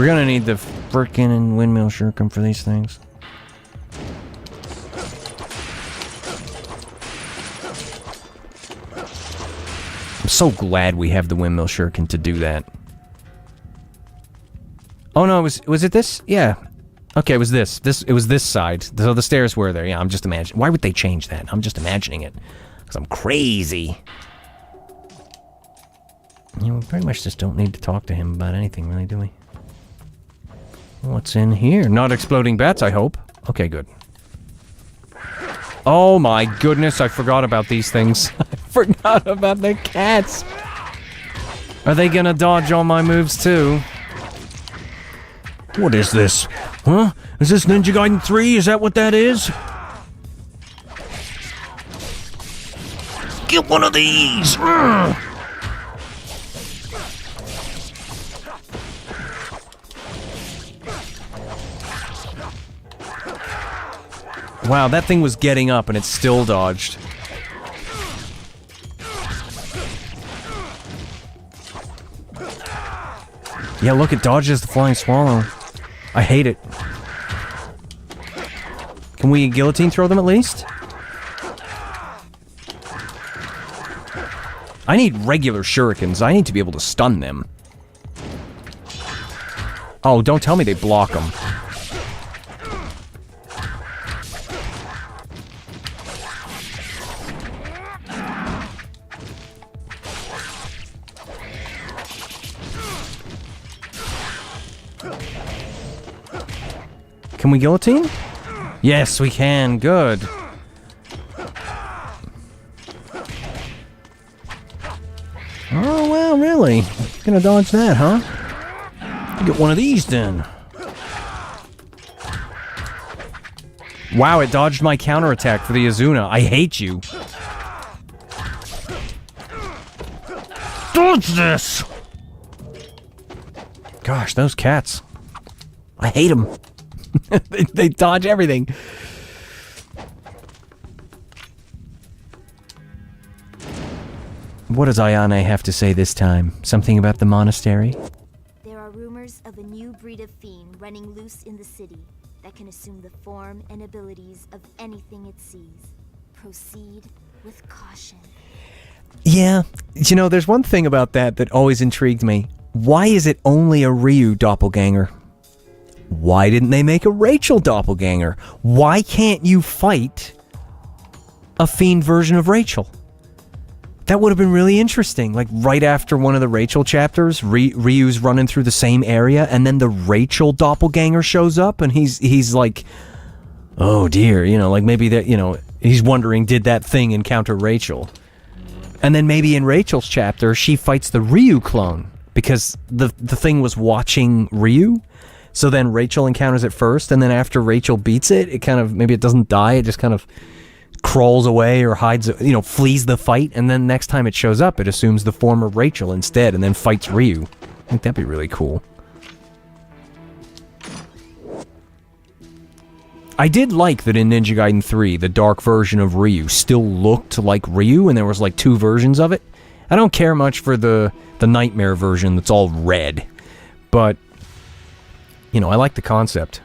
We're gonna need the frickin' windmill shuriken for these things. I'm so glad we have the windmill shuriken to do that. Oh no, was it this? Yeah. Okay, it was this. It was this side. So the stairs were there. Yeah, I'm just imagining. Why would they change that? I'm just imagining it. Because I'm crazy. You know, we pretty much just don't need to talk to him about anything, really, do we? What's in here? Not exploding bats, I hope. Okay, good. Oh my goodness, I forgot about these things. I forgot about the cats. Are they gonna dodge all my moves too? What is this? Huh? Is this Ninja Gaiden 3? Is that what that is? Get one of these! Wow, that thing was getting up and it still dodged. Yeah, look, it dodges the flying swallow. I hate it. Can we guillotine throw them at least? I need regular shurikens. I need to be able to stun them. Oh, don't tell me they block them. Can we guillotine? Yes, we can. Good. Oh, well, really? Gonna dodge that, huh? Get one of these, then. Wow, it dodged my counterattack for the Azuna. I hate you. Dodge this! Gosh, those cats. I hate them. they dodge everything. What does Ayane have to say this time? Something about the monastery? There are rumors of a new breed of fiend running loose in the city that can assume the form and abilities of anything it sees. Proceed with caution. Yeah, you know, there's one thing about that always intrigued me. Why is it only a Ryu doppelganger? Why didn't they make a Rachel doppelganger? Why can't you fight a fiend version of Rachel? That would have been really interesting. Like, right after one of the Rachel chapters, Ryu's running through the same area, and then the Rachel doppelganger shows up, and he's like, oh dear, you know, like maybe that, you know, he's wondering, did that thing encounter Rachel? And then maybe in Rachel's chapter, she fights the Ryu clone, because the thing was watching Ryu. So then Rachel encounters it first, and then after Rachel beats it, it kind of, maybe it doesn't die, it just kind of crawls away or hides, you know, flees the fight, and then next time it shows up, it assumes the form of Rachel instead, and then fights Ryu. I think that'd be really cool. I did like that in Ninja Gaiden 3, the dark version of Ryu still looked like Ryu, and there was like two versions of it. I don't care much for the Nightmare version that's all red, but you know, I like the concept.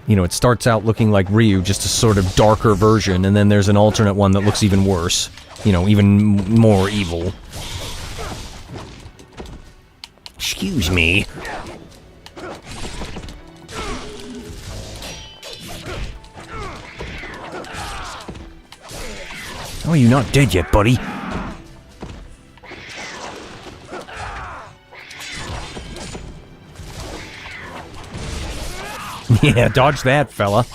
You know, it starts out looking like Ryu, just a sort of darker version, and then there's an alternate one that looks even worse. You know, even more evil. Excuse me. Oh, you're not dead yet, buddy. Yeah, dodge that, fella.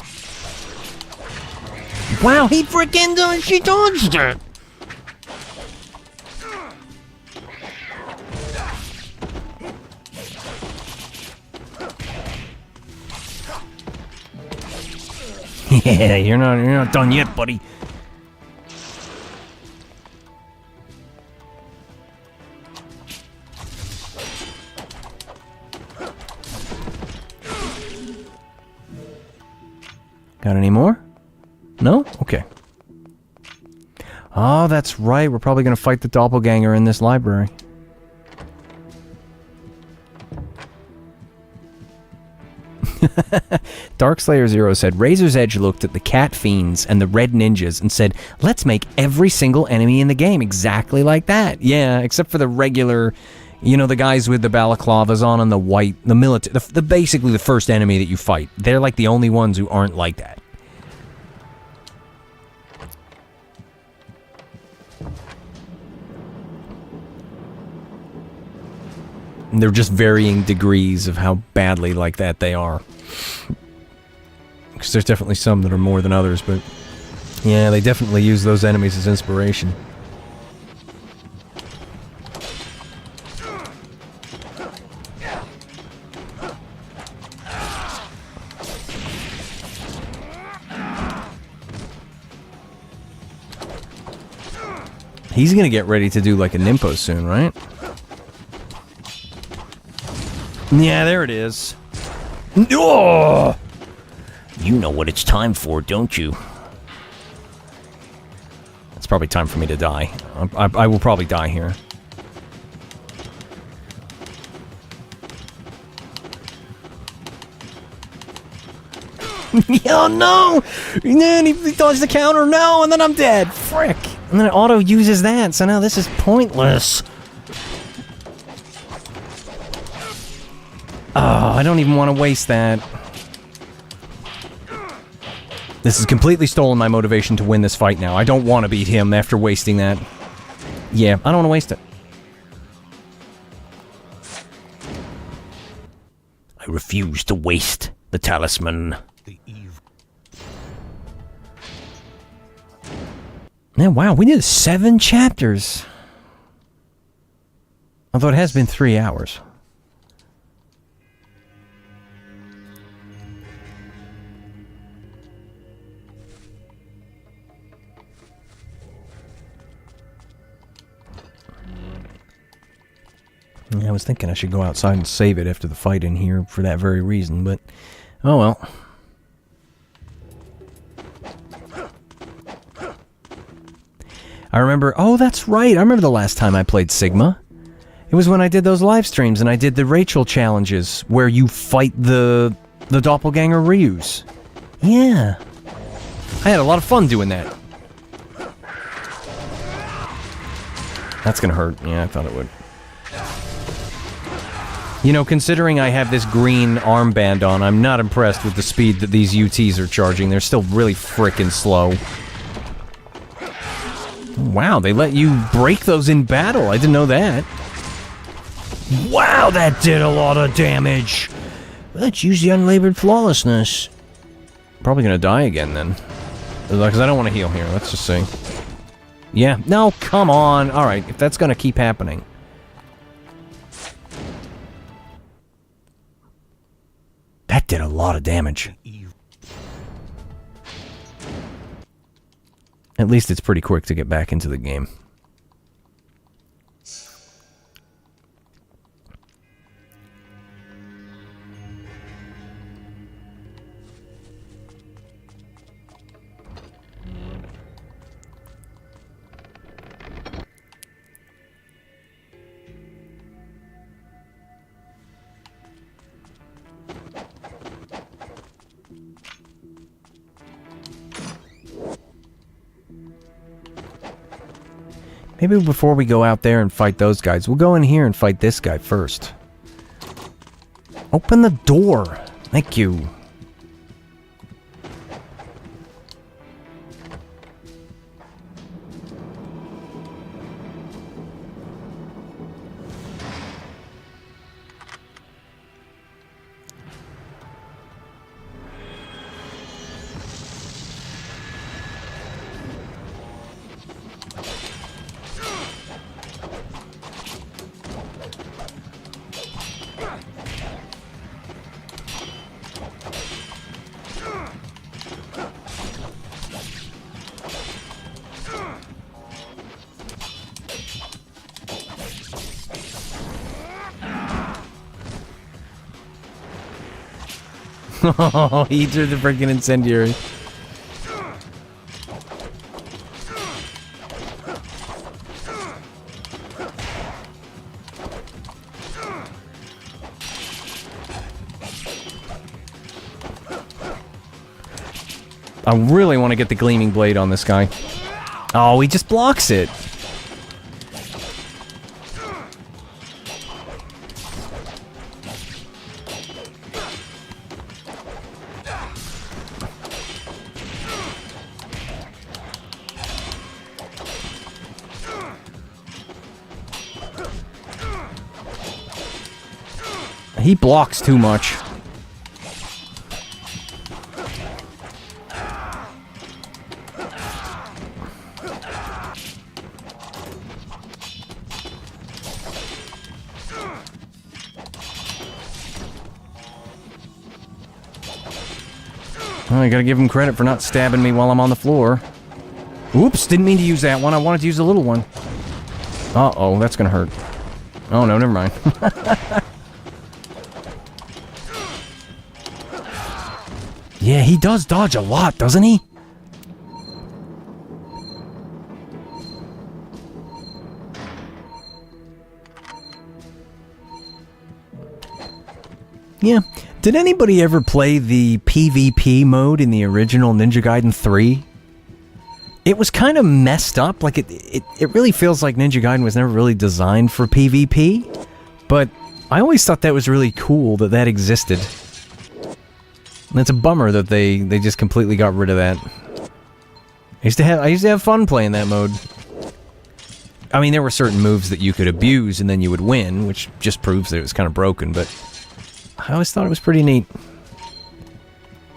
Wow, he freaking dodged. She dodged it. Yeah, you're not done yet, buddy. Got any more? No? Okay. Oh, that's right. We're probably going to fight the doppelganger in this library. Darkslayer Zero said, Razor's Edge looked at the cat fiends and the red ninjas and said, let's make every single enemy in the game exactly like that. Yeah, except for the regular, you know, the guys with the balaclavas on and the white, the military, the basically the first enemy that you fight. They're like the only ones who aren't like that. And they're just varying degrees of how badly like that they are. Because there's definitely some that are more than others, but yeah, they definitely use those enemies as inspiration. He's gonna get ready to do like a Nimpo soon, right? Yeah, there it is. Oh! You know what it's time for, don't you? It's probably time for me to die. I will probably die here. Oh no! And then he dodged the counter, no, and then I'm dead. Frick! And then it auto uses that, so now this is pointless. Oh, I don't even want to waste that. This has completely stolen my motivation to win this fight now. I don't want to beat him after wasting that. Yeah, I don't want to waste it. I refuse to waste the talisman. Yeah, wow, we did 7 chapters. Although it has been 3 hours. I was thinking I should go outside and save it after the fight in here for that very reason, but oh well. I remember, oh that's right, I remember the last time I played Sigma. It was when I did those live streams and I did the Rachel challenges where you fight the doppelganger Ryus. Yeah. I had a lot of fun doing that. That's gonna hurt. Yeah, I thought it would. You know, considering I have this green armband on, I'm not impressed with the speed that these UTs are charging. They're still really frickin' slow. Wow, they let you break those in battle. I didn't know that. Wow, that did a lot of damage. Let's use the unlabored flawlessness. Probably gonna die again, then. Because I don't want to heal here. Let's just see. Yeah. No, come on. Alright, if that's gonna keep happening. That did a lot of damage. At least it's pretty quick to get back into the game. Maybe before we go out there and fight those guys, we'll go in here and fight this guy first. Open the door. Thank you. Oh, he threw the freaking incendiary. I really want to get the gleaming blade on this guy. Oh, he just blocks it. He blocks too much. Well, I gotta give him credit for not stabbing me while I'm on the floor. Oops, didn't mean to use that one. I wanted to use the little one. Uh-oh, that's gonna hurt. Oh, no, never mind. Yeah, he does dodge a lot, doesn't he? Yeah. Did anybody ever play the PvP mode in the original Ninja Gaiden 3? It was kind of messed up. Like, it really feels like Ninja Gaiden was never really designed for PvP. But I always thought that was really cool that that existed. And it's a bummer that they just completely got rid of that. I used to have fun playing that mode. I mean, there were certain moves that you could abuse and then you would win, which just proves that it was kind of broken, but I always thought it was pretty neat.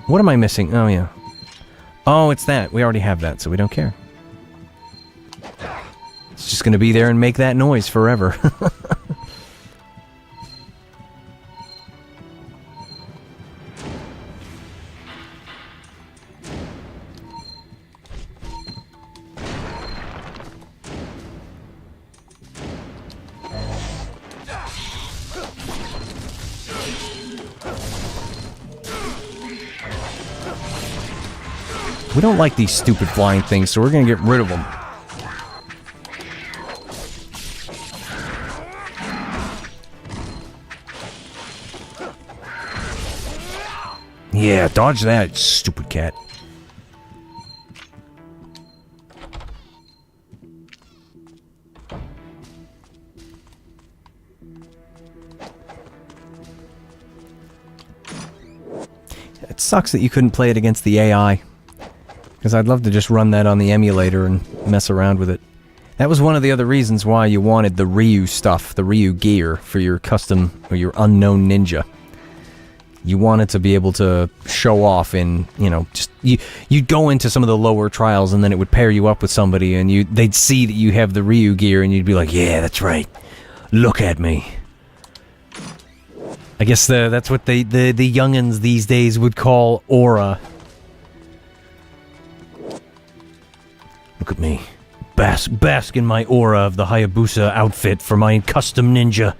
What am I missing? Oh, yeah. Oh, it's that. We already have that, so we don't care. It's just gonna be there and make that noise forever. We don't like these stupid flying things, so we're gonna get rid of them. Yeah, dodge that, stupid cat. It sucks that you couldn't play it against the AI. Because I'd love to just run that on the emulator and mess around with it. That was one of the other reasons why you wanted the Ryu stuff, the Ryu gear, for your custom, or your unknown ninja. You wanted to be able to show off in, you know, just... You'd go into some of the lower trials and then it would pair you up with somebody and they'd see that you have the Ryu gear and you'd be like, yeah, that's right. Look at me. I guess that's what the youngins these days would call aura. Look at me. Bask in my aura of the Hayabusa outfit for my custom ninja.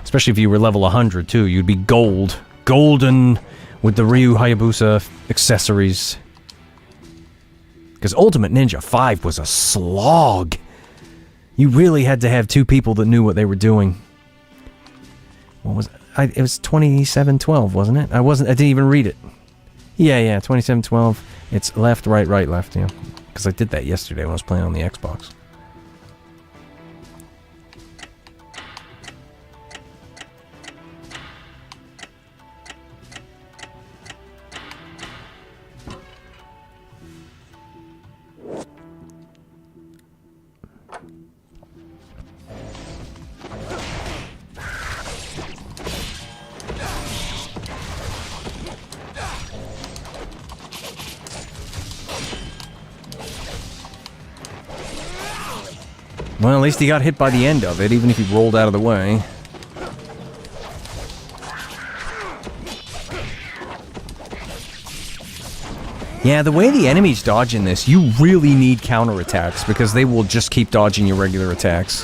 Especially if you were level 100, too. You'd be gold. Golden with the Ryu Hayabusa accessories. Because Ultimate Ninja 5 was a slog. You really had to have two people that knew what they were doing. What was it? It was 2712, wasn't it? I didn't even read it. Yeah, 2712. It's left, right, left, yeah. Because I did that yesterday when I was playing on the Xbox. Well, at least he got hit by the end of it, even if he rolled out of the way. Yeah, the way the enemies dodge in this, you really need counterattacks, because they will just keep dodging your regular attacks.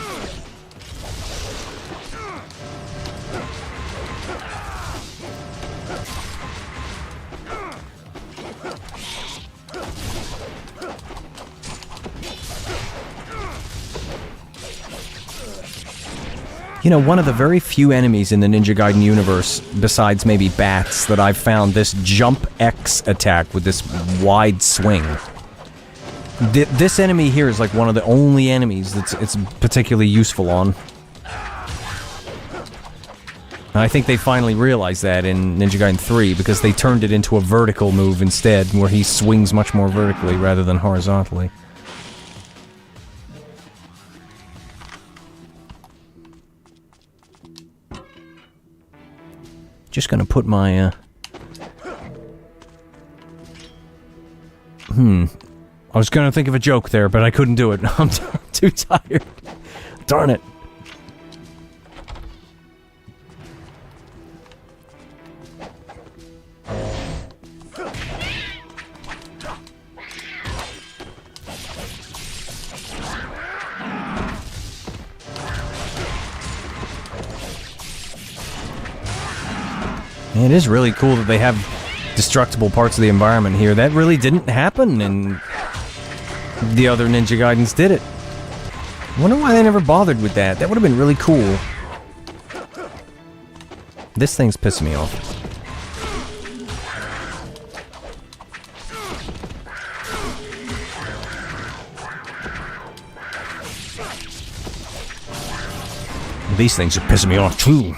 You know, one of the very few enemies in the Ninja Gaiden universe, besides maybe bats, that I've found this Jump X attack with this wide swing. This enemy here is like one of the only enemies that's it's particularly useful on. And I think they finally realized that in Ninja Gaiden 3, because they turned it into a vertical move instead, where he swings much more vertically rather than horizontally. Just gonna put my, I was gonna think of a joke there, but I couldn't do it. I'm too tired. Darn it. It is really cool that they have destructible parts of the environment here. That really didn't happen in the other Ninja Gaidens, did it? I wonder why they never bothered with that. That would have been really cool. This thing's pissing me off. These things are pissing me off too.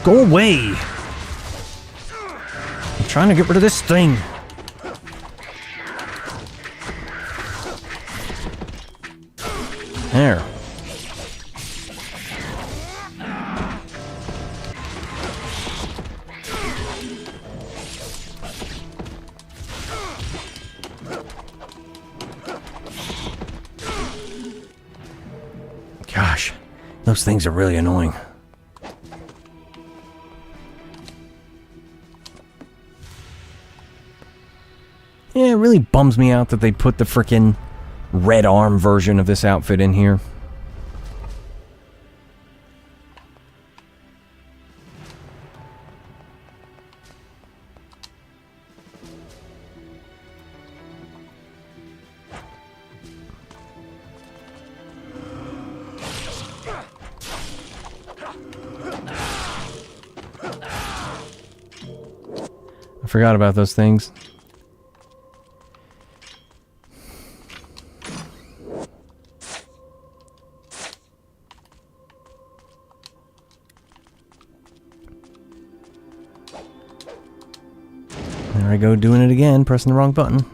Go away! I'm trying to get rid of this thing. There. Gosh, those things are really annoying. Yeah, it really bums me out that they put the frickin' red arm version of this outfit in here. I forgot about those things. There I go, doing it again, pressing the wrong button.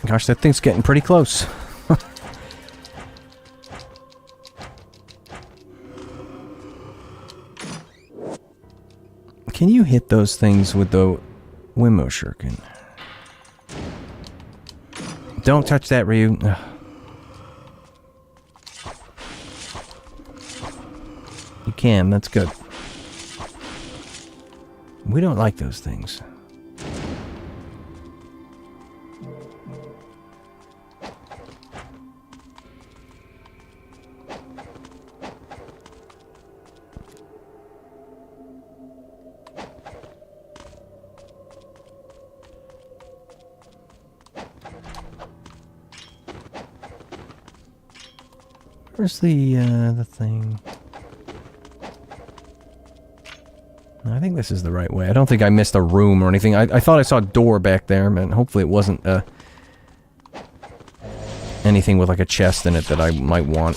Gosh, that thing's getting pretty close. Can you hit those things with the Wimmo Shuriken? Don't touch that, Ryu. Ugh. You can, that's good. We don't like those things. Where's the thing? I think this is the right way. I don't think I missed a room or anything. I thought I saw a door back there, but hopefully it wasn't anything with like a chest in it that I might want.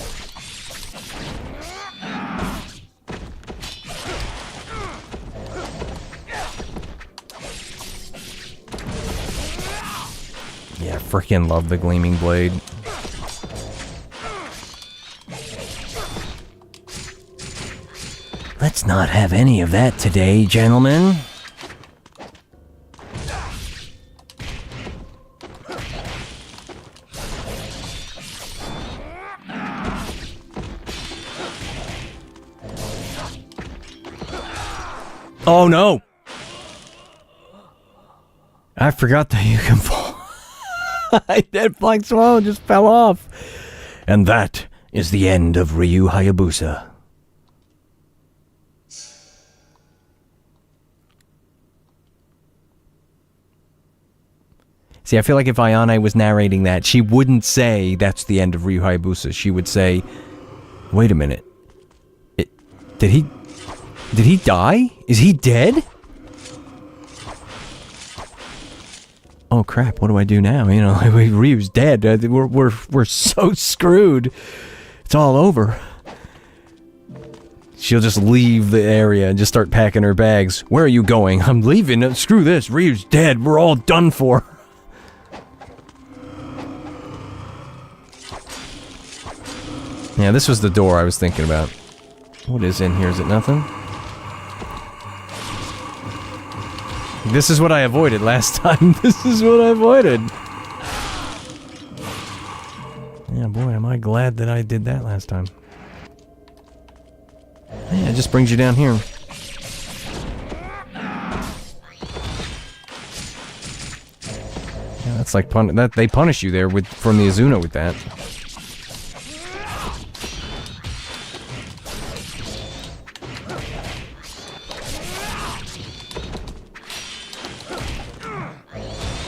Yeah, freaking love the gleaming blade. Let's not have any of that today, gentlemen. Oh no! I forgot that you can fall. That flying swallow just fell off. And that is the end of Ryu Hayabusa. See, I feel like if Ayane was narrating that, she wouldn't say that's the end of Ryu Hayabusa. She would say, wait a minute. Did he die? Is he dead? Oh crap, what do I do now? You know, Ryu's dead. We're so screwed. It's all over. She'll just leave the area and just start packing her bags. Where are you going? I'm leaving. Screw this. Ryu's dead. We're all done for. Yeah, this was the door I was thinking about. What is in here? Is it nothing? This is what I avoided last time. This is what I avoided. Yeah, boy, am I glad that I did that last time. Yeah, it just brings you down here. Yeah, that's like they punish you there from the Azuna with that.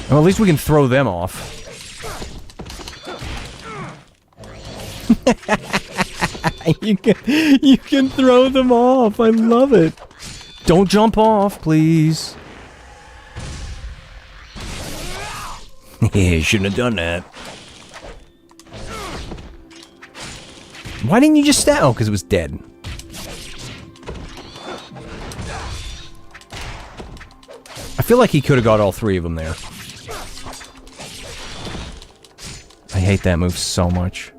Well, at least we can throw them off. You can throw them off. I love it. Don't jump off, please. Yeah, shouldn't have done that. Why didn't you just stab? Oh, because it was dead. I feel like he could have got all three of them there. I hate that move so much.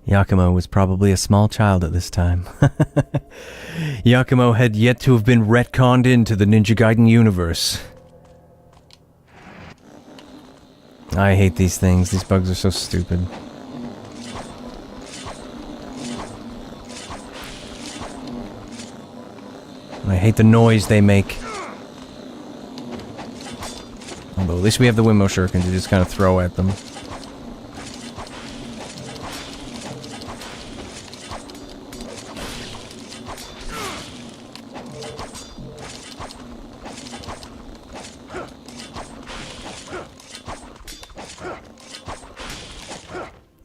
Yakumo was probably a small child at this time. Yakumo had yet to have been retconned into the Ninja Gaiden universe. I hate these things. These bugs are so stupid. I hate the noise they make. Although at least we have the Windmill Shurikens to just kind of throw at them.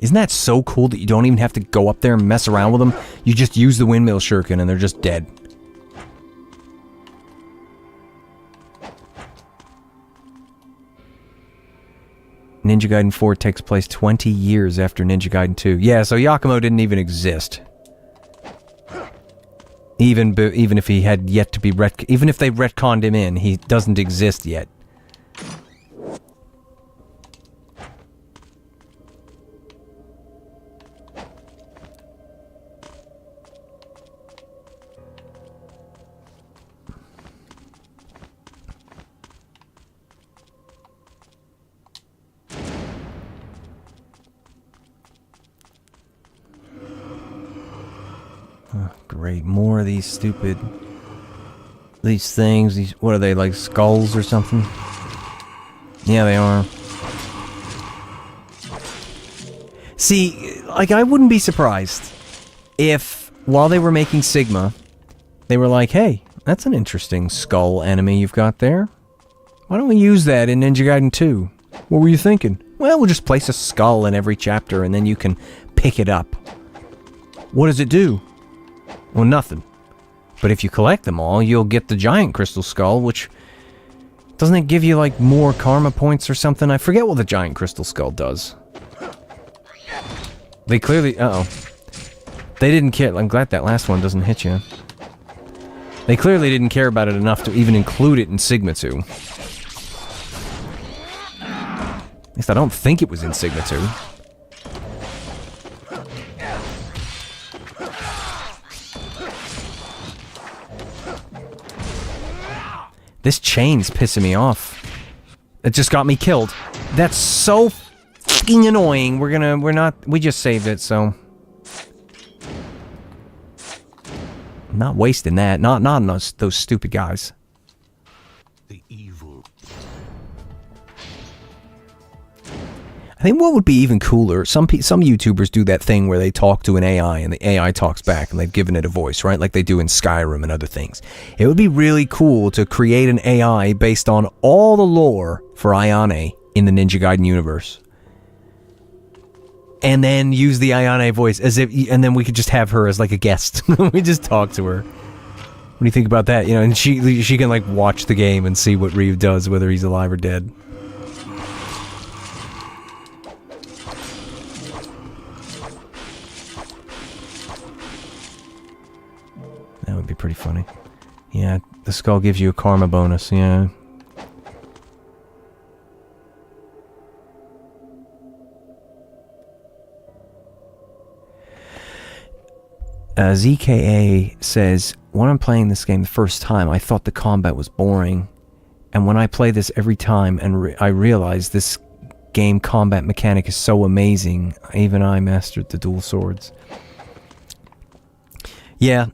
Isn't that so cool that you don't even have to go up there and mess around with them? You just use the Windmill Shuriken and they're just dead. Ninja Gaiden 4 takes place 20 years after Ninja Gaiden 2. Yeah, so Yakumo didn't even exist. Even if he had yet to be even if they retconned him in, he doesn't exist yet. Great, more of these stupid... These things, what are they, like skulls or something? Yeah, they are. See, like, I wouldn't be surprised if, while they were making Sigma, they were like, hey, that's an interesting skull enemy you've got there. Why don't we use that in Ninja Gaiden 2? What were you thinking? Well, we'll just place a skull in every chapter and then you can pick it up. What does it do? Well, nothing. But if you collect them all, you'll get the giant crystal skull, which... Doesn't it give you, like, more karma points or something? I forget what the giant crystal skull does. They clearly... Uh-oh. They didn't care... I'm glad that last one doesn't hit you. They clearly didn't care about it enough to even include it in Sigma 2. At least I don't think it was in Sigma 2. This chain's pissing me off. It just got me killed. That's so fucking annoying. We just saved it, so... I'm not wasting that. Not on those stupid guys. The evil. I think what would be even cooler, some YouTubers do that thing where they talk to an AI and the AI talks back and they've given it a voice, right? Like they do in Skyrim and other things. It would be really cool to create an AI based on all the lore for Ayane in the Ninja Gaiden universe. And then use the Ayane voice as if, and then we could just have her as like a guest. We just talk to her. What do you think about that? You know, and she can like watch the game and see what Ryu does, whether he's alive or dead. That would be pretty funny. Yeah, the skull gives you a karma bonus, yeah. ZKA says, when I'm playing this game the first time, I thought the combat was boring. And when I play this every time and I realize this game combat mechanic is so amazing, even I mastered the dual swords. Yeah,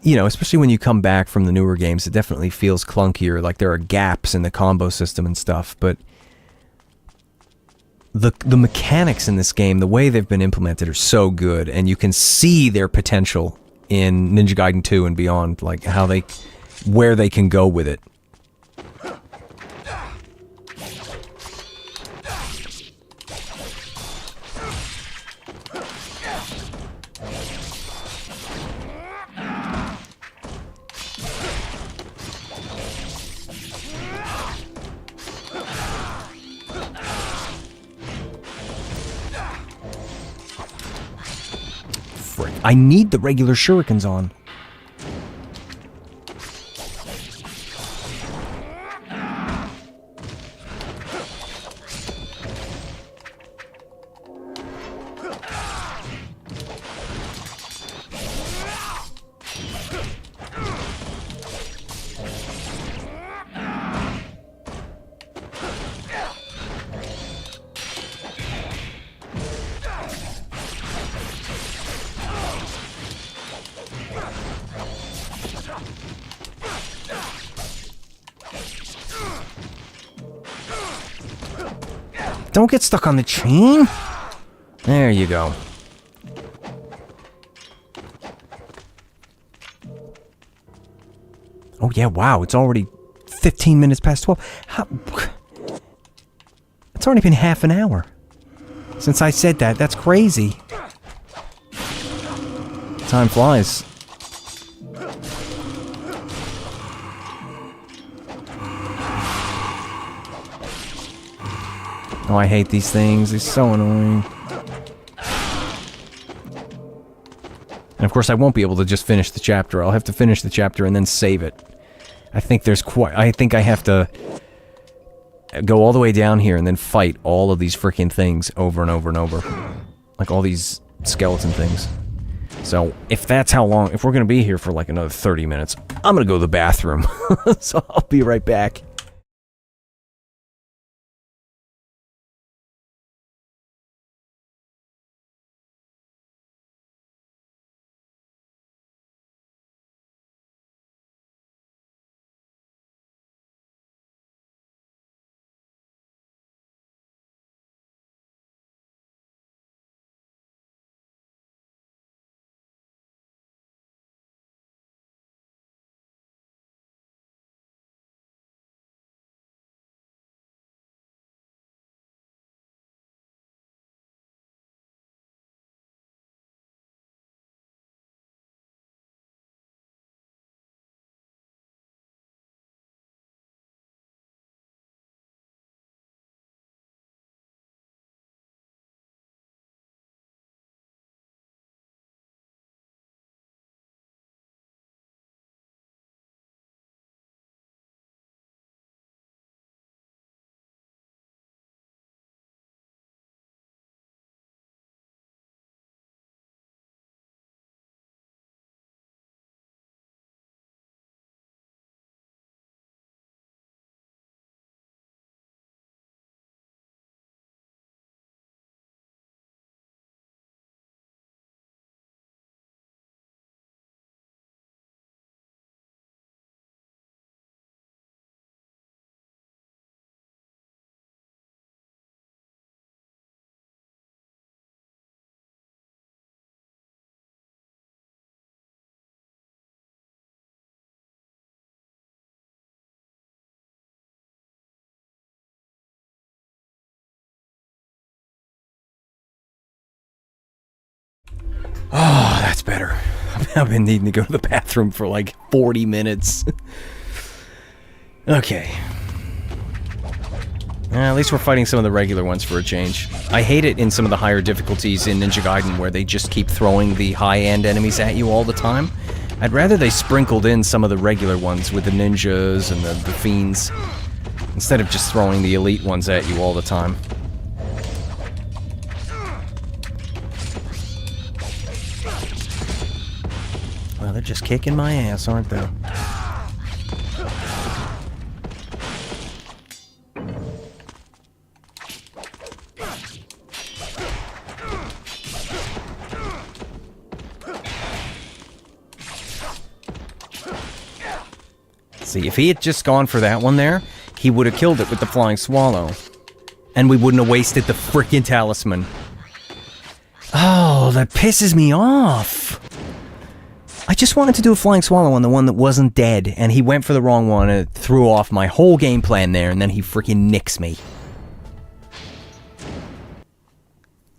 especially when you come back from the newer games, it definitely feels clunkier, like there are gaps in the combo system and stuff, but the mechanics in this game, the way they've been implemented are so good, and you can see their potential in Ninja Gaiden 2 and beyond, like where they can go with it. I need the regular shurikens on. Don't get stuck on the chain. There you go. Oh yeah, wow, it's already 15 minutes past 12. It's already been half an hour since I said that. That's crazy. Time flies. Oh, I hate these things. They're so annoying. And of course, I won't be able to just finish the chapter. I'll have to finish the chapter and then save it. I think I have to go all the way down here and then fight all of these freaking things over and over and over. Like all these skeleton things. So, if that's how long... If we're gonna be here for like another 30 minutes, I'm gonna go to the bathroom. So, I'll be right back. That's better. I've been needing to go to the bathroom for like 40 minutes. Okay. At least we're fighting some of the regular ones for a change. I hate it in some of the higher difficulties in Ninja Gaiden where they just keep throwing the high-end enemies at you all the time. I'd rather they sprinkled in some of the regular ones with the ninjas and the fiends, instead of just throwing the elite ones at you all the time. Well, they're just kicking my ass, aren't they? See, if he had just gone for that one there, he would have killed it with the Flying Swallow. And we wouldn't have wasted the frickin' talisman. Oh, that pisses me off. I just wanted to do a Flying Swallow on the one that wasn't dead, and he went for the wrong one, and it threw off my whole game plan there, and then he frickin' nicks me.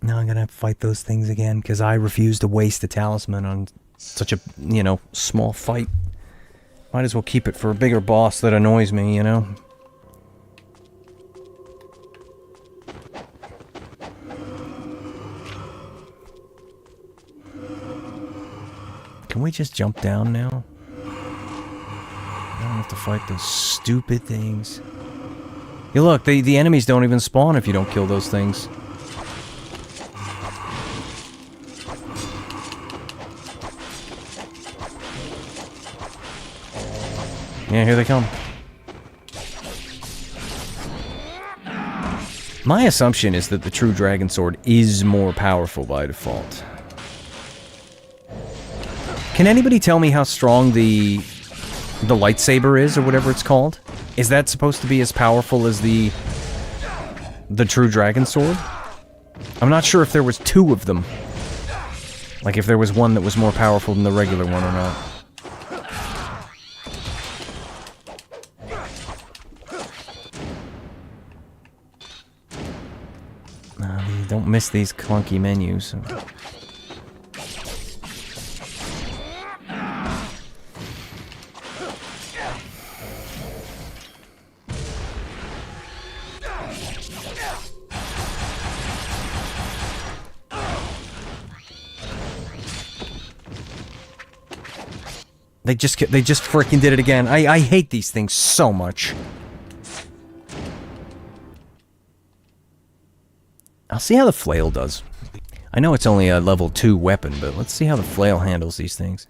Now I'm gonna have to fight those things again, because I refuse to waste the talisman on such a, you know, small fight. Might as well keep it for a bigger boss that annoys me, you know? Can we just jump down now? I don't have to fight those stupid things. Yeah, look, the enemies don't even spawn if you don't kill those things. Yeah, here they come. My assumption is that the true Dragon Sword is more powerful by default. Can anybody tell me how strong the lightsaber is, or whatever it's called? Is that supposed to be as powerful as the true Dragon Sword? I'm not sure if there was two of them. Like if there was one that was more powerful than the regular one or not. Don't miss these clunky menus. They just freaking did it again. I hate these things so much. I'll see how the flail does. I know it's only a level 2 weapon, but let's see how the flail handles these things.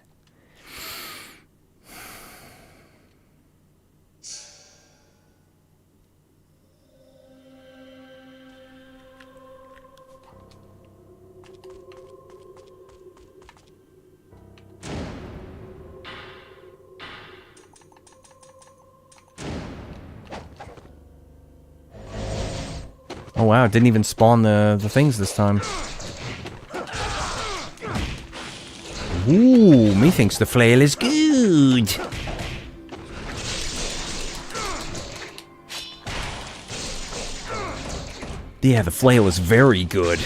Oh wow, it didn't even spawn the things this time. Ooh, methinks the flail is good. Yeah, the flail is very good.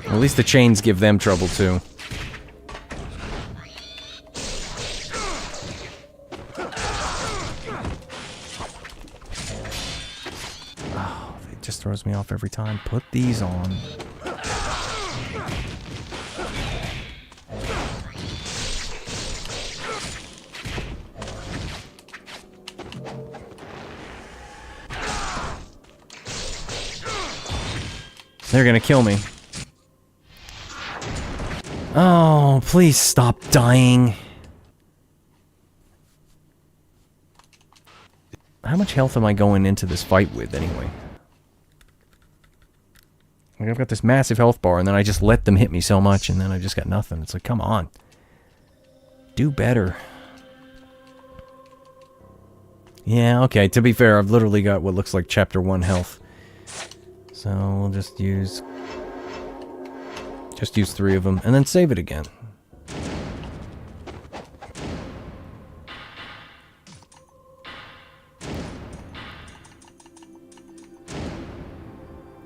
At least the chains give them trouble, too. Oh, it just throws me off every time. Put these on. They're gonna kill me. Oh, please stop dying. How much health am I going into this fight with, anyway? Like, I've got this massive health bar, and then I just let them hit me so much, and then I just got nothing. It's like, come on. Do better. Yeah, okay, to be fair, I've literally got what looks like Chapter 1 health. So, we'll just use 3 of them, and then save it again.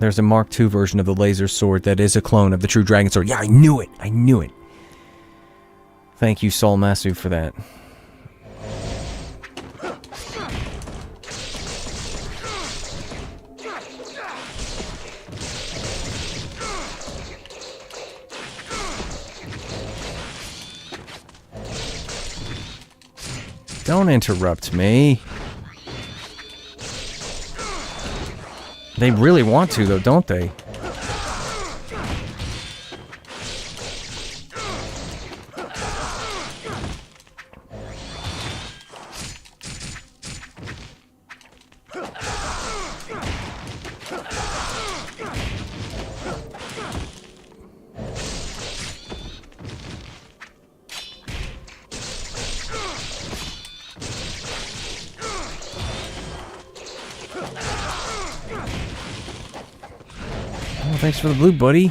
there's a Mark II version of the laser sword that is a clone of the true dragon sword. Yeah, I knew it! I knew it! Thank you, Sol Masu, for that. Don't interrupt me. They really want to, though, don't they? Oh, thanks for the blue, buddy.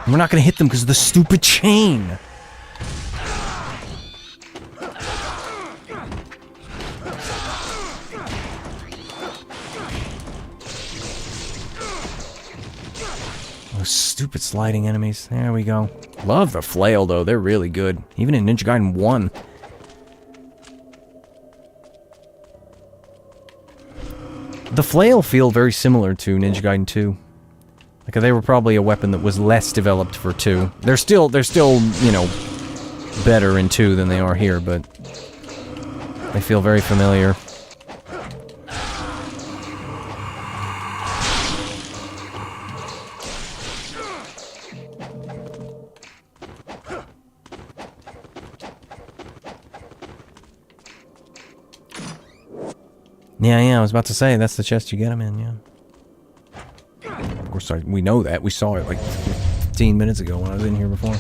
We're not gonna hit them because of the stupid chain. Those stupid sliding enemies. There we go. Love the flail, though. They're really good. Even in Ninja Gaiden 1. The flail feel very similar to Ninja Gaiden 2. Like, they were probably a weapon that was less developed for 2. They're still, you know, better in 2 than they are here, but they feel very familiar. Yeah, I was about to say, that's the chest you get them in, yeah. Of course, we know that. We saw it like 15 minutes ago when I was in here before.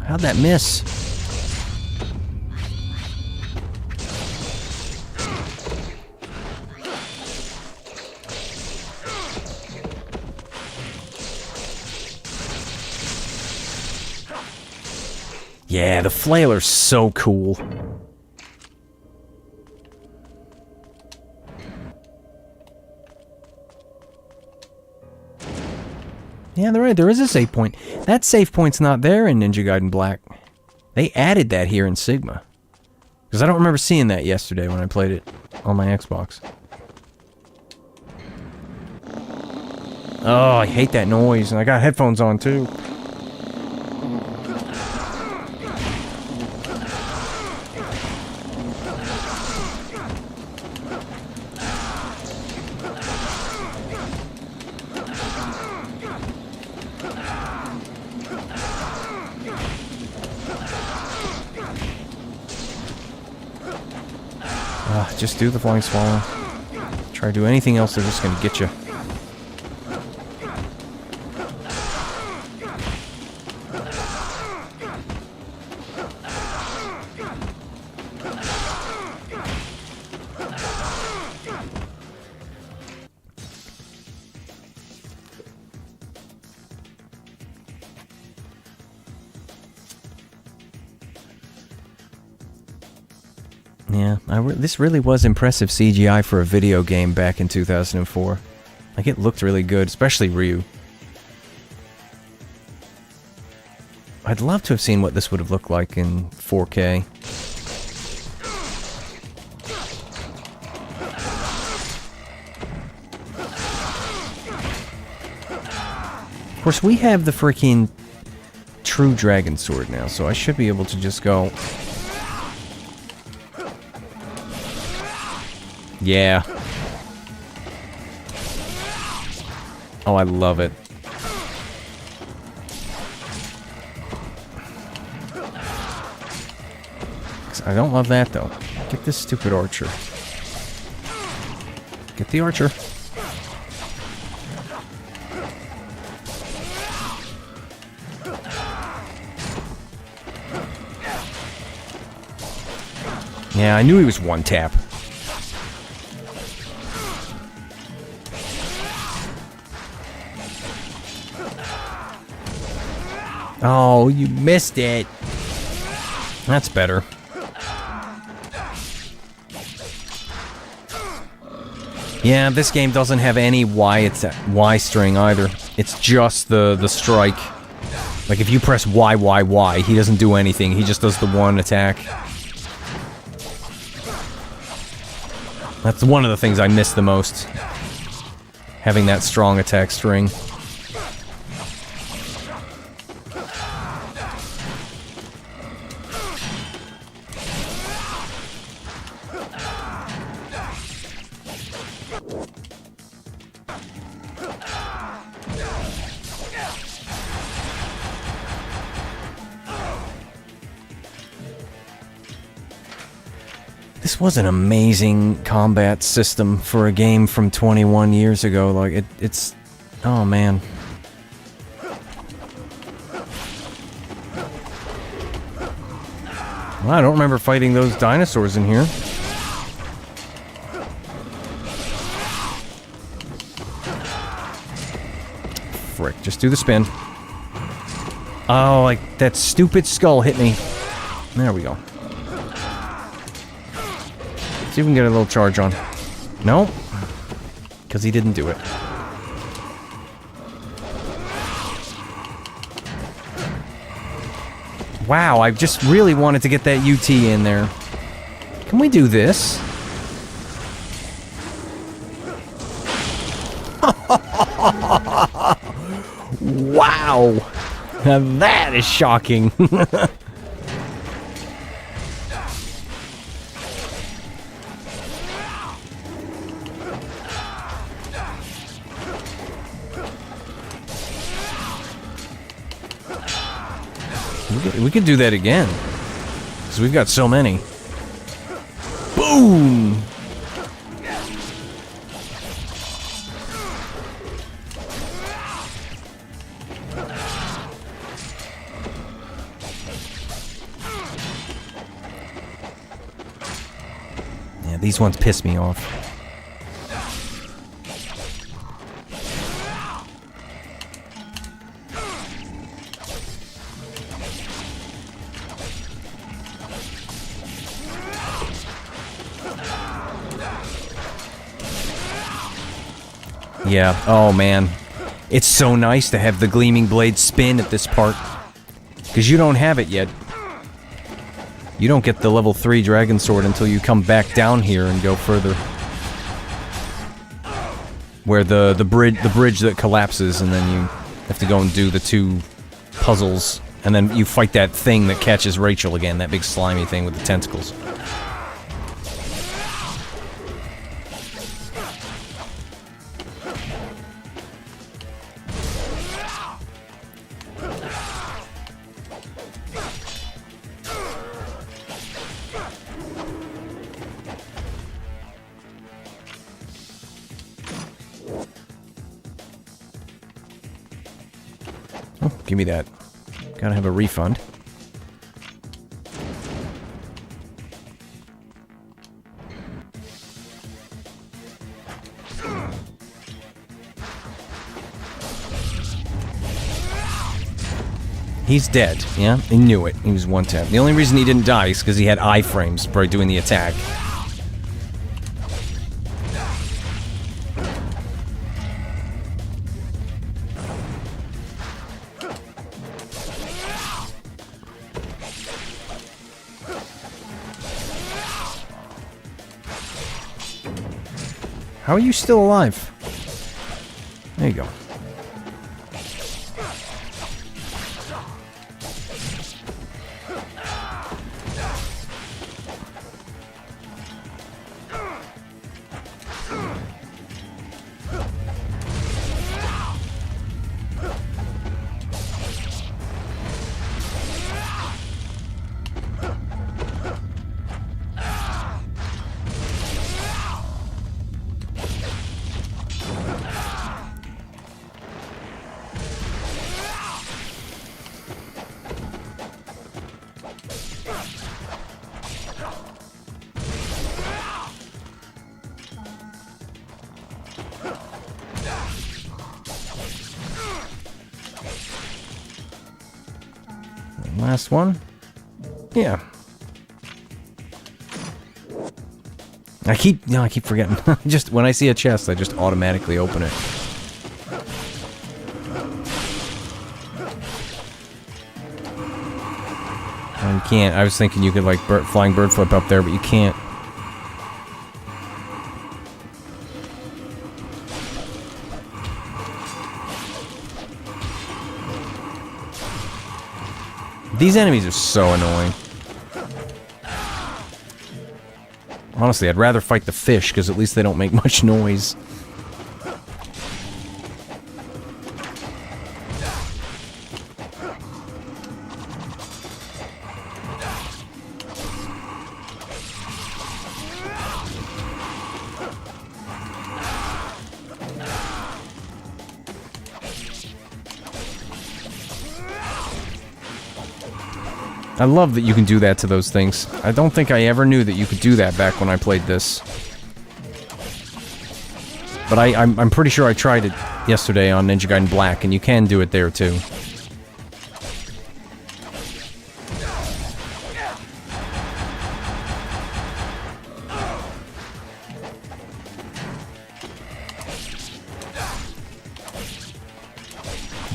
How'd that miss? Yeah, the flailer's so cool. Yeah, they're right. There is a save point. That save point's not there in Ninja Gaiden Black. They added that here in Sigma. Because I don't remember seeing that yesterday when I played it on my Xbox. Oh, I hate that noise. And I got headphones on, too. Just do the flying swallow. Try to do anything else, they're just gonna get you. Yeah, this really was impressive CGI for a video game back in 2004. Like, it looked really good, especially Ryu. I'd love to have seen what this would have looked like in 4K. Of course, we have the freaking true dragon sword now, so I should be able to just go... Yeah. Oh, I love it. I don't love that, though. Get this stupid archer. Get the archer. Yeah, I knew he was one tap. Oh, you missed it. That's better. Yeah, this game doesn't have any Y string either. It's just the strike. Like if you press Y, he doesn't do anything. He just does the one attack. That's one of the things I miss the most. Having that strong attack string. This was an amazing combat system for a game from 21 years ago. Like, it's... Oh, man. Well, I don't remember fighting those dinosaurs in here. Frick, just do the spin. Oh, like, that stupid skull hit me. There we go. See if we can get a little charge on. No? Because he didn't do it. Wow, I just really wanted to get that UT in there. Can we do this? Wow! Now that is shocking. We could do that again. Because we've got so many. Boom! Yeah, these ones piss me off. Yeah, oh man. It's so nice to have the gleaming blade spin at this part. Because you don't have it yet. You don't get the level 3 dragon sword until you come back down here and go further. Where the bridge that collapses and then you have to go and do the 2 puzzles. And then you fight that thing that catches Rachel again, that big slimy thing with the tentacles. Oh, give me that. Gotta have a refund. He's dead, yeah? He knew it. He was one tap. The only reason he didn't die is because he had iframes by doing the attack. How are you still alive? There you go. Last one? Yeah. I keep forgetting. Just when I see a chest, I just automatically open it. And you can't. I was thinking you could like flying bird flip up there, but you can't. These enemies are so annoying. Honestly, I'd rather fight the fish, because at least they don't make much noise. I love that you can do that to those things. I don't think I ever knew that you could do that back when I played this. But I'm pretty sure I tried it yesterday on Ninja Gaiden Black, and you can do it there too.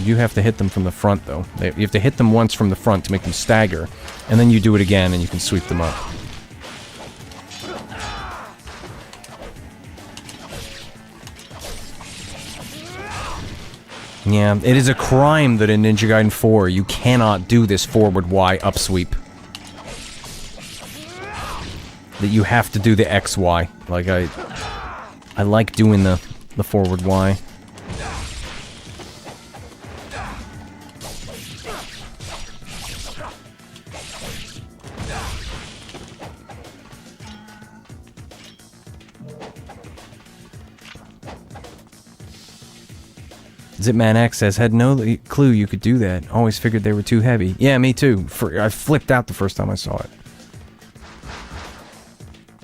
You have to hit them from the front, though. You have to hit them once from the front to make them stagger, and then you do it again and you can sweep them up. Yeah, it is a crime that in Ninja Gaiden 4 you cannot do this forward Y up sweep. That you have to do the XY. Like, I like doing the forward Y. Zipman X says, had no clue you could do that. Always figured they were too heavy. Yeah, me too. I flipped out the first time I saw it.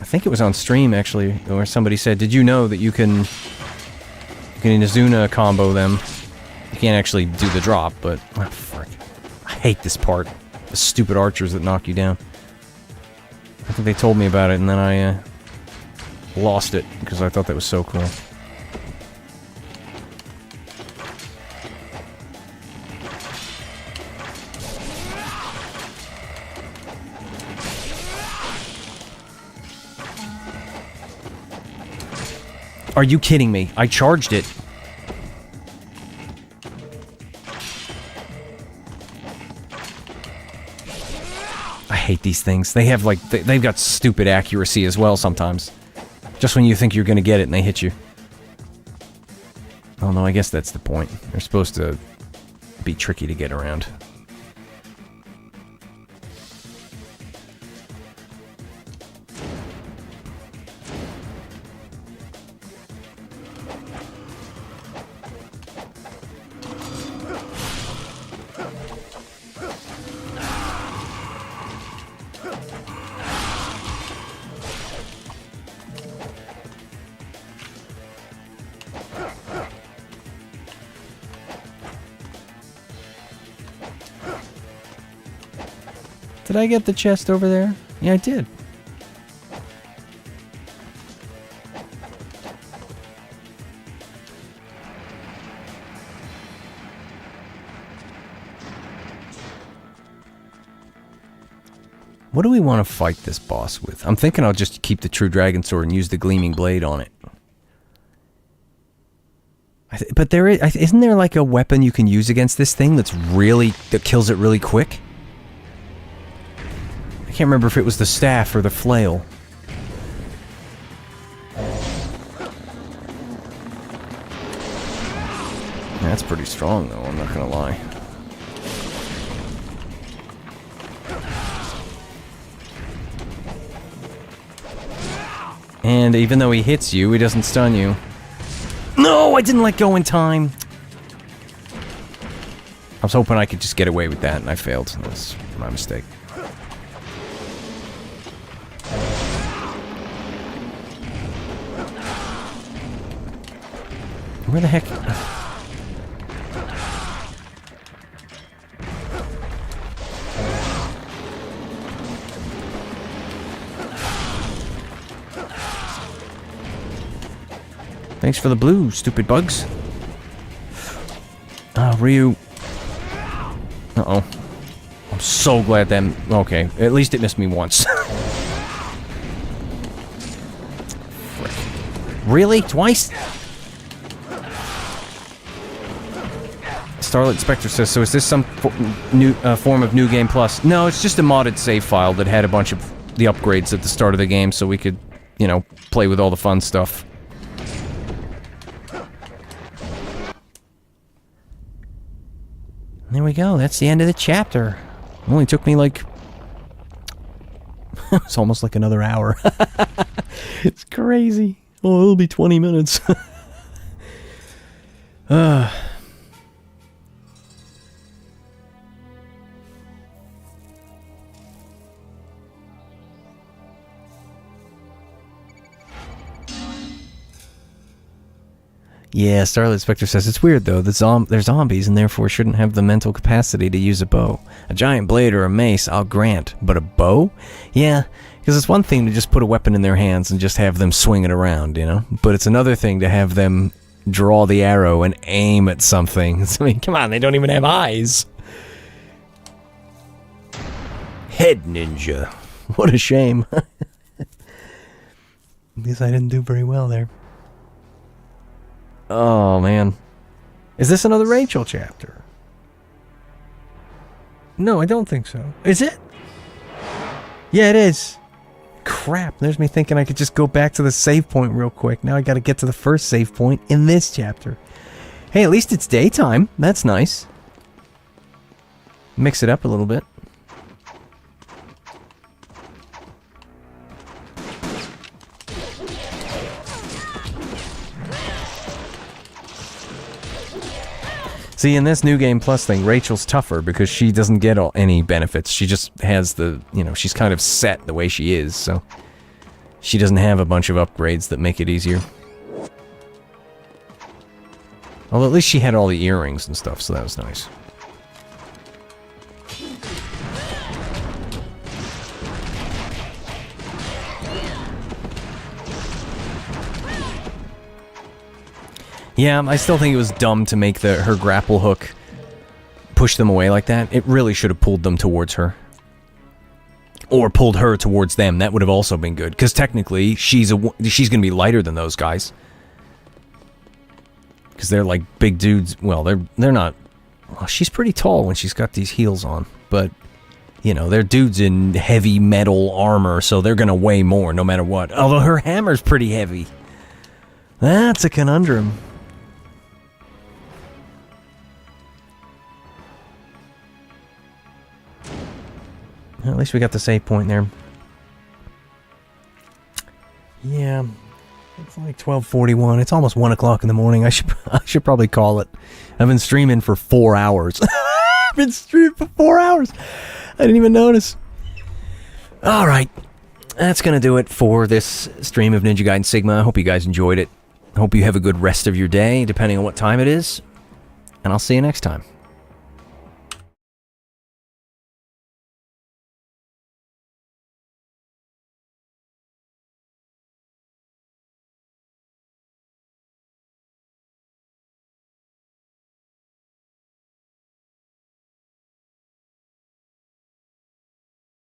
I think it was on stream, actually, where somebody said, did you know that you can Inazuna combo them? You can't actually do the drop, but... Oh, frick. I hate this part. The stupid archers that knock you down. I think they told me about it, and then I lost it, because I thought that was so cool. Are you kidding me? I charged it. I hate these things. They have, like, they've got stupid accuracy as well sometimes. Just when you think you're gonna get it and they hit you. Oh no, I guess that's the point. They're supposed to be tricky to get around. Did I get the chest over there? Yeah, I did. What do we want to fight this boss with? I'm thinking I'll just keep the True Dragon Sword and use the Gleaming Blade on it. But there isn't there like a weapon you can use against this thing that kills it really quick? I can't remember if it was the staff or the flail. That's pretty strong, though, I'm not gonna lie. And even though he hits you, he doesn't stun you. No, I didn't let go in time! I was hoping I could just get away with that, and I failed. That was my mistake. Where the heck? Thanks for the blue, stupid bugs. Ah, Ryu. Uh-oh. I'm so glad that... Okay, at least it missed me once. Frick. Really? Twice? Starlight Spectre says, so is this some form of New Game Plus? No, it's just a modded save file that had a bunch of the upgrades at the start of the game so we could, you know, play with all the fun stuff. There we go, that's the end of the chapter. Only took me like... it's almost like another hour. It's crazy. Oh, it'll be 20 minutes. Yeah, Starlight Spectre says, it's weird though, they're zombies and therefore shouldn't have the mental capacity to use a bow. A giant blade or a mace, I'll grant, but a bow? Yeah, because it's one thing to just put a weapon in their hands and just have them swing it around, you know? But it's another thing to have them draw the arrow and aim at something. I mean, come on, they don't even have eyes. Head ninja. What a shame. Guess I didn't do very well there. Oh, man. Is this another Rachel chapter? No, I don't think so. Is it? Yeah, it is. Crap, there's me thinking I could just go back to the save point real quick. Now I gotta get to the first save point in this chapter. Hey, at least it's daytime. That's nice. Mix it up a little bit. See, in this New Game Plus thing, Rachel's tougher because she doesn't get any benefits. She just has the, you know, she's kind of set the way she is, so she doesn't have a bunch of upgrades that make it easier. Although at least she had all the earrings and stuff, so that was nice. Yeah, I still think it was dumb to make her grapple hook push them away like that. It really should have pulled them towards her. Or pulled her towards them. That would have also been good. Because technically, she's going to be lighter than those guys. Because they're like big dudes. Well, they're not... Well, she's pretty tall when she's got these heels on. But, you know, they're dudes in heavy metal armor, so they're going to weigh more no matter what. Although her hammer's pretty heavy. That's a conundrum. At least we got the save point there. Yeah, it's like 12:41. It's almost 1 o'clock in the morning. I should probably call it. I've been streaming for 4 hours. I've been streaming for 4 hours. I didn't even notice. All right, that's gonna do it for this stream of Ninja Gaiden Sigma. I hope you guys enjoyed it. I hope you have a good rest of your day, depending on what time it is. And I'll see you next time.